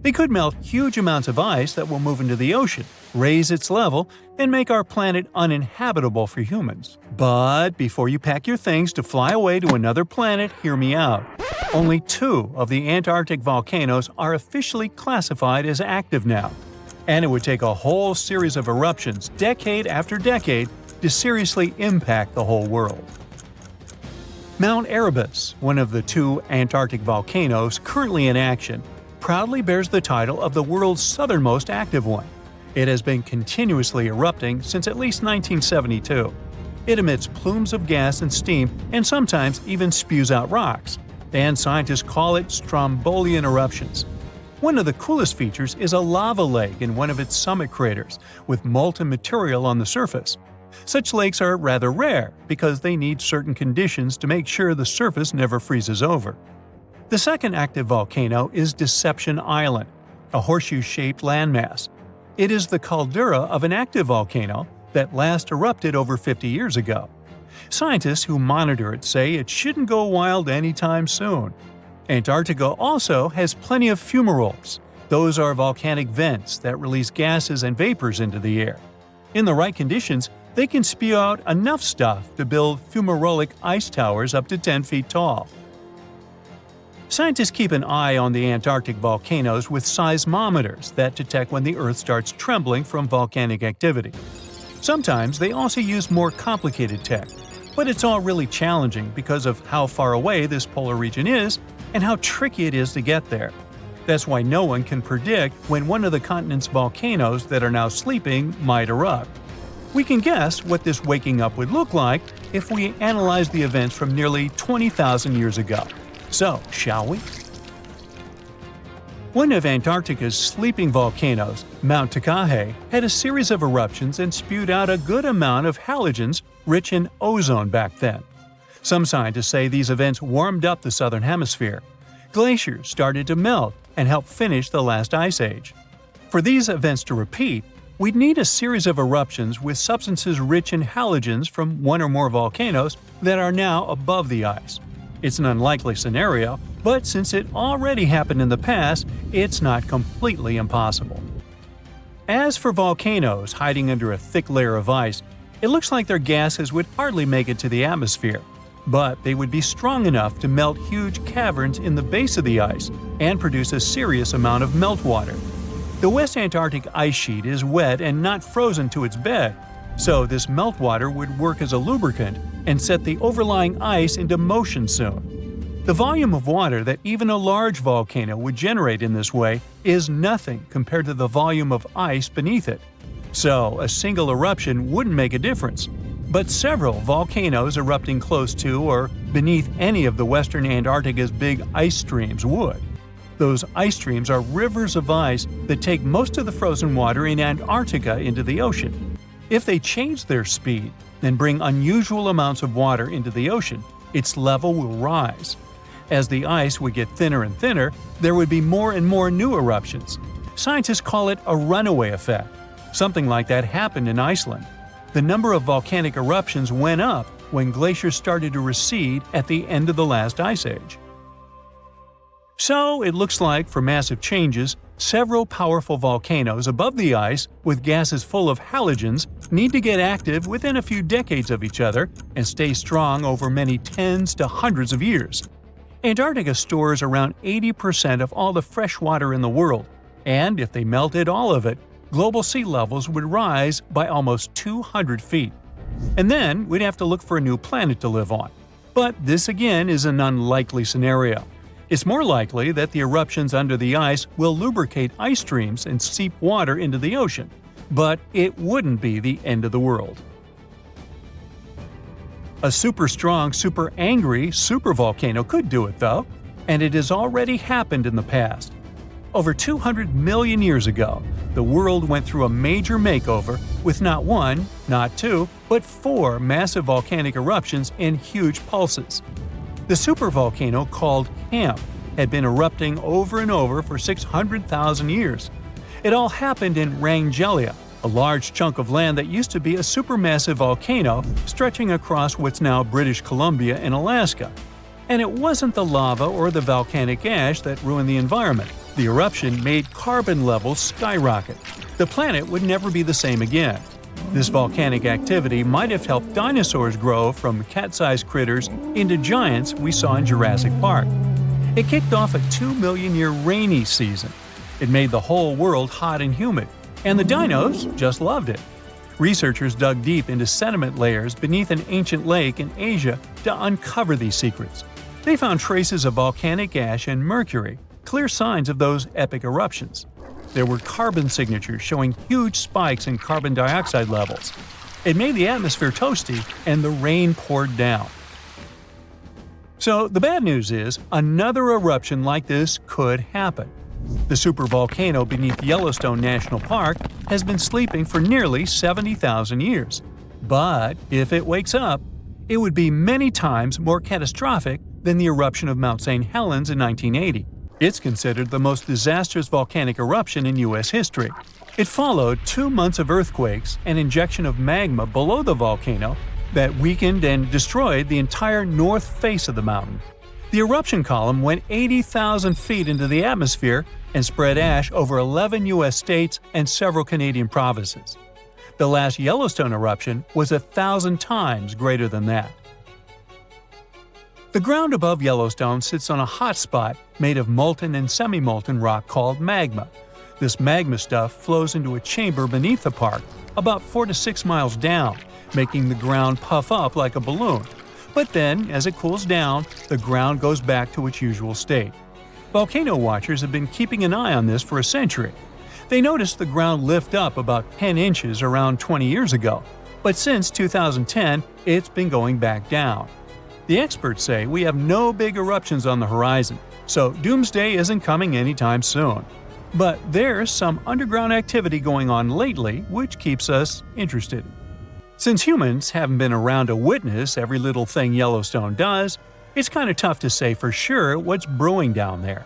They could melt huge amounts of ice that will move into the ocean, raise its level, and make our planet uninhabitable for humans. But before you pack your things to fly away to another planet, hear me out. Only 2 of the Antarctic volcanoes are officially classified as active now. And it would take a whole series of eruptions, decade after decade, to seriously impact the whole world. Mount Erebus, one of the 2 Antarctic volcanoes currently in action, proudly bears the title of the world's southernmost active one. It has been continuously erupting since at least 1972. It emits plumes of gas and steam and sometimes even spews out rocks, and scientists call it Strombolian eruptions. One of the coolest features is a lava lake in one of its summit craters, with molten material on the surface. Such lakes are rather rare because they need certain conditions to make sure the surface never freezes over. The second active volcano is Deception Island, a horseshoe-shaped landmass. It is the caldera of an active volcano that last erupted over 50 years ago. Scientists who monitor it say it shouldn't go wild anytime soon. Antarctica also has plenty of fumaroles. Those are volcanic vents that release gases and vapors into the air. In the right conditions, they can spew out enough stuff to build fumarolic ice towers up to 10 feet tall. Scientists keep an eye on the Antarctic volcanoes with seismometers that detect when the Earth starts trembling from volcanic activity. Sometimes they also use more complicated tech, but it's all really challenging because of how far away this polar region is and how tricky it is to get there. That's why no one can predict when one of the continent's volcanoes that are now sleeping might erupt. We can guess what this waking up would look like if we analyze the events from nearly 20,000 years ago. So, shall we? One of Antarctica's sleeping volcanoes, Mount Takahe, had a series of eruptions and spewed out a good amount of halogens rich in ozone back then. Some scientists say these events warmed up the southern hemisphere. Glaciers started to melt and help finish the last ice age. For these events to repeat, we'd need a series of eruptions with substances rich in halogens from one or more volcanoes that are now above the ice. It's an unlikely scenario, but since it already happened in the past, it's not completely impossible. As for volcanoes hiding under a thick layer of ice, it looks like their gases would hardly make it to the atmosphere, but they would be strong enough to melt huge caverns in the base of the ice and produce a serious amount of meltwater. The West Antarctic ice sheet is wet and not frozen to its bed, so this meltwater would work as a lubricant and set the overlying ice into motion soon. The volume of water that even a large volcano would generate in this way is nothing compared to the volume of ice beneath it. So, a single eruption wouldn't make a difference. But several volcanoes erupting close to or beneath any of the western Antarctica's big ice streams would. Those ice streams are rivers of ice that take most of the frozen water in Antarctica into the ocean. If they change their speed and bring unusual amounts of water into the ocean, its level will rise. As the ice would get thinner and thinner, there would be more and more new eruptions. Scientists call it a runaway effect. Something like that happened in Iceland. The number of volcanic eruptions went up when glaciers started to recede at the end of the last ice age. So, it looks like, for massive changes, several powerful volcanoes above the ice with gases full of halogens need to get active within a few decades of each other and stay strong over many tens to hundreds of years. Antarctica stores around 80% of all the fresh water in the world, and if they melted all of it, global sea levels would rise by almost 200 feet. And then we'd have to look for a new planet to live on. But this again is an unlikely scenario. It's more likely that the eruptions under the ice will lubricate ice streams and seep water into the ocean, but it wouldn't be the end of the world. A super strong, super angry supervolcano could do it though, and it has already happened in the past. Over 200 million years ago, the world went through a major makeover with not one, not two, but 4 massive volcanic eruptions in huge pulses. The supervolcano called Camp had been erupting over and over for 600,000 years. It all happened in Wrangell, a large chunk of land that used to be a supermassive volcano stretching across what's now British Columbia and Alaska. And it wasn't the lava or the volcanic ash that ruined the environment. The eruption made carbon levels skyrocket. The planet would never be the same again. This volcanic activity might have helped dinosaurs grow from cat-sized critters into giants we saw in Jurassic Park. It kicked off a 2 million-year rainy season. It made the whole world hot and humid, and the dinos just loved it. Researchers dug deep into sediment layers beneath an ancient lake in Asia to uncover these secrets. They found traces of volcanic ash and mercury, clear signs of those epic eruptions. There were carbon signatures showing huge spikes in carbon dioxide levels. It made the atmosphere toasty, and the rain poured down. So the bad news is, another eruption like this could happen. The supervolcano beneath Yellowstone National Park has been sleeping for nearly 70,000 years. But if it wakes up, it would be many times more catastrophic than the eruption of Mount St. Helens in 1980. It's considered the most disastrous volcanic eruption in U.S. history. It followed 2 months of earthquakes and injection of magma below the volcano that weakened and destroyed the entire north face of the mountain. The eruption column went 80,000 feet into the atmosphere and spread ash over 11 U.S. states and several Canadian provinces. The last Yellowstone eruption was 1,000 times greater than that. The ground above Yellowstone sits on a hot spot made of molten and semi-molten rock called magma. This magma stuff flows into a chamber beneath the park, about 4 to 6 miles down, making the ground puff up like a balloon. But then, as it cools down, the ground goes back to its usual state. Volcano watchers have been keeping an eye on this for a century. They noticed the ground lift up about 10 inches around 20 years ago, but since 2010, it's been going back down. The experts say we have no big eruptions on the horizon, so doomsday isn't coming anytime soon. But there's some underground activity going on lately which keeps us interested. Since humans haven't been around to witness every little thing Yellowstone does, it's kind of tough to say for sure what's brewing down there.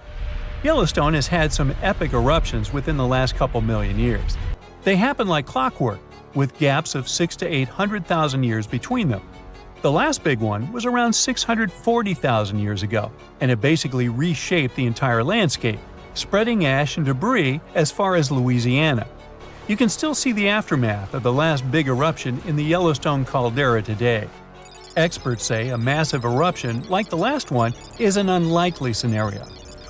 Yellowstone has had some epic eruptions within the last couple million years. They happen like clockwork, with gaps of 600,000 to 800,000 years between them. The last big one was around 640,000 years ago, and it basically reshaped the entire landscape, spreading ash and debris as far as Louisiana. You can still see the aftermath of the last big eruption in the Yellowstone caldera today. Experts say a massive eruption like the last one is an unlikely scenario.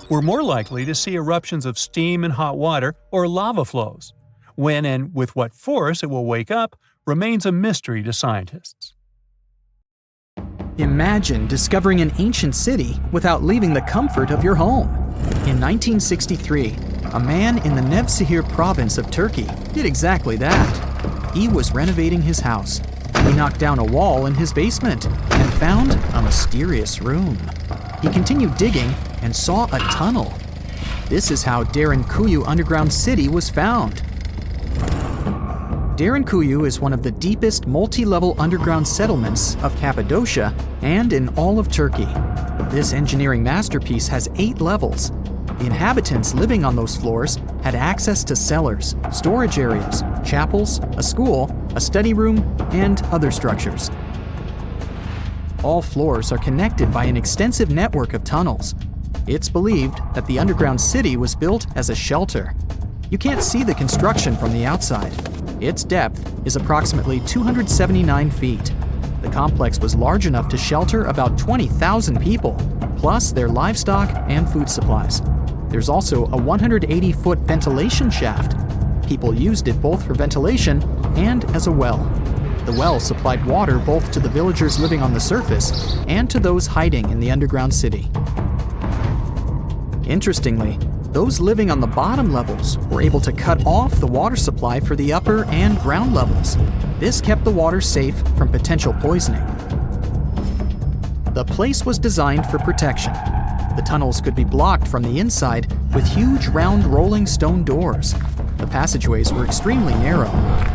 We're more likely to see eruptions of steam and hot water or lava flows. When and with what force it will wake up remains a mystery to scientists. Imagine discovering an ancient city without leaving the comfort of your home. In 1963, a man in the Nevşehir province of Turkey did exactly that. He was renovating his house. He knocked down a wall in his basement and found a mysterious room. He continued digging and saw a tunnel. This is how Derinkuyu underground city was found. Derinkuyu is one of the deepest multi-level underground settlements of Cappadocia and in all of Turkey. This engineering masterpiece has 8 levels. The inhabitants living on those floors had access to cellars, storage areas, chapels, a school, a study room, and other structures. All floors are connected by an extensive network of tunnels. It's believed that the underground city was built as a shelter. You can't see the construction from the outside. Its depth is approximately 279 feet. The complex was large enough to shelter about 20,000 people, plus their livestock and food supplies. There's also a 180-foot ventilation shaft. People used it both for ventilation and as a well. The well supplied water both to the villagers living on the surface and to those hiding in the underground city. Interestingly, those living on the bottom levels were able to cut off the water supply for the upper and ground levels. This kept the water safe from potential poisoning. The place was designed for protection. The tunnels could be blocked from the inside with huge round rolling stone doors. The passageways were extremely narrow.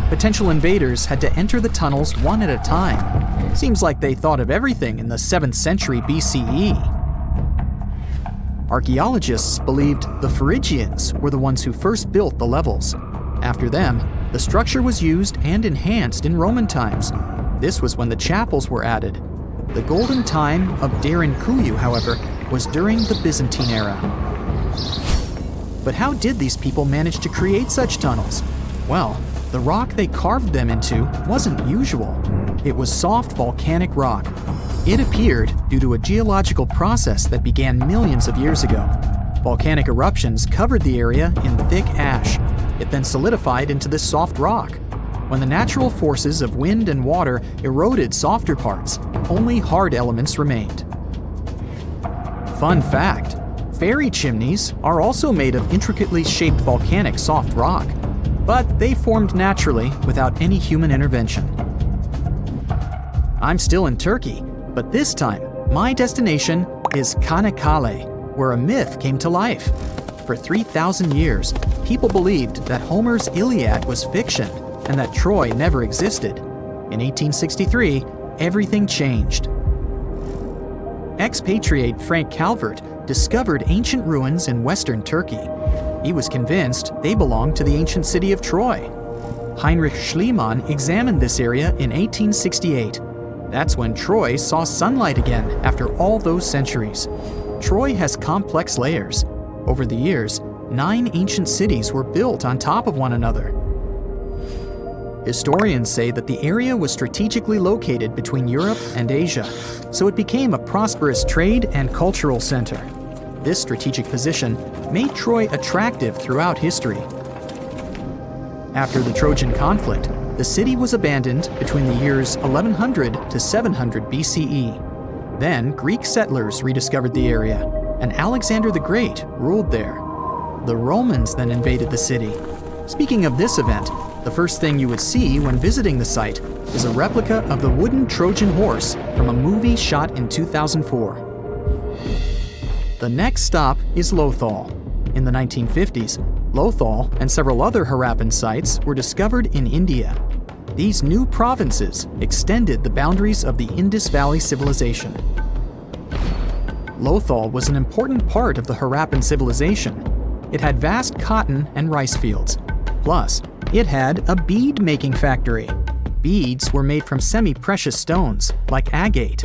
Potential invaders had to enter the tunnels one at a time. Seems like they thought of everything in the 7th century BCE. Archaeologists believed the Phrygians were the ones who first built the levels. After them, the structure was used and enhanced in Roman times. This was when the chapels were added. The golden time of Derinkuyu, however, was during the Byzantine era. But how did these people manage to create such tunnels? Well, the rock they carved them into wasn't usual. It was soft volcanic rock. It appeared due to a geological process that began millions of years ago. Volcanic eruptions covered the area in thick ash. It then solidified into this soft rock. When the natural forces of wind and water eroded softer parts, only hard elements remained. Fun fact, fairy chimneys are also made of intricately shaped volcanic soft rock, but they formed naturally without any human intervention. I'm still in Turkey, but this time, my destination is Çanakkale, where a myth came to life. For 3,000 years, people believed that Homer's Iliad was fiction and that Troy never existed. In 1863, everything changed. Expatriate Frank Calvert discovered ancient ruins in western Turkey. He was convinced they belonged to the ancient city of Troy. Heinrich Schliemann examined this area in 1868. That's when Troy saw sunlight again after all those centuries. Troy has complex layers. Over the years, 9 ancient cities were built on top of one another. Historians say that the area was strategically located between Europe and Asia, so it became a prosperous trade and cultural center. This strategic position made Troy attractive throughout history. After the Trojan conflict, the city was abandoned between the years 1100 to 700 BCE. Then Greek settlers rediscovered the area, and Alexander the Great ruled there. The Romans then invaded the city. Speaking of this event, the first thing you would see when visiting the site is a replica of the wooden Trojan horse from a movie shot in 2004. The next stop is Lothal. In the 1950s, Lothal and several other Harappan sites were discovered in India. These new provinces extended the boundaries of the Indus Valley civilization. Lothal was an important part of the Harappan civilization. It had vast cotton and rice fields. Plus, it had a bead-making factory. Beads were made from semi-precious stones, like agate.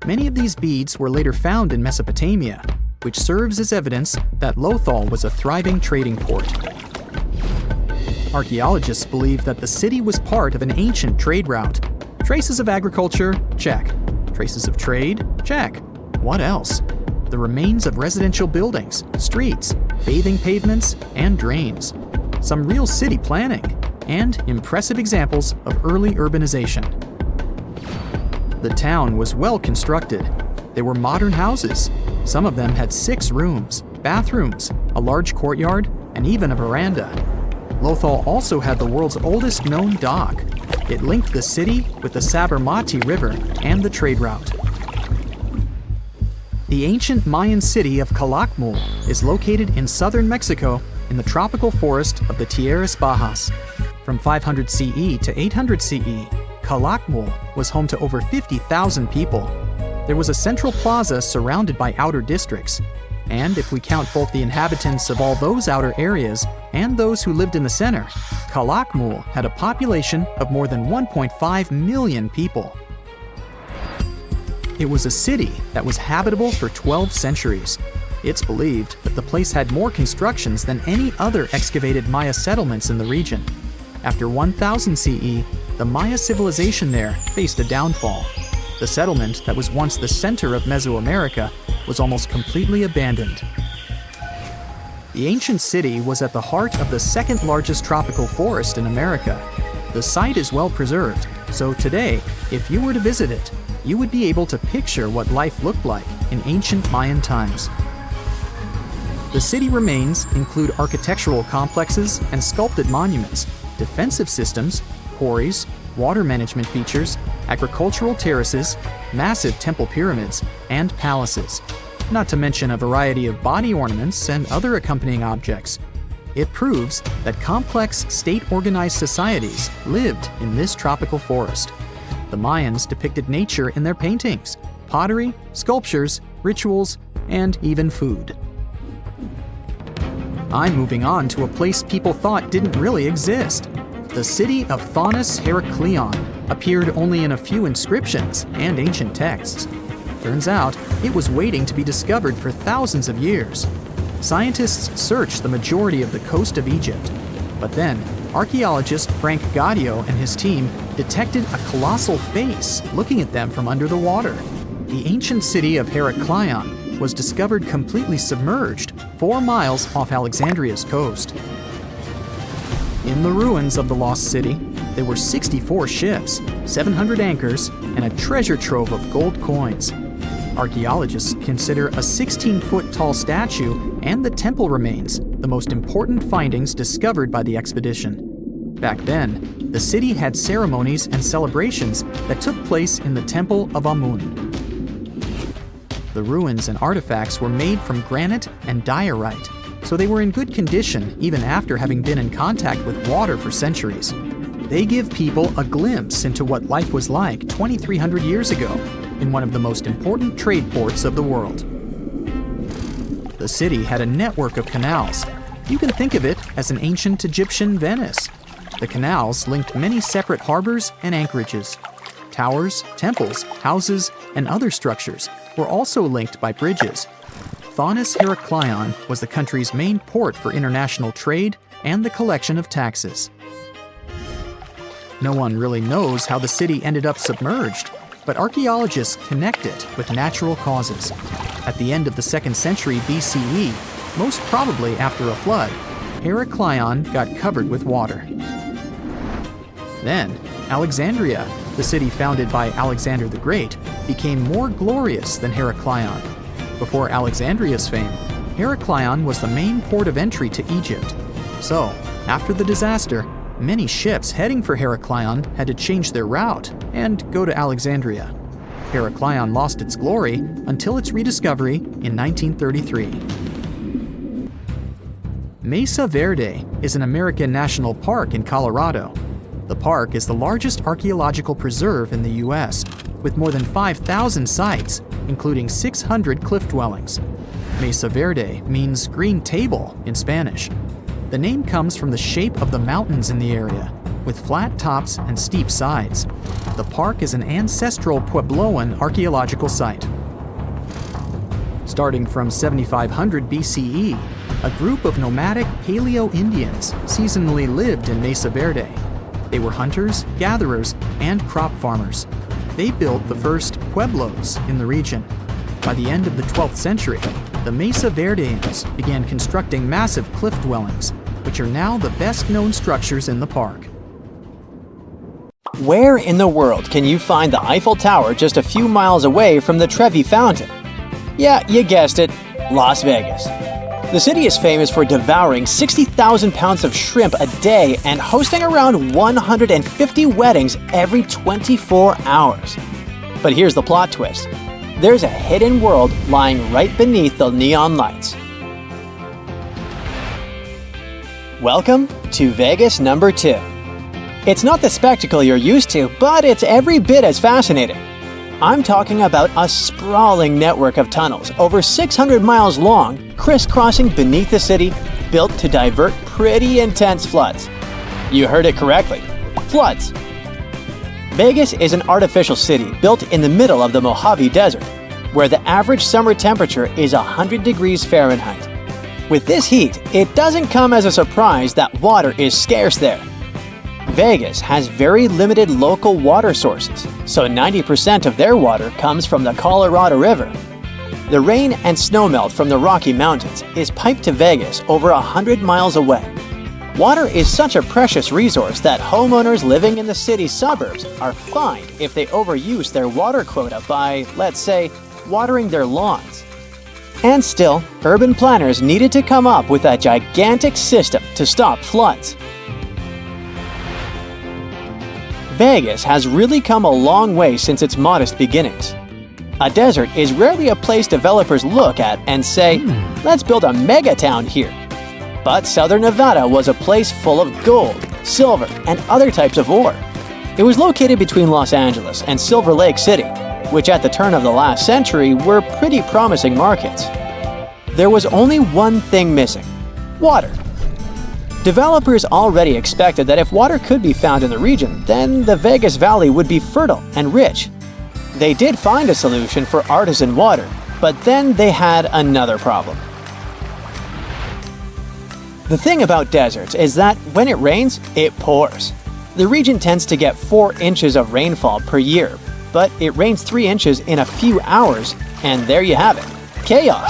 Many of these beads were later found in Mesopotamia, which serves as evidence that Lothal was a thriving trading port. Archaeologists believe that the city was part of an ancient trade route. Traces of agriculture? Check. Traces of trade? Check. What else? The remains of residential buildings, streets, bathing pavements, and drains. Some real city planning, and impressive examples of early urbanization. The town was well constructed. There were modern houses. Some of them had 6 rooms, bathrooms, a large courtyard, and even a veranda. Lothal also had the world's oldest known dock. It linked the city with the Sabarmati River and the trade route. The ancient Mayan city of Calakmul is located in southern Mexico in the tropical forest of the Tierras Bajas. From 500 CE to 800 CE, Calakmul was home to over 50,000 people. There was a central plaza surrounded by outer districts. And if we count both the inhabitants of all those outer areas and those who lived in the center, Calakmul had a population of more than 1.5 million people. It was a city that was habitable for 12 centuries. It's believed that the place had more constructions than any other excavated Maya settlements in the region. After 1000 CE, the Maya civilization there faced a downfall. The settlement that was once the center of Mesoamerica was almost completely abandoned. The ancient city was at the heart of the second largest tropical forest in America. The site is well preserved, so today, if you were to visit it, you would be able to picture what life looked like in ancient Mayan times. The city remains include architectural complexes and sculpted monuments, defensive systems, quarries, water management features, agricultural terraces, massive temple pyramids, and palaces, not to mention a variety of body ornaments and other accompanying objects. It proves that complex state-organized societies lived in this tropical forest. The Mayans depicted nature in their paintings, pottery, sculptures, rituals, and even food. I'm moving on to a place people thought didn't really exist. The city of Thonis Heracleion appeared only in a few inscriptions and ancient texts. Turns out, it was waiting to be discovered for thousands of years. Scientists searched the majority of the coast of Egypt. But then, archaeologist Frank Gaudio and his team detected a colossal face looking at them from under the water. The ancient city of Heracleion was discovered completely submerged 4 miles off Alexandria's coast. In the ruins of the lost city, there were 64 ships, 700 anchors, and a treasure trove of gold coins. Archaeologists consider a 16-foot tall statue and the temple remains the most important findings discovered by the expedition. Back then, the city had ceremonies and celebrations that took place in the Temple of Amun. The ruins and artifacts were made from granite and diorite, so they were in good condition even after having been in contact with water for centuries. They give people a glimpse into what life was like 2,300 years ago in one of the most important trade ports of the world. The city had a network of canals. You can think of it as an ancient Egyptian Venice. The canals linked many separate harbors and anchorages. Towers, temples, houses, and other structures were also linked by bridges. Thonis Heraklion was the country's main port for international trade and the collection of taxes. No one really knows how the city ended up submerged, but archaeologists connect it with natural causes. At the end of the 2nd century BCE, most probably after a flood, Heraklion got covered with water. Then, Alexandria, the city founded by Alexander the Great, became more glorious than Heraklion. Before Alexandria's fame, Heraklion was the main port of entry to Egypt. So, after the disaster, many ships heading for Heraklion had to change their route and go to Alexandria. Heraklion lost its glory until its rediscovery in 1933. Mesa Verde is an American national park in Colorado. The park is the largest archaeological preserve in the U.S., with more than 5,000 sites, including 600 cliff dwellings. Mesa Verde means green table in Spanish. The name comes from the shape of the mountains in the area, with flat tops and steep sides. The park is an Ancestral Puebloan archaeological site. Starting from 7500 BCE, a group of nomadic Paleo-Indians seasonally lived in Mesa Verde. They were hunters, gatherers, and crop farmers. They built the first pueblos in the region. By the end of the 12th century, the Mesa Verdeans began constructing massive cliff dwellings, which are now the best-known structures in the park. Where in the world can you find the Eiffel Tower just a few miles away from the Trevi Fountain? Yeah, you guessed it, Las Vegas. The city is famous for devouring 60,000 pounds of shrimp a day and hosting around 150 weddings every 24 hours. But here's the plot twist. There's a hidden world lying right beneath the neon lights. Welcome to Vegas number 2. It's not the spectacle you're used to, but it's every bit as fascinating. I'm talking about a sprawling network of tunnels over 600 miles long, crisscrossing beneath the city, built to divert pretty intense floods. You heard it correctly, floods. Vegas is an artificial city built in the middle of the Mojave Desert, where the average summer temperature is 100 degrees Fahrenheit. With this heat, it doesn't come as a surprise that water is scarce there. Vegas has very limited local water sources, so 90% of their water comes from the Colorado River. The rain and snowmelt from the Rocky Mountains is piped to Vegas over 100 miles away. Water is such a precious resource that homeowners living in the city's suburbs are fined if they overuse their water quota by, let's say, watering their lawns. And still, urban planners needed to come up with a gigantic system to stop floods. Vegas has really come a long way since its modest beginnings. A desert is rarely a place developers look at and say, let's build a mega town here. But Southern Nevada was a place full of gold, silver, and other types of ore. It was located between Los Angeles and Silver Lake City, which at the turn of the last century were pretty promising markets. There was only one thing missing: water. Developers already expected that if water could be found in the region, then the Vegas Valley would be fertile and rich. They did find a solution for artesian water, but then they had another problem. The thing about deserts is that when it rains, it pours. The region tends to get 4 inches of rainfall per year, but it rains 3 inches in a few hours, and there you have it. Chaos.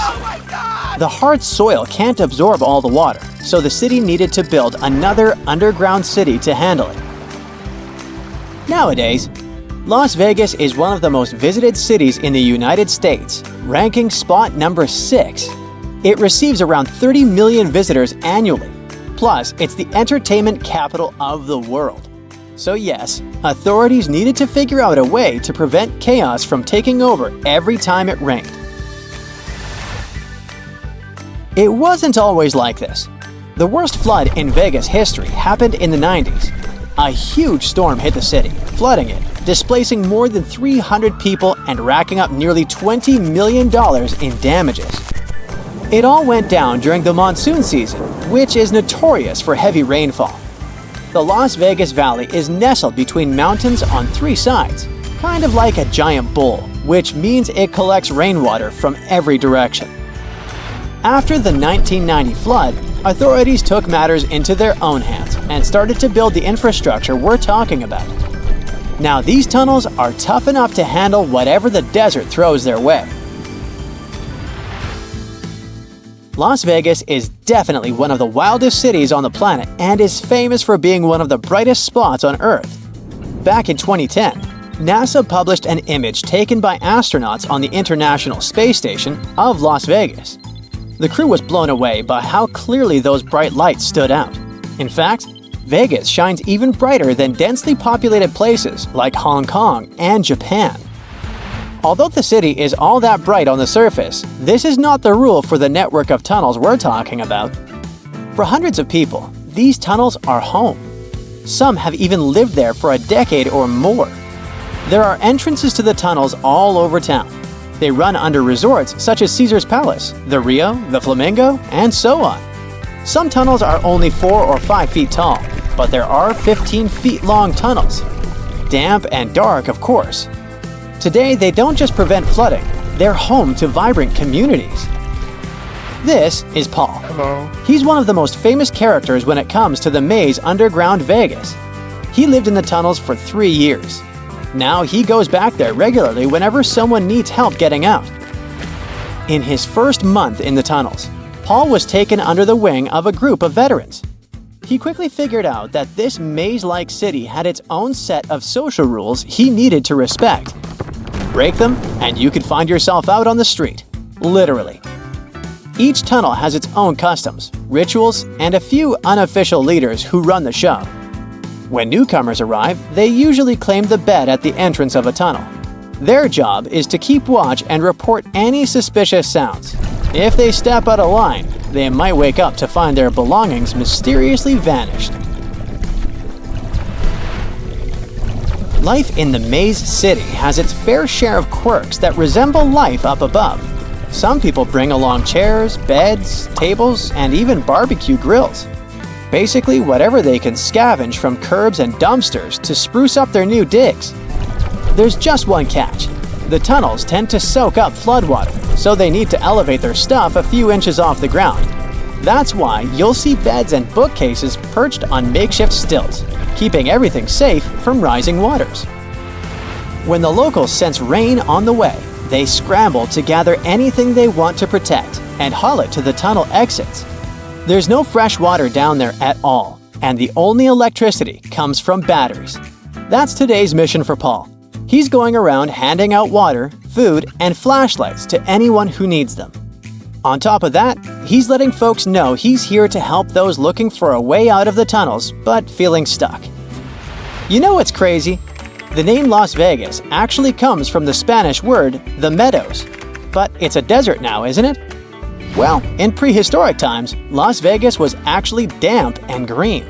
The hard soil can't absorb all the water, so the city needed to build another underground city to handle it. Nowadays, Las Vegas is one of the most visited cities in the United States, ranking spot number 6. It receives around 30 million visitors annually. Plus, it's the entertainment capital of the world. So yes, authorities needed to figure out a way to prevent chaos from taking over every time it rained. It wasn't always like this. The worst flood in Vegas history happened in the 90s. a huge storm hit the city, flooding it, displacing more than 300 people and racking up nearly $20 million in damages. It all went down during the monsoon season, which is notorious for heavy rainfall. The Las Vegas Valley is nestled between mountains on 3 sides, kind of like a giant bowl, which means it collects rainwater from every direction. After the 1990 flood, authorities took matters into their own hands and started to build the infrastructure we're talking about. Now these tunnels are tough enough to handle whatever the desert throws their way. Las Vegas is definitely one of the wildest cities on the planet and is famous for being one of the brightest spots on Earth. Back in 2010, NASA published an image taken by astronauts on the International Space Station of Las Vegas. The crew was blown away by how clearly those bright lights stood out. In fact, Vegas shines even brighter than densely populated places like Hong Kong and Japan. Although the city is all that bright on the surface, this is not the rule for the network of tunnels we're talking about. For hundreds of people, these tunnels are home. Some have even lived there for a decade or more. There are entrances to the tunnels all over town. They run under resorts such as Caesar's Palace, the Rio, the Flamingo, and so on. Some tunnels are only 4 or 5 feet tall, but there are 15 feet long tunnels. Damp and dark, of course. Today, they don't just prevent flooding, they're home to vibrant communities. This is Paul. Hello. He's one of the most famous characters when it comes to the maze underground Vegas. He lived in the tunnels for 3 years. Now he goes back there regularly whenever someone needs help getting out. In his first month in the tunnels, Paul was taken under the wing of a group of veterans. He quickly figured out that this maze-like city had its own set of social rules he needed to respect. Break them, and you could find yourself out on the street. Literally. Each tunnel has its own customs, rituals, and a few unofficial leaders who run the show. When newcomers arrive, they usually claim the bed at the entrance of a tunnel. Their job is to keep watch and report any suspicious sounds. If they step out of line, they might wake up to find their belongings mysteriously vanished. Life in the Maze City has its fair share of quirks that resemble life up above. Some people bring along chairs, beds, tables, and even barbecue grills. Basically, whatever they can scavenge from curbs and dumpsters to spruce up their new digs. There's just one catch. The tunnels tend to soak up floodwater, so they need to elevate their stuff a few inches off the ground. That's why you'll see beds and bookcases perched on makeshift stilts, keeping everything safe from rising waters. When the locals sense rain on the way, they scramble to gather anything they want to protect and haul it to the tunnel exits. There's no fresh water down there at all, and the only electricity comes from batteries. That's today's mission for Paul. He's going around handing out water, food, and flashlights to anyone who needs them. On top of that, he's letting folks know he's here to help those looking for a way out of the tunnels but feeling stuck. You know what's crazy? The name Las Vegas actually comes from the Spanish word, the meadows. But it's a desert now, isn't it? Well, in prehistoric times, Las Vegas was actually damp and green.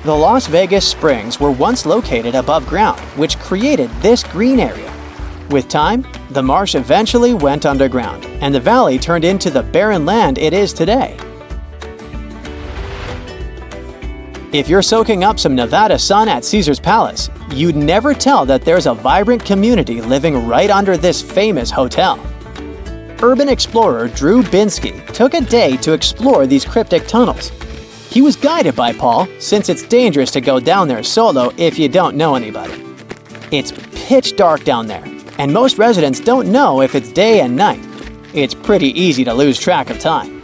The Las Vegas Springs were once located above ground, which created this green area. With time, the marsh eventually went underground, and the valley turned into the barren land it is today. If you're soaking up some Nevada sun at Caesar's Palace, you'd never tell that there's a vibrant community living right under this famous hotel. Urban explorer Drew Binsky took a day to explore these cryptic tunnels. He was guided by Paul, since it's dangerous to go down there solo if you don't know anybody. It's pitch dark down there, and most residents don't know if it's day and night. It's pretty easy to lose track of time.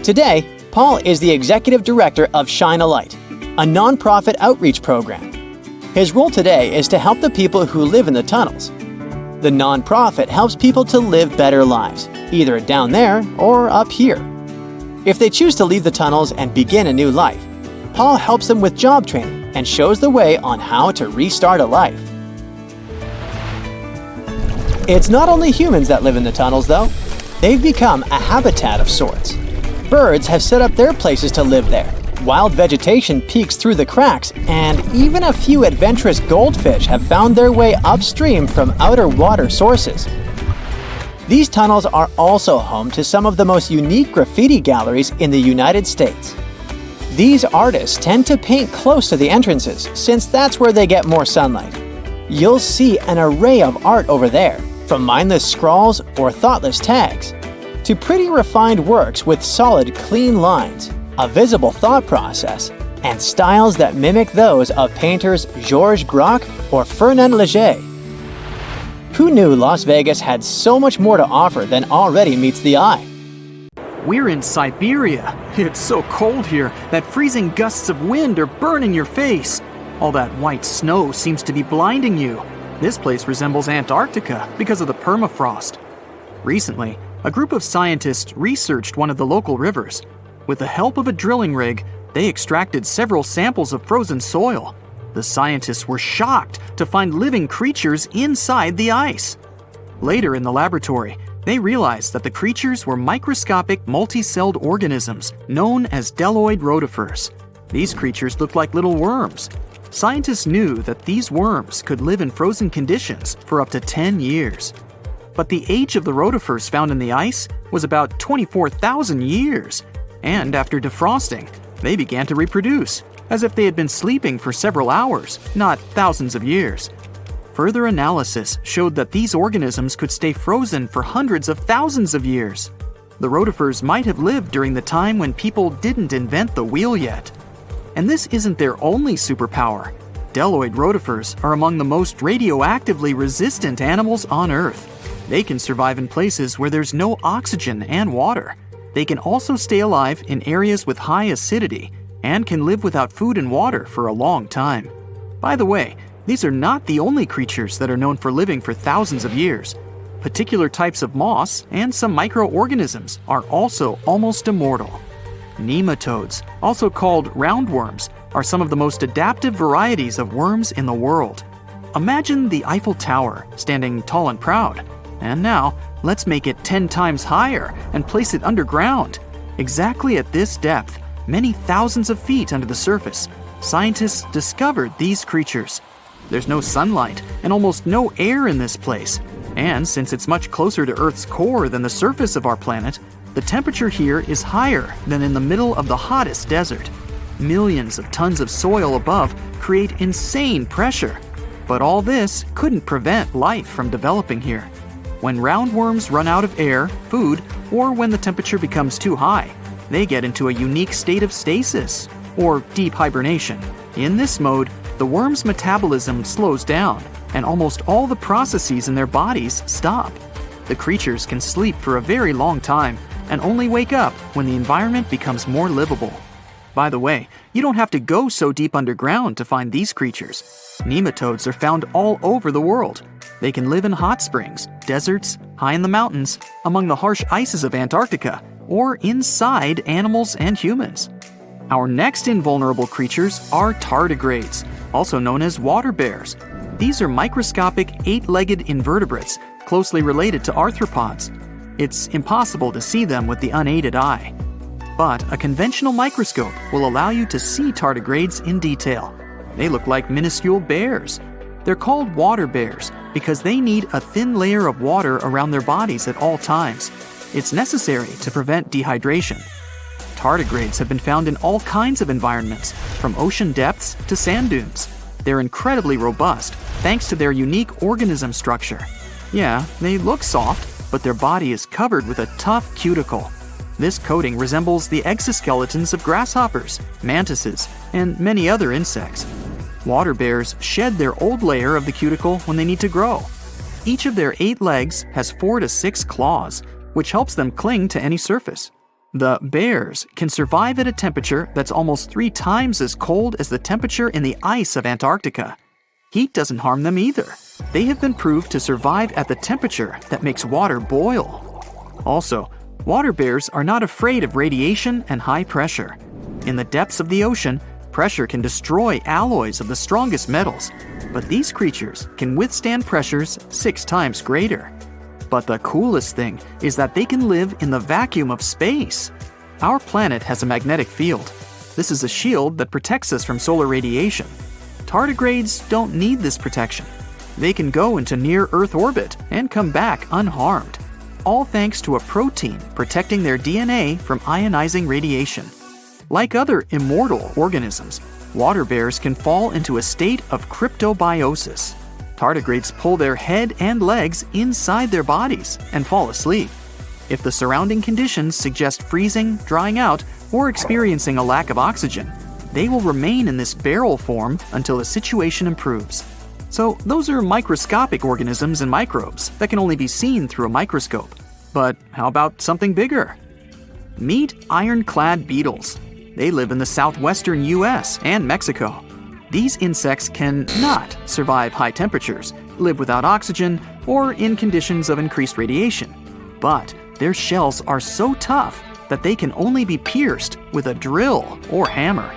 Today, Paul is the executive director of Shine a Light, a nonprofit outreach program. His role today is to help the people who live in the tunnels. The nonprofit helps people to live better lives, either down there or up here. If they choose to leave the tunnels and begin a new life, Paul helps them with job training and shows the way on how to restart a life. It's not only humans that live in the tunnels, though. They've become a habitat of sorts. Birds have set up their places to live there, Wild vegetation peeks through the cracks, and even a few adventurous goldfish have found their way upstream from outer water sources. These tunnels are also home to some of the most unique graffiti galleries in the United States. These artists tend to paint close to the entrances, since that's where they get more sunlight. You'll see an array of art over there, from mindless scrawls or thoughtless tags, to pretty refined works with solid, clean lines, a visible thought process, and styles that mimic those of painters Georges Braque or Fernand Léger. Who knew Las Vegas had so much more to offer than already meets the eye? We're in Siberia. It's so cold here that freezing gusts of wind are burning your face. All that white snow seems to be blinding you. This place resembles Antarctica because of the permafrost. Recently, a group of scientists researched one of the local rivers. With the help of a drilling rig, they extracted several samples of frozen soil. The scientists were shocked to find living creatures inside the ice. Later in the laboratory, they realized that the creatures were microscopic multi-celled organisms known as deloid rotifers. These creatures looked like little worms. Scientists knew that these worms could live in frozen conditions for up to 10 years. But the age of the rotifers found in the ice was about 24,000 years. And after defrosting, they began to reproduce, as if they had been sleeping for several hours, not thousands of years. Further analysis showed that these organisms could stay frozen for hundreds of thousands of years. The rotifers might have lived during the time when people didn't invent the wheel yet. And this isn't their only superpower. Deloid rotifers are among the most radioactively resistant animals on Earth. They can survive in places where there's no oxygen and water. They can also stay alive in areas with high acidity and can live without food and water for a long time. By the way, these are not the only creatures that are known for living for thousands of years. Particular types of moss and some microorganisms are also almost immortal. Nematodes, also called roundworms, are some of the most adaptive varieties of worms in the world. Imagine the Eiffel Tower standing tall and proud. And now, let's make it 10 times higher and place it underground. Exactly at this depth, many thousands of feet under the surface, scientists discovered these creatures. There's no sunlight and almost no air in this place. And since it's much closer to Earth's core than the surface of our planet, the temperature here is higher than in the middle of the hottest desert. Millions of tons of soil above create insane pressure. But all this couldn't prevent life from developing here. When roundworms run out of air, food, or when the temperature becomes too high, they get into a unique state of stasis, or deep hibernation. In this mode, the worm's metabolism slows down, and almost all the processes in their bodies stop. The creatures can sleep for a very long time, and only wake up when the environment becomes more livable. By the way, you don't have to go so deep underground to find these creatures. Nematodes are found all over the world. They can live in hot springs, deserts, high in the mountains, among the harsh ices of Antarctica, or inside animals and humans. Our next invulnerable creatures are tardigrades, also known as water bears. These are microscopic, 8-legged invertebrates closely related to arthropods. It's impossible to see them with the unaided eye. But a conventional microscope will allow you to see tardigrades in detail. They look like minuscule bears. They're called water bears because they need a thin layer of water around their bodies at all times. It's necessary to prevent dehydration. Tardigrades have been found in all kinds of environments, from ocean depths to sand dunes. They're incredibly robust thanks to their unique organism structure. Yeah, they look soft, but their body is covered with a tough cuticle. This coating resembles the exoskeletons of grasshoppers, mantises, and many other insects. Water bears shed their old layer of the cuticle when they need to grow. Each of their 8 legs has 4 to 6 claws, which helps them cling to any surface. The bears can survive at a temperature that's almost 3 times as cold as the temperature in the ice of Antarctica. Heat doesn't harm them either. They have been proved to survive at the temperature that makes water boil. Also, water bears are not afraid of radiation and high pressure. In the depths of the ocean, pressure can destroy alloys of the strongest metals, but these creatures can withstand pressures 6 times greater. But the coolest thing is that they can live in the vacuum of space. Our planet has a magnetic field. this is a shield that protects us from solar radiation. Tardigrades don't need this protection. They can go into near-Earth orbit and come back unharmed, all thanks to a protein protecting their DNA from ionizing radiation. Like other immortal organisms, water bears can fall into a state of cryptobiosis. Tardigrades pull their head and legs inside their bodies and fall asleep. If the surrounding conditions suggest freezing, drying out, or experiencing a lack of oxygen, they will remain in this barrel form until the situation improves. So those are microscopic organisms and microbes that can only be seen through a microscope. But how about something bigger? Meet ironclad beetles. They live in the southwestern US and Mexico. These insects cannot survive high temperatures, live without oxygen, or in conditions of increased radiation. But their shells are so tough that they can only be pierced with a drill or hammer.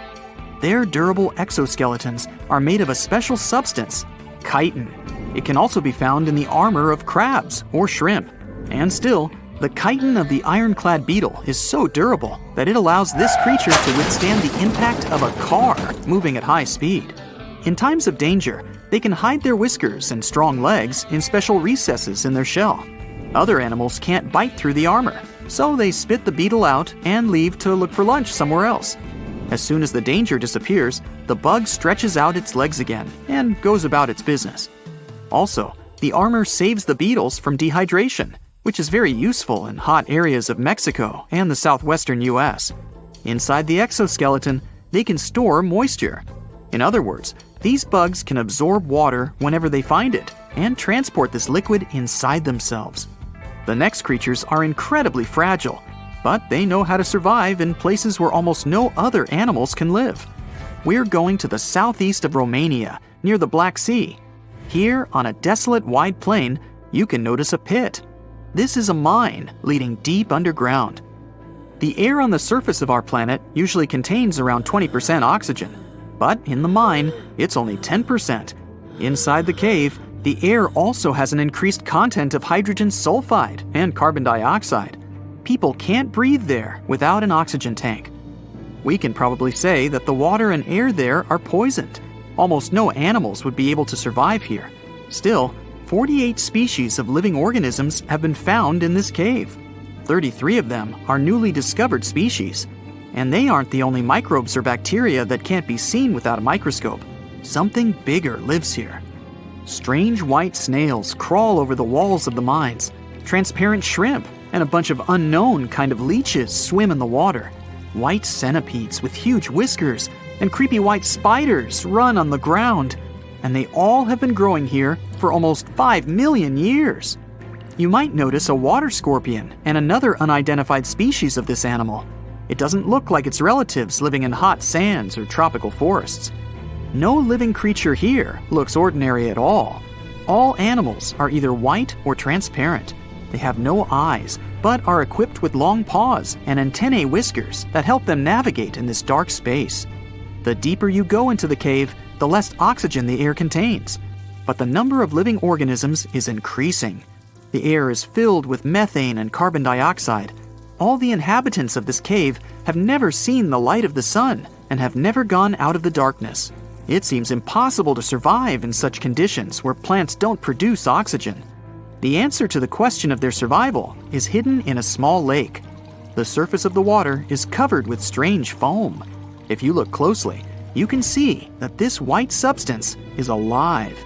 Their durable exoskeletons are made of a special substance, chitin. It can also be found in the armor of crabs or shrimp. And still, the chitin of the ironclad beetle is so durable that it allows this creature to withstand the impact of a car moving at high speed. In times of danger, they can hide their whiskers and strong legs in special recesses in their shell. Other animals can't bite through the armor, so they spit the beetle out and leave to look for lunch somewhere else. As soon as the danger disappears, the bug stretches out its legs again and goes about its business. Also, the armor saves the beetles from dehydration, which is very useful in hot areas of Mexico and the southwestern US. Inside the exoskeleton, they can store moisture. In other words, these bugs can absorb water whenever they find it and transport this liquid inside themselves. The next creatures are incredibly fragile, but they know how to survive in places where almost no other animals can live. We're going to the southeast of Romania, near the Black Sea. Here, on a desolate wide plain, you can notice a pit. This is a mine leading deep underground. The air on the surface of our planet usually contains around 20% oxygen, but in the mine, it's only 10%. Inside the cave, the air also has an increased content of hydrogen sulfide and carbon dioxide. People can't breathe there without an oxygen tank. We can probably say that the water and air there are poisoned. Almost no animals would be able to survive here. Still, 48 species of living organisms have been found in this cave. 33 of them are newly discovered species. And they aren't the only microbes or bacteria that can't be seen without a microscope. Something bigger lives here. Strange white snails crawl over the walls of the mines. Transparent shrimp and a bunch of unknown kind of leeches swim in the water. White centipedes with huge whiskers and creepy white spiders run on the ground. And they all have been growing here for almost 5 million years. You might notice a water scorpion and another unidentified species of this animal. It doesn't look like its relatives living in hot sands or tropical forests. No living creature here looks ordinary at all. All animals are either white or transparent. They have no eyes, but are equipped with long paws and antennae whiskers that help them navigate in this dark space. The deeper you go into the cave, the less oxygen the air contains. But the number of living organisms is increasing. The air is filled with methane and carbon dioxide. All the inhabitants of this cave have never seen the light of the sun and have never gone out of the darkness. It seems impossible to survive in such conditions where plants don't produce oxygen. The answer to the question of their survival is hidden in a small lake. The surface of the water is covered with strange foam. If you look closely, you can see that this white substance is alive.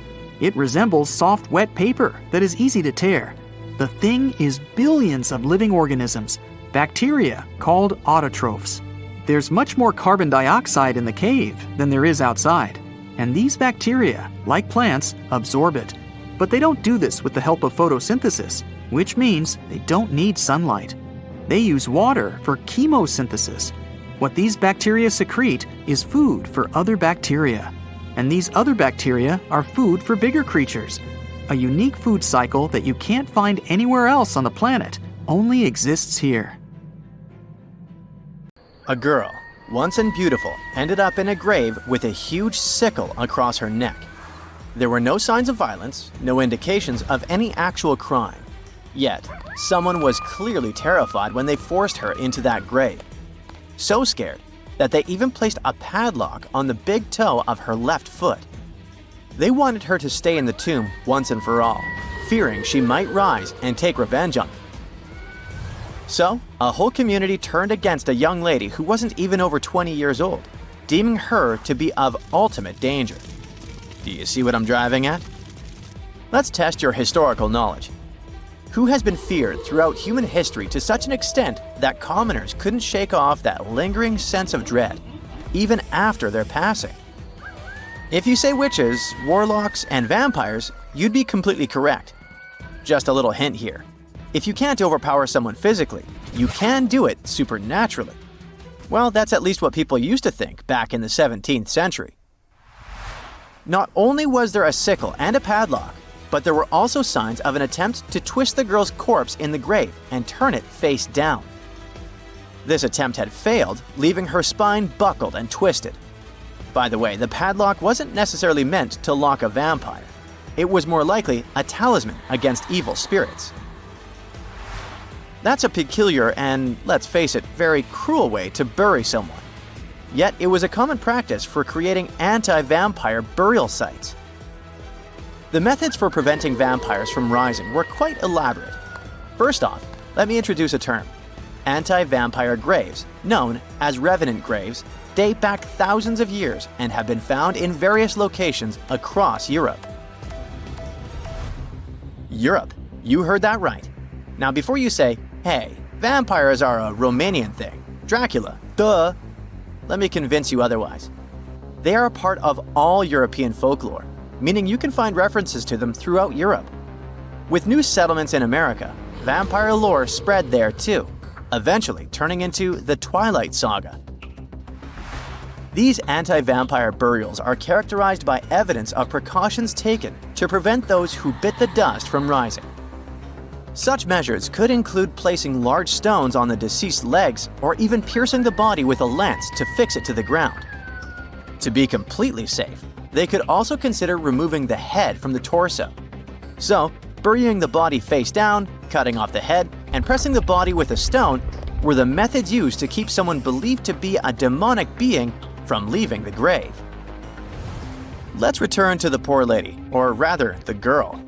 It resembles soft, wet paper that is easy to tear. The thing is billions of living organisms, bacteria called autotrophs. There's much more carbon dioxide in the cave than there is outside, and these bacteria, like plants, absorb it. But they don't do this with the help of photosynthesis, which means they don't need sunlight. They use water for chemosynthesis. What these bacteria secrete is food for other bacteria. And these other bacteria are food for bigger creatures. A unique food cycle that you can't find anywhere else on the planet only exists here. A girl, once and beautiful, ended up in a grave with a huge sickle across her neck. There were no signs of violence, no indications of any actual crime. Yet, someone was clearly terrified when they forced her into that grave. So scared, that they even placed a padlock on the big toe of her left foot. They wanted her to stay in the tomb once and for all, fearing she might rise and take revenge on them. So, a whole community turned against a young lady who wasn't even over 20 years old, deeming her to be of ultimate danger. Do you see what I'm driving at? Let's test your historical knowledge. Who has been feared throughout human history to such an extent that commoners couldn't shake off that lingering sense of dread, even after their passing? If you say witches, warlocks, and vampires, you'd be completely correct. Just a little hint here. If you can't overpower someone physically, you can do it supernaturally. Well, that's at least what people used to think back in the 17th century. Not only was there a sickle and a padlock, but there were also signs of an attempt to twist the girl's corpse in the grave and turn it face down. This attempt had failed, leaving her spine buckled and twisted. By the way, the padlock wasn't necessarily meant to lock a vampire. It was more likely a talisman against evil spirits. That's a peculiar and, let's face it, very cruel way to bury someone. Yet it was a common practice for creating anti-vampire burial sites. The methods for preventing vampires from rising were quite elaborate. First off, let me introduce a term. Anti-vampire graves, known as revenant graves, date back thousands of years and have been found in various locations across Europe. Europe, you heard that right. Now before you say, hey, vampires are a Romanian thing, Dracula, duh, let me convince you otherwise. They are a part of all European folklore, meaning you can find references to them throughout Europe. With new settlements in America, vampire lore spread there too, eventually turning into the Twilight Saga. These anti-vampire burials are characterized by evidence of precautions taken to prevent those who bit the dust from rising. Such measures could include placing large stones on the deceased's legs or even piercing the body with a lance to fix it to the ground. To be completely safe, they could also consider removing the head from the torso. So, burying the body face down, cutting off the head, and pressing the body with a stone were the methods used to keep someone believed to be a demonic being from leaving the grave. Let's return to the poor lady, or rather, the girl.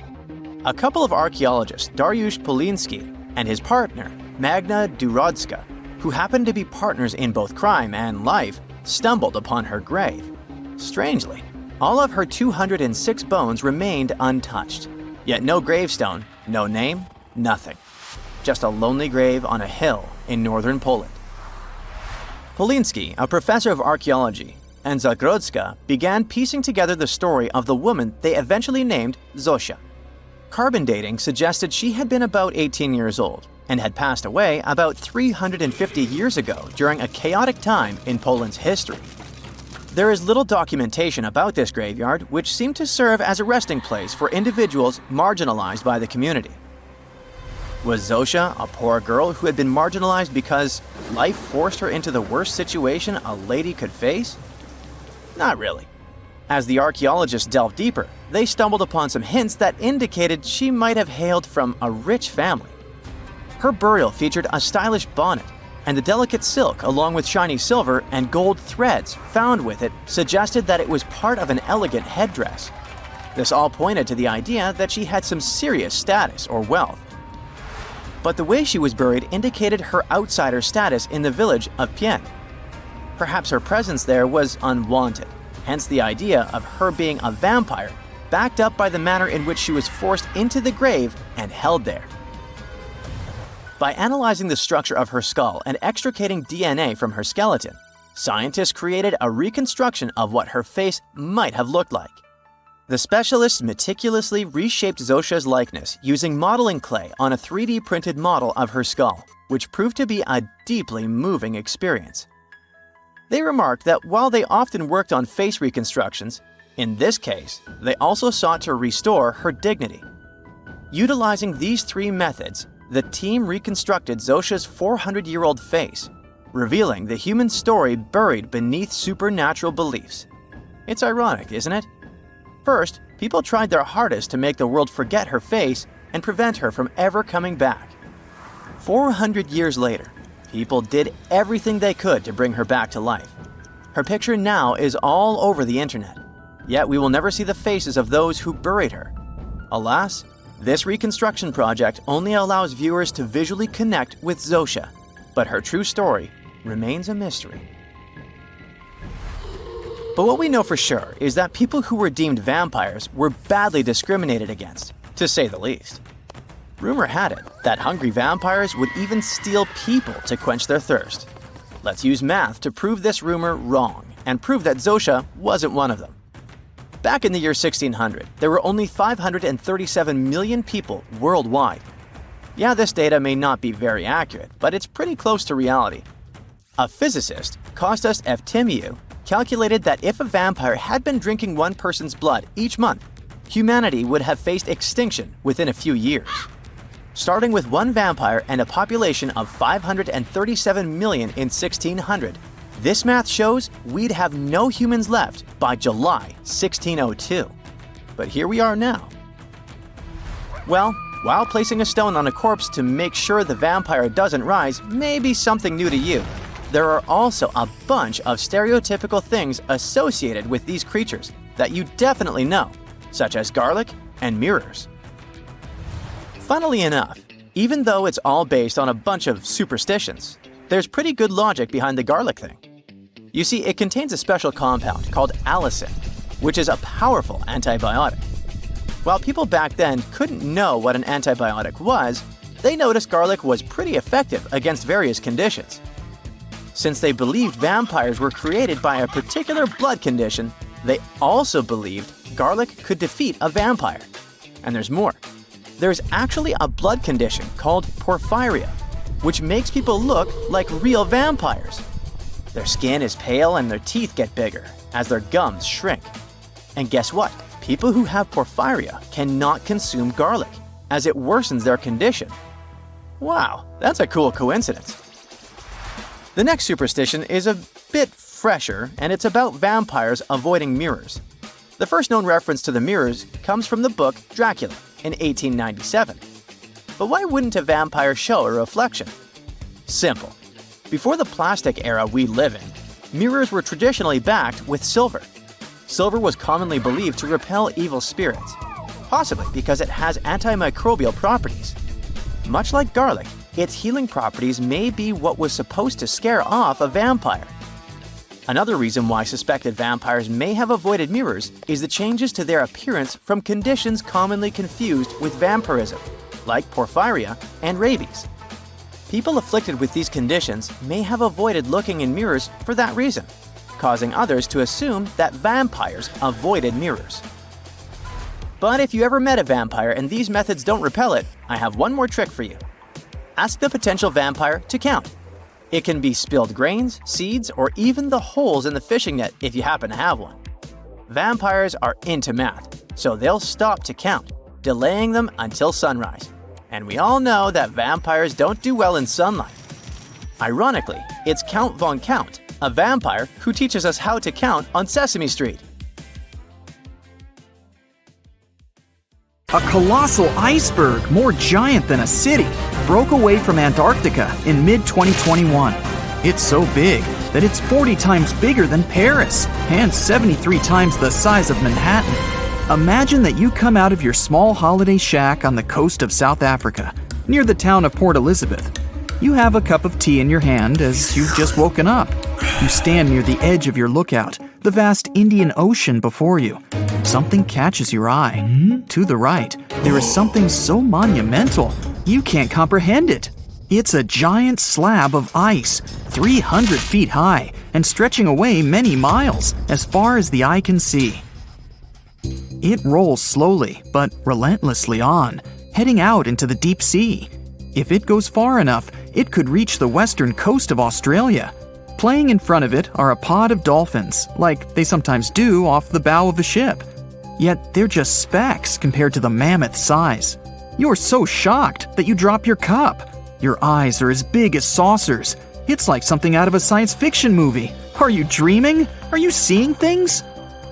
A couple of archaeologists, Dariusz Poliński and his partner, Magna Durodzka, who happened to be partners in both crime and life, stumbled upon her grave. Strangely, all of her 206 bones remained untouched. Yet no gravestone, no name, nothing. Just a lonely grave on a hill in northern Poland. Poliński, a professor of archaeology, and Zagrodzka began piecing together the story of the woman they eventually named Zosia. Carbon dating suggested she had been about 18 years old and had passed away about 350 years ago during a chaotic time in Poland's history. There is little documentation about this graveyard, which seemed to serve as a resting place for individuals marginalized by the community. Was Zosia a poor girl who had been marginalized because life forced her into the worst situation a lady could face? Not really. As the archaeologists delved deeper, they stumbled upon some hints that indicated she might have hailed from a rich family. Her burial featured a stylish bonnet, and the delicate silk along with shiny silver and gold threads found with it suggested that it was part of an elegant headdress. This all pointed to the idea that she had some serious status or wealth. But the way she was buried indicated her outsider status in the village of Pien. Perhaps her presence there was unwanted. Hence the idea of her being a vampire, backed up by the manner in which she was forced into the grave and held there. By analyzing the structure of her skull and extricating DNA from her skeleton, scientists created a reconstruction of what her face might have looked like. The specialists meticulously reshaped Zosia's likeness using modeling clay on a 3D printed model of her skull, which proved to be a deeply moving experience. They remarked that while they often worked on face reconstructions, in this case, they also sought to restore her dignity. Utilizing these three methods, the team reconstructed Zosia's 400-year-old face, revealing the human story buried beneath supernatural beliefs. It's ironic, isn't it? First, people tried their hardest to make the world forget her face and prevent her from ever coming back. 400 years later, people did everything they could to bring her back to life, Her picture now is all over the internet. Yet we will never see the faces of those who buried her. Alas, this reconstruction project only allows viewers to visually connect with Zosha, but her true story remains a mystery. But what we know for sure is that people who were deemed vampires were badly discriminated against, to say the least. Rumor had it that hungry vampires would even steal people to quench their thirst. Let's use math to prove this rumor wrong and prove that Zosha wasn't one of them. Back in the year 1600, there were only 537 million people worldwide. Yeah, this data may not be very accurate, but it's pretty close to reality. A physicist, Kostas Eftimiou, calculated that if a vampire had been drinking one person's blood each month, humanity would have faced extinction within a few years. Starting with one vampire and a population of 537 million in 1600, this math shows we'd have no humans left by July 1602. But here we are now. Well, while placing a stone on a corpse to make sure the vampire doesn't rise may be something new to you, there are also a bunch of stereotypical things associated with these creatures that you definitely know, such as garlic and mirrors. Funnily enough, even though it's all based on a bunch of superstitions, there's pretty good logic behind the garlic thing. You see, it contains a special compound called allicin, which is a powerful antibiotic. While people back then couldn't know what an antibiotic was, they noticed garlic was pretty effective against various conditions. Since they believed vampires were created by a particular blood condition, they also believed garlic could defeat a vampire. And there's more. There's actually a blood condition called porphyria, which makes people look like real vampires. Their skin is pale and their teeth get bigger as their gums shrink. And guess what? People who have porphyria cannot consume garlic, as it worsens their condition. Wow, that's a cool coincidence. The next superstition is a bit fresher, and it's about vampires avoiding mirrors. The first known reference to the mirrors comes from the book Dracula in 1897. But why wouldn't a vampire show a reflection? Simple. Before the plastic era we live in, mirrors were traditionally backed with silver. Silver was commonly believed to repel evil spirits, possibly because it has antimicrobial properties. Much like garlic, its healing properties may be what was supposed to scare off a vampire. Another reason why suspected vampires may have avoided mirrors is the changes to their appearance from conditions commonly confused with vampirism, like porphyria and rabies. People afflicted with these conditions may have avoided looking in mirrors for that reason, causing others to assume that vampires avoided mirrors. But if you ever met a vampire and these methods don't repel it, I have one more trick for you. Ask the potential vampire to count. It can be spilled grains, seeds, or even the holes in the fishing net if you happen to have one. Vampires are into math, so they'll stop to count, delaying them until sunrise. And we all know that vampires don't do well in sunlight. Ironically, it's Count Von Count, a vampire who teaches us how to count on Sesame Street. A colossal iceberg, more giant than a city, broke away from Antarctica in mid-2021. It's so big that it's 40 times bigger than Paris and 73 times the size of Manhattan. Imagine that you come out of your small holiday shack on the coast of South Africa, near the town of Port Elizabeth. You have a cup of tea in your hand as you've just woken up. You stand near the edge of your lookout, the vast Indian Ocean before you. Something catches your eye. To the right, there is something so monumental, you can't comprehend it. It's a giant slab of ice, 300 feet high, and stretching away many miles, as far as the eye can see. It rolls slowly, but relentlessly on, heading out into the deep sea. If it goes far enough, it could reach the western coast of Australia. Playing in front of it are a pod of dolphins, like they sometimes do off the bow of a ship. Yet they're just specks compared to the mammoth size. You're so shocked that you drop your cup. Your eyes are as big as saucers. It's like something out of a science fiction movie. Are you dreaming? Are you seeing things?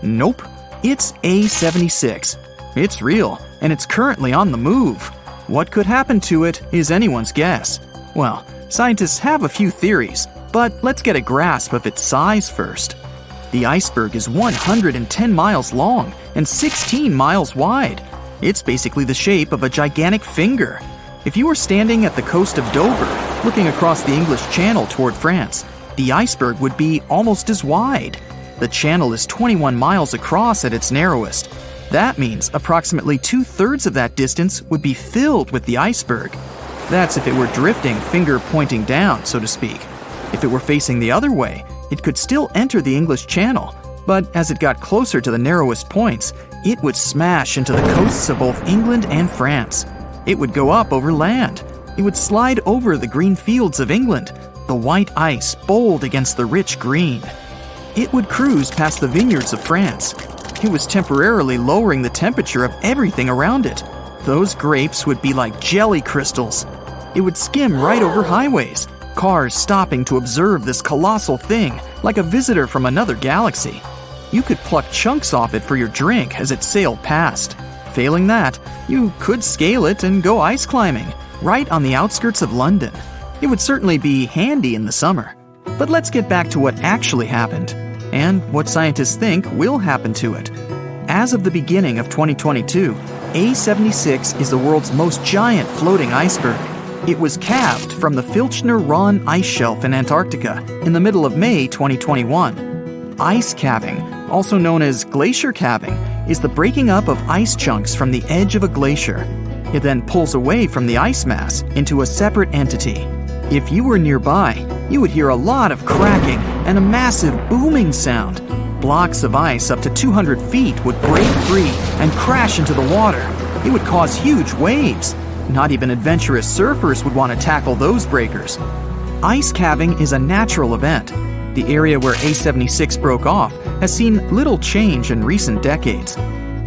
Nope. It's A76. It's real, and it's currently on the move. What could happen to it is anyone's guess. Well, scientists have a few theories, but let's get a grasp of its size first. The iceberg is 110 miles long and 16 miles wide. It's basically the shape of a gigantic finger. If you were standing at the coast of Dover, looking across the English Channel toward France, the iceberg would be almost as wide. The channel is 21 miles across at its narrowest. That means approximately 2/3 of that distance would be filled with the iceberg. That's if it were drifting, finger pointing down, so to speak. If it were facing the other way, it could still enter the English Channel, but as it got closer to the narrowest points, it would smash into the coasts of both England and France. It would go up over land. It would slide over the green fields of England, the white ice bold against the rich green. It would cruise past the vineyards of France. It was temporarily lowering the temperature of everything around it. Those grapes would be like jelly crystals. It would skim right over highways, cars stopping to observe this colossal thing like a visitor from another galaxy. You could pluck chunks off it for your drink as it sailed past. Failing that, you could scale it and go ice climbing, right on the outskirts of London. It would certainly be handy in the summer. But let's get back to what actually happened, and what scientists think will happen to it. As of the beginning of 2022, A76 is the world's most giant floating iceberg. It was calved from the Filchner Ronne ice shelf in Antarctica in the middle of May 2021. Ice calving, also known as glacier calving, is the breaking up of ice chunks from the edge of a glacier. It then pulls away from the ice mass into a separate entity. If you were nearby, you would hear a lot of cracking and a massive booming sound. Blocks of ice up to 200 feet would break free and crash into the water. It would cause huge waves. Not even adventurous surfers would want to tackle those breakers. Ice calving is a natural event. The area where A76 broke off has seen little change in recent decades.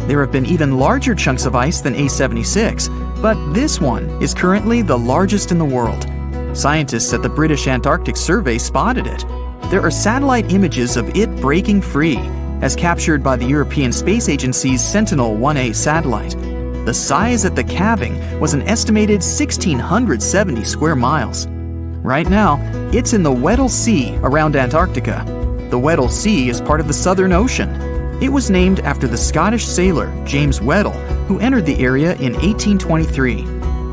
There have been even larger chunks of ice than A76, but this one is currently the largest in the world. Scientists at the British Antarctic Survey spotted it. There are satellite images of it breaking free, as captured by the European Space Agency's Sentinel-1A satellite. The size at the calving was an estimated 1,670 square miles. Right now, it's in the Weddell Sea around Antarctica. The Weddell Sea is part of the Southern Ocean. It was named after the Scottish sailor James Weddell, who entered the area in 1823.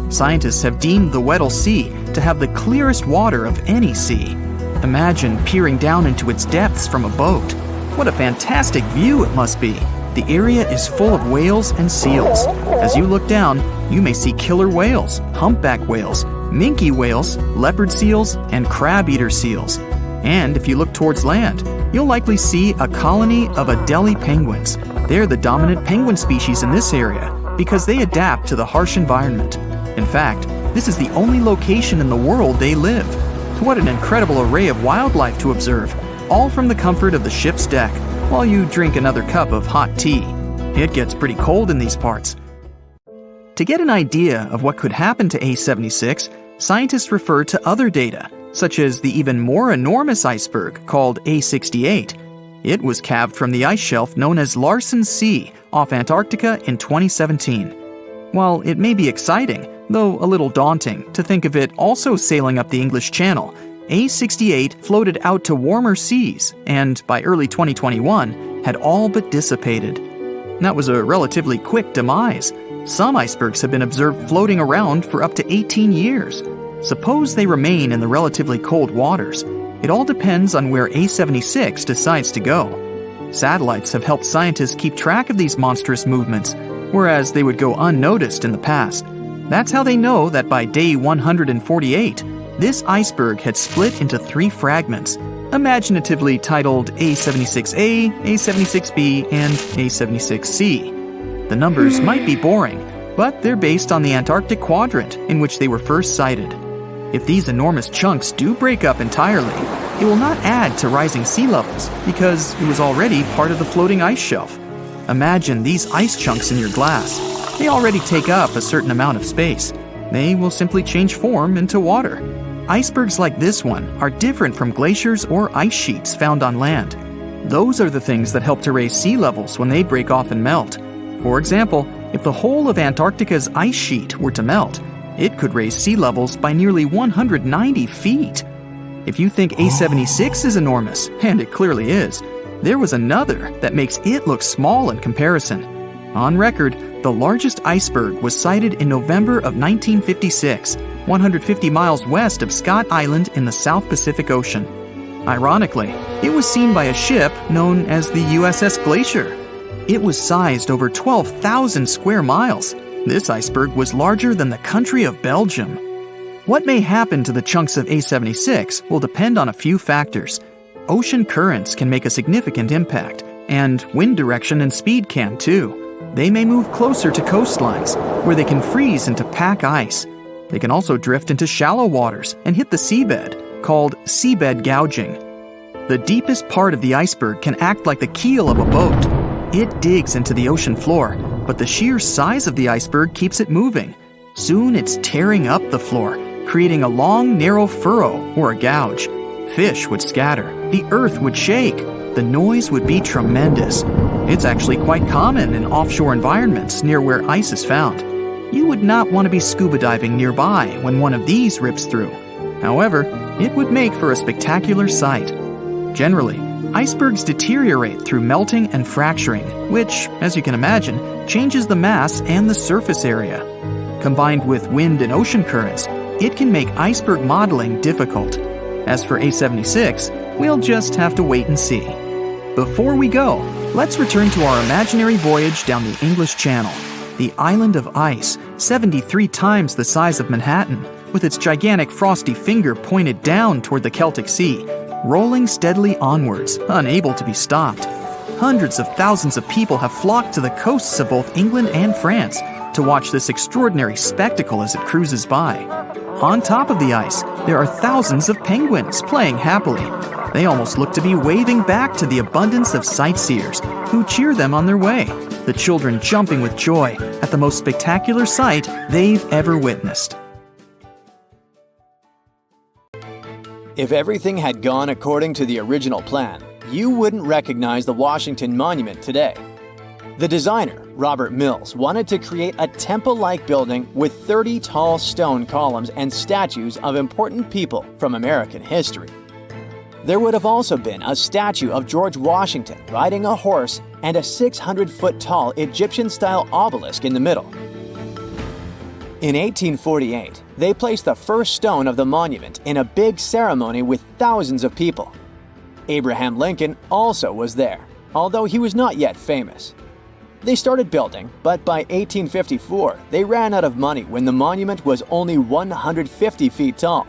Scientists have deemed the Weddell Sea to have the clearest water of any sea. Imagine peering down into its depths from a boat. What a fantastic view it must be. The area is full of whales and seals. As you look down, you may see killer whales, humpback whales, minke whales, leopard seals, and crab-eater seals. And if you look towards land, you'll likely see a colony of Adelie penguins. They're the dominant penguin species in this area because they adapt to the harsh environment. In fact, this is the only location in the world they live. What an incredible array of wildlife to observe, all from the comfort of the ship's deck, while you drink another cup of hot tea. It gets pretty cold in these parts. To get an idea of what could happen to A76, scientists refer to other data, such as the even more enormous iceberg called A68. It was calved from the ice shelf known as Larsen C off Antarctica in 2017. While it may be exciting, though a little daunting, to think of it also sailing up the English Channel, A68 floated out to warmer seas and, by early 2021, had all but dissipated. That was a relatively quick demise. Some icebergs have been observed floating around for up to 18 years. Suppose they remain in the relatively cold waters. It all depends on where A76 decides to go. Satellites have helped scientists keep track of these monstrous movements, whereas they would go unnoticed in the past. That's how they know that by day 148, this iceberg had split into 3 fragments, imaginatively titled A76A, A76B, and A76C. The numbers might be boring, but they're based on the Antarctic quadrant in which they were first sighted. If these enormous chunks do break up entirely, it will not add to rising sea levels because it was already part of the floating ice shelf. Imagine these ice chunks in your glass. They already take up a certain amount of space. They will simply change form into water. Icebergs like this one are different from glaciers or ice sheets found on land. Those are the things that help to raise sea levels when they break off and melt. For example, if the whole of Antarctica's ice sheet were to melt, it could raise sea levels by nearly 190 feet. If you think A76 is enormous, and it clearly is, there was another that makes it look small in comparison. On record, the largest iceberg was sighted in November of 1956, 150 miles west of Scott Island in the South Pacific Ocean. Ironically, it was seen by a ship known as the USS Glacier. It was sized over 12,000 square miles. This iceberg was larger than the country of Belgium. What may happen to the chunks of A76 will depend on a few factors. Ocean currents can make a significant impact, and wind direction and speed can too. They may move closer to coastlines, where they can freeze into pack ice. They can also drift into shallow waters and hit the seabed, called seabed gouging. The deepest part of the iceberg can act like the keel of a boat. It digs into the ocean floor, but the sheer size of the iceberg keeps it moving. Soon it's tearing up the floor, creating a long, narrow furrow or a gouge. Fish would scatter, the earth would shake, the noise would be tremendous. It's actually quite common in offshore environments near where ice is found. You would not want to be scuba diving nearby when one of these rips through. However, it would make for a spectacular sight. Generally, icebergs deteriorate through melting and fracturing, which, as you can imagine, changes the mass and the surface area. Combined with wind and ocean currents, it can make iceberg modeling difficult. As for A76, we'll just have to wait and see. Before we go, let's return to our imaginary voyage down the English Channel. The island of ice, 73 times the size of Manhattan, with its gigantic frosty finger pointed down toward the Celtic Sea, rolling steadily onwards, unable to be stopped. Hundreds of thousands of people have flocked to the coasts of both England and France to watch this extraordinary spectacle as it cruises by. On top of the ice, there are thousands of penguins playing happily. They almost look to be waving back to the abundance of sightseers who cheer them on their way, the children jumping with joy at the most spectacular sight they've ever witnessed. If everything had gone according to the original plan, you wouldn't recognize the Washington Monument today. The designer, Robert Mills, wanted to create a temple-like building with 30 tall stone columns and statues of important people from American history. There would have also been a statue of George Washington riding a horse and a 600-foot-tall Egyptian-style obelisk in the middle. In 1848, they placed the first stone of the monument in a big ceremony with thousands of people. Abraham Lincoln also was there, although he was not yet famous. They started building, but by 1854, they ran out of money when the monument was only 150 feet tall.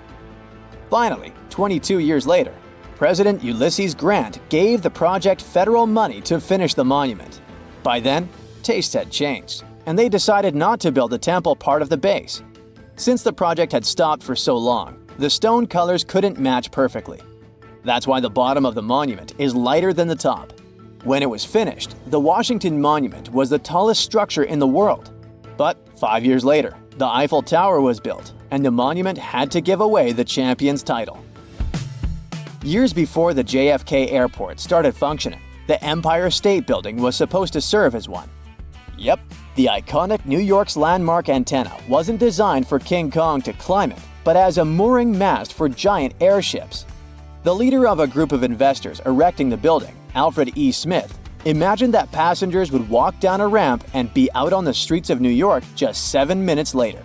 Finally, 22 years later, President Ulysses Grant gave the project federal money to finish the monument. By then, tastes had changed, and they decided not to build the temple part of the base. Since the project had stopped for so long, the stone colors couldn't match perfectly. That's why the bottom of the monument is lighter than the top. When it was finished, the Washington Monument was the tallest structure in the world. But 5 years later, the Eiffel Tower was built, and the monument had to give away the champion's title. Years before the JFK Airport started functioning, the Empire State Building was supposed to serve as one. Yep, the iconic New York's landmark antenna wasn't designed for King Kong to climb it, but as a mooring mast for giant airships. The leader of a group of investors erecting the building, Alfred E. Smith, imagined that passengers would walk down a ramp and be out on the streets of New York just 7 minutes later.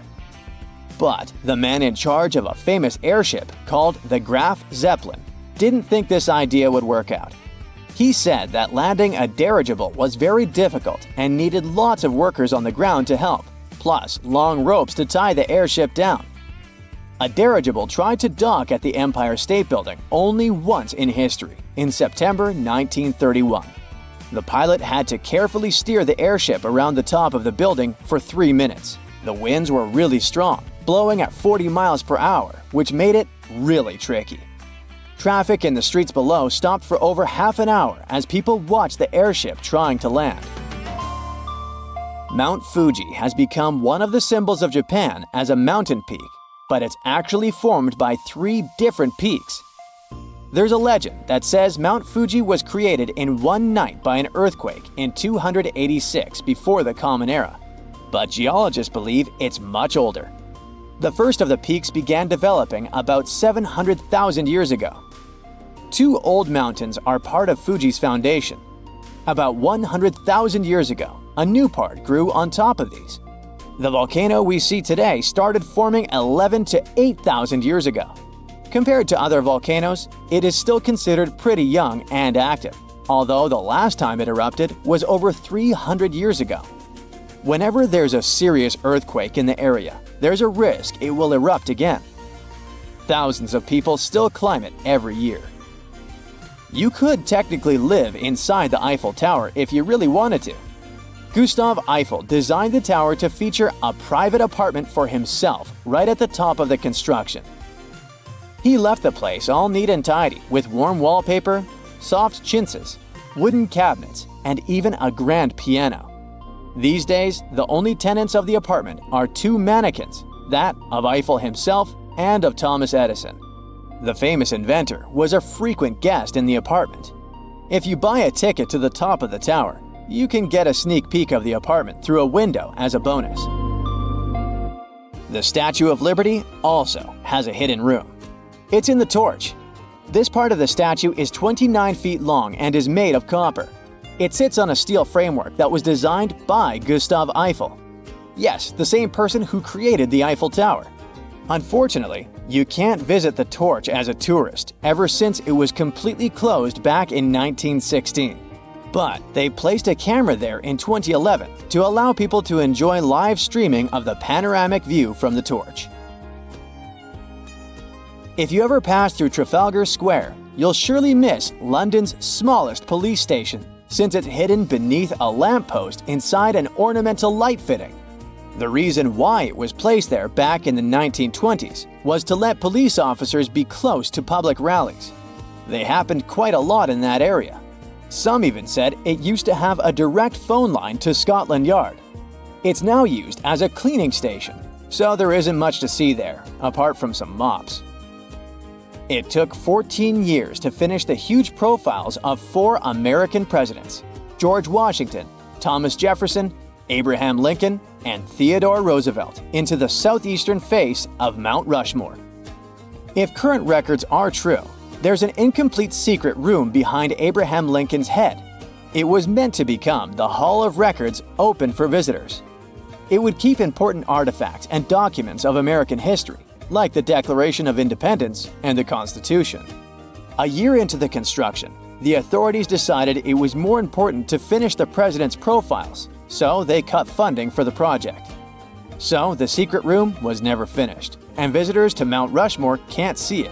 But the man in charge of a famous airship called the Graf Zeppelin didn't think this idea would work out. He said that landing a dirigible was very difficult and needed lots of workers on the ground to help, plus long ropes to tie the airship down. A dirigible tried to dock at the Empire State Building only once in history, in September 1931. The pilot had to carefully steer the airship around the top of the building for 3 minutes. The winds were really strong, blowing at 40 miles per hour, which made it really tricky. Traffic in the streets below stopped for over half an hour as people watched the airship trying to land. Mount Fuji has become one of the symbols of Japan as a mountain peak, but it's actually formed by 3 different peaks. There's a legend that says Mount Fuji was created in one night by an earthquake in 286 before the Common Era, but geologists believe it's much older. The first of the peaks began developing about 700,000 years ago. Two old mountains are part of Fuji's foundation. About 100,000 years ago, a new part grew on top of these. The volcano we see today started forming 11 to 8,000 years ago. Compared to other volcanoes, it is still considered pretty young and active, although the last time it erupted was over 300 years ago. Whenever there's a serious earthquake in the area, there's a risk it will erupt again. Thousands of people still climb it every year. You could technically live inside the Eiffel Tower if you really wanted to. Gustav Eiffel designed the tower to feature a private apartment for himself right at the top of the construction. He left the place all neat and tidy with warm wallpaper, soft chintzes, wooden cabinets, and even a grand piano. These days, the only tenants of the apartment are two mannequins, that of Eiffel himself and of Thomas Edison. The famous inventor was a frequent guest in the apartment. If you buy a ticket to the top of the tower, you can get a sneak peek of the apartment through a window as a bonus. The Statue of Liberty also has a hidden room. It's in the torch. This part of the statue is 29 feet long and is made of copper. It sits on a steel framework that was designed by Gustav Eiffel. Yes, the same person who created the Eiffel Tower. Unfortunately, you can't visit the torch as a tourist ever since it was completely closed back in 1916. But they placed a camera there in 2011 to allow people to enjoy live streaming of the panoramic view from the torch. If you ever pass through Trafalgar Square, you'll surely miss London's smallest police station, since it's hidden beneath a lamppost inside an ornamental light fitting. The reason why it was placed there back in the 1920s was to let police officers be close to public rallies. They happened quite a lot in that area. Some even said it used to have a direct phone line to Scotland Yard. It's now used as a cleaning station, so there isn't much to see there, apart from some mops. It took 14 years to finish the huge profiles of 4 American presidents: George Washington, Thomas Jefferson, Abraham Lincoln, and Theodore Roosevelt into the southeastern face of Mount Rushmore. If current records are true, there's an incomplete secret room behind Abraham Lincoln's head. It was meant to become the Hall of Records open for visitors. It would keep important artifacts and documents of American history, like the Declaration of Independence and the Constitution. A year into the construction, the authorities decided it was more important to finish the president's profiles, so they cut funding for the project. So the secret room was never finished, and visitors to Mount Rushmore can't see it.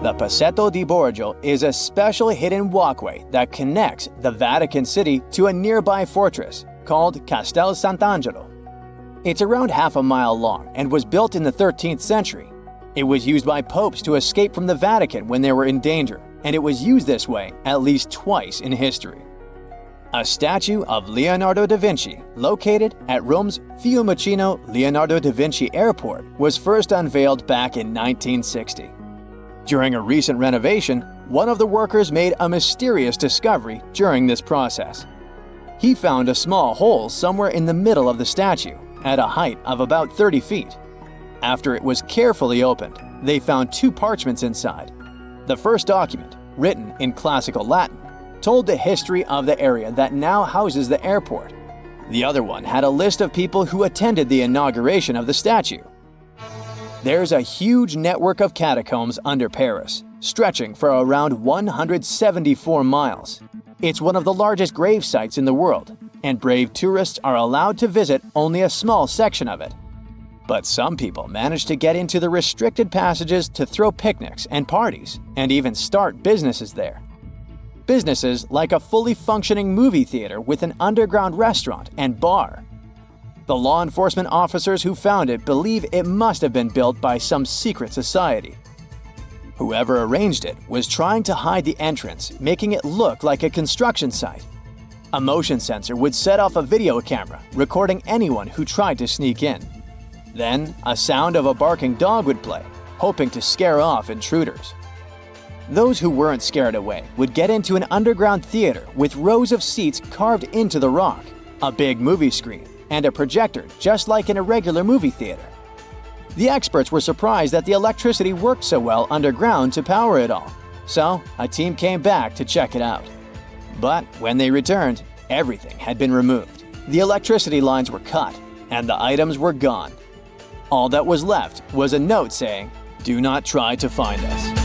The Passetto di Borgio is a special hidden walkway that connects the Vatican City to a nearby fortress called Castel Sant'Angelo. It's around half a mile long and was built in the 13th century. It was used by popes to escape from the Vatican when they were in danger, and it was used this way at least twice in history. A statue of Leonardo da Vinci, located at Rome's Fiumicino Leonardo da Vinci Airport, was first unveiled back in 1960. During a recent renovation, one of the workers made a mysterious discovery during this process. He found a small hole somewhere in the middle of the statue, at a height of about 30 feet. After it was carefully opened, they found 2 parchments inside. The first document, written in classical Latin, told the history of the area that now houses the airport. The other one had a list of people who attended the inauguration of the statue. There's a huge network of catacombs under Paris, stretching for around 174 miles. It's one of the largest grave sites in the world, and brave tourists are allowed to visit only a small section of it. But some people manage to get into the restricted passages to throw picnics and parties, and even start businesses there. Businesses like a fully functioning movie theater with an underground restaurant and bar. The law enforcement officers who found it believe it must have been built by some secret society. Whoever arranged it was trying to hide the entrance, making it look like a construction site. A motion sensor would set off a video camera, recording anyone who tried to sneak in. Then, a sound of a barking dog would play, hoping to scare off intruders. Those who weren't scared away would get into an underground theater with rows of seats carved into the rock, a big movie screen, and a projector just like in a regular movie theater. The experts were surprised that the electricity worked so well underground to power it all. So, a team came back to check it out. But when they returned, everything had been removed. The electricity lines were cut, and the items were gone. All that was left was a note saying, "Do not try to find us."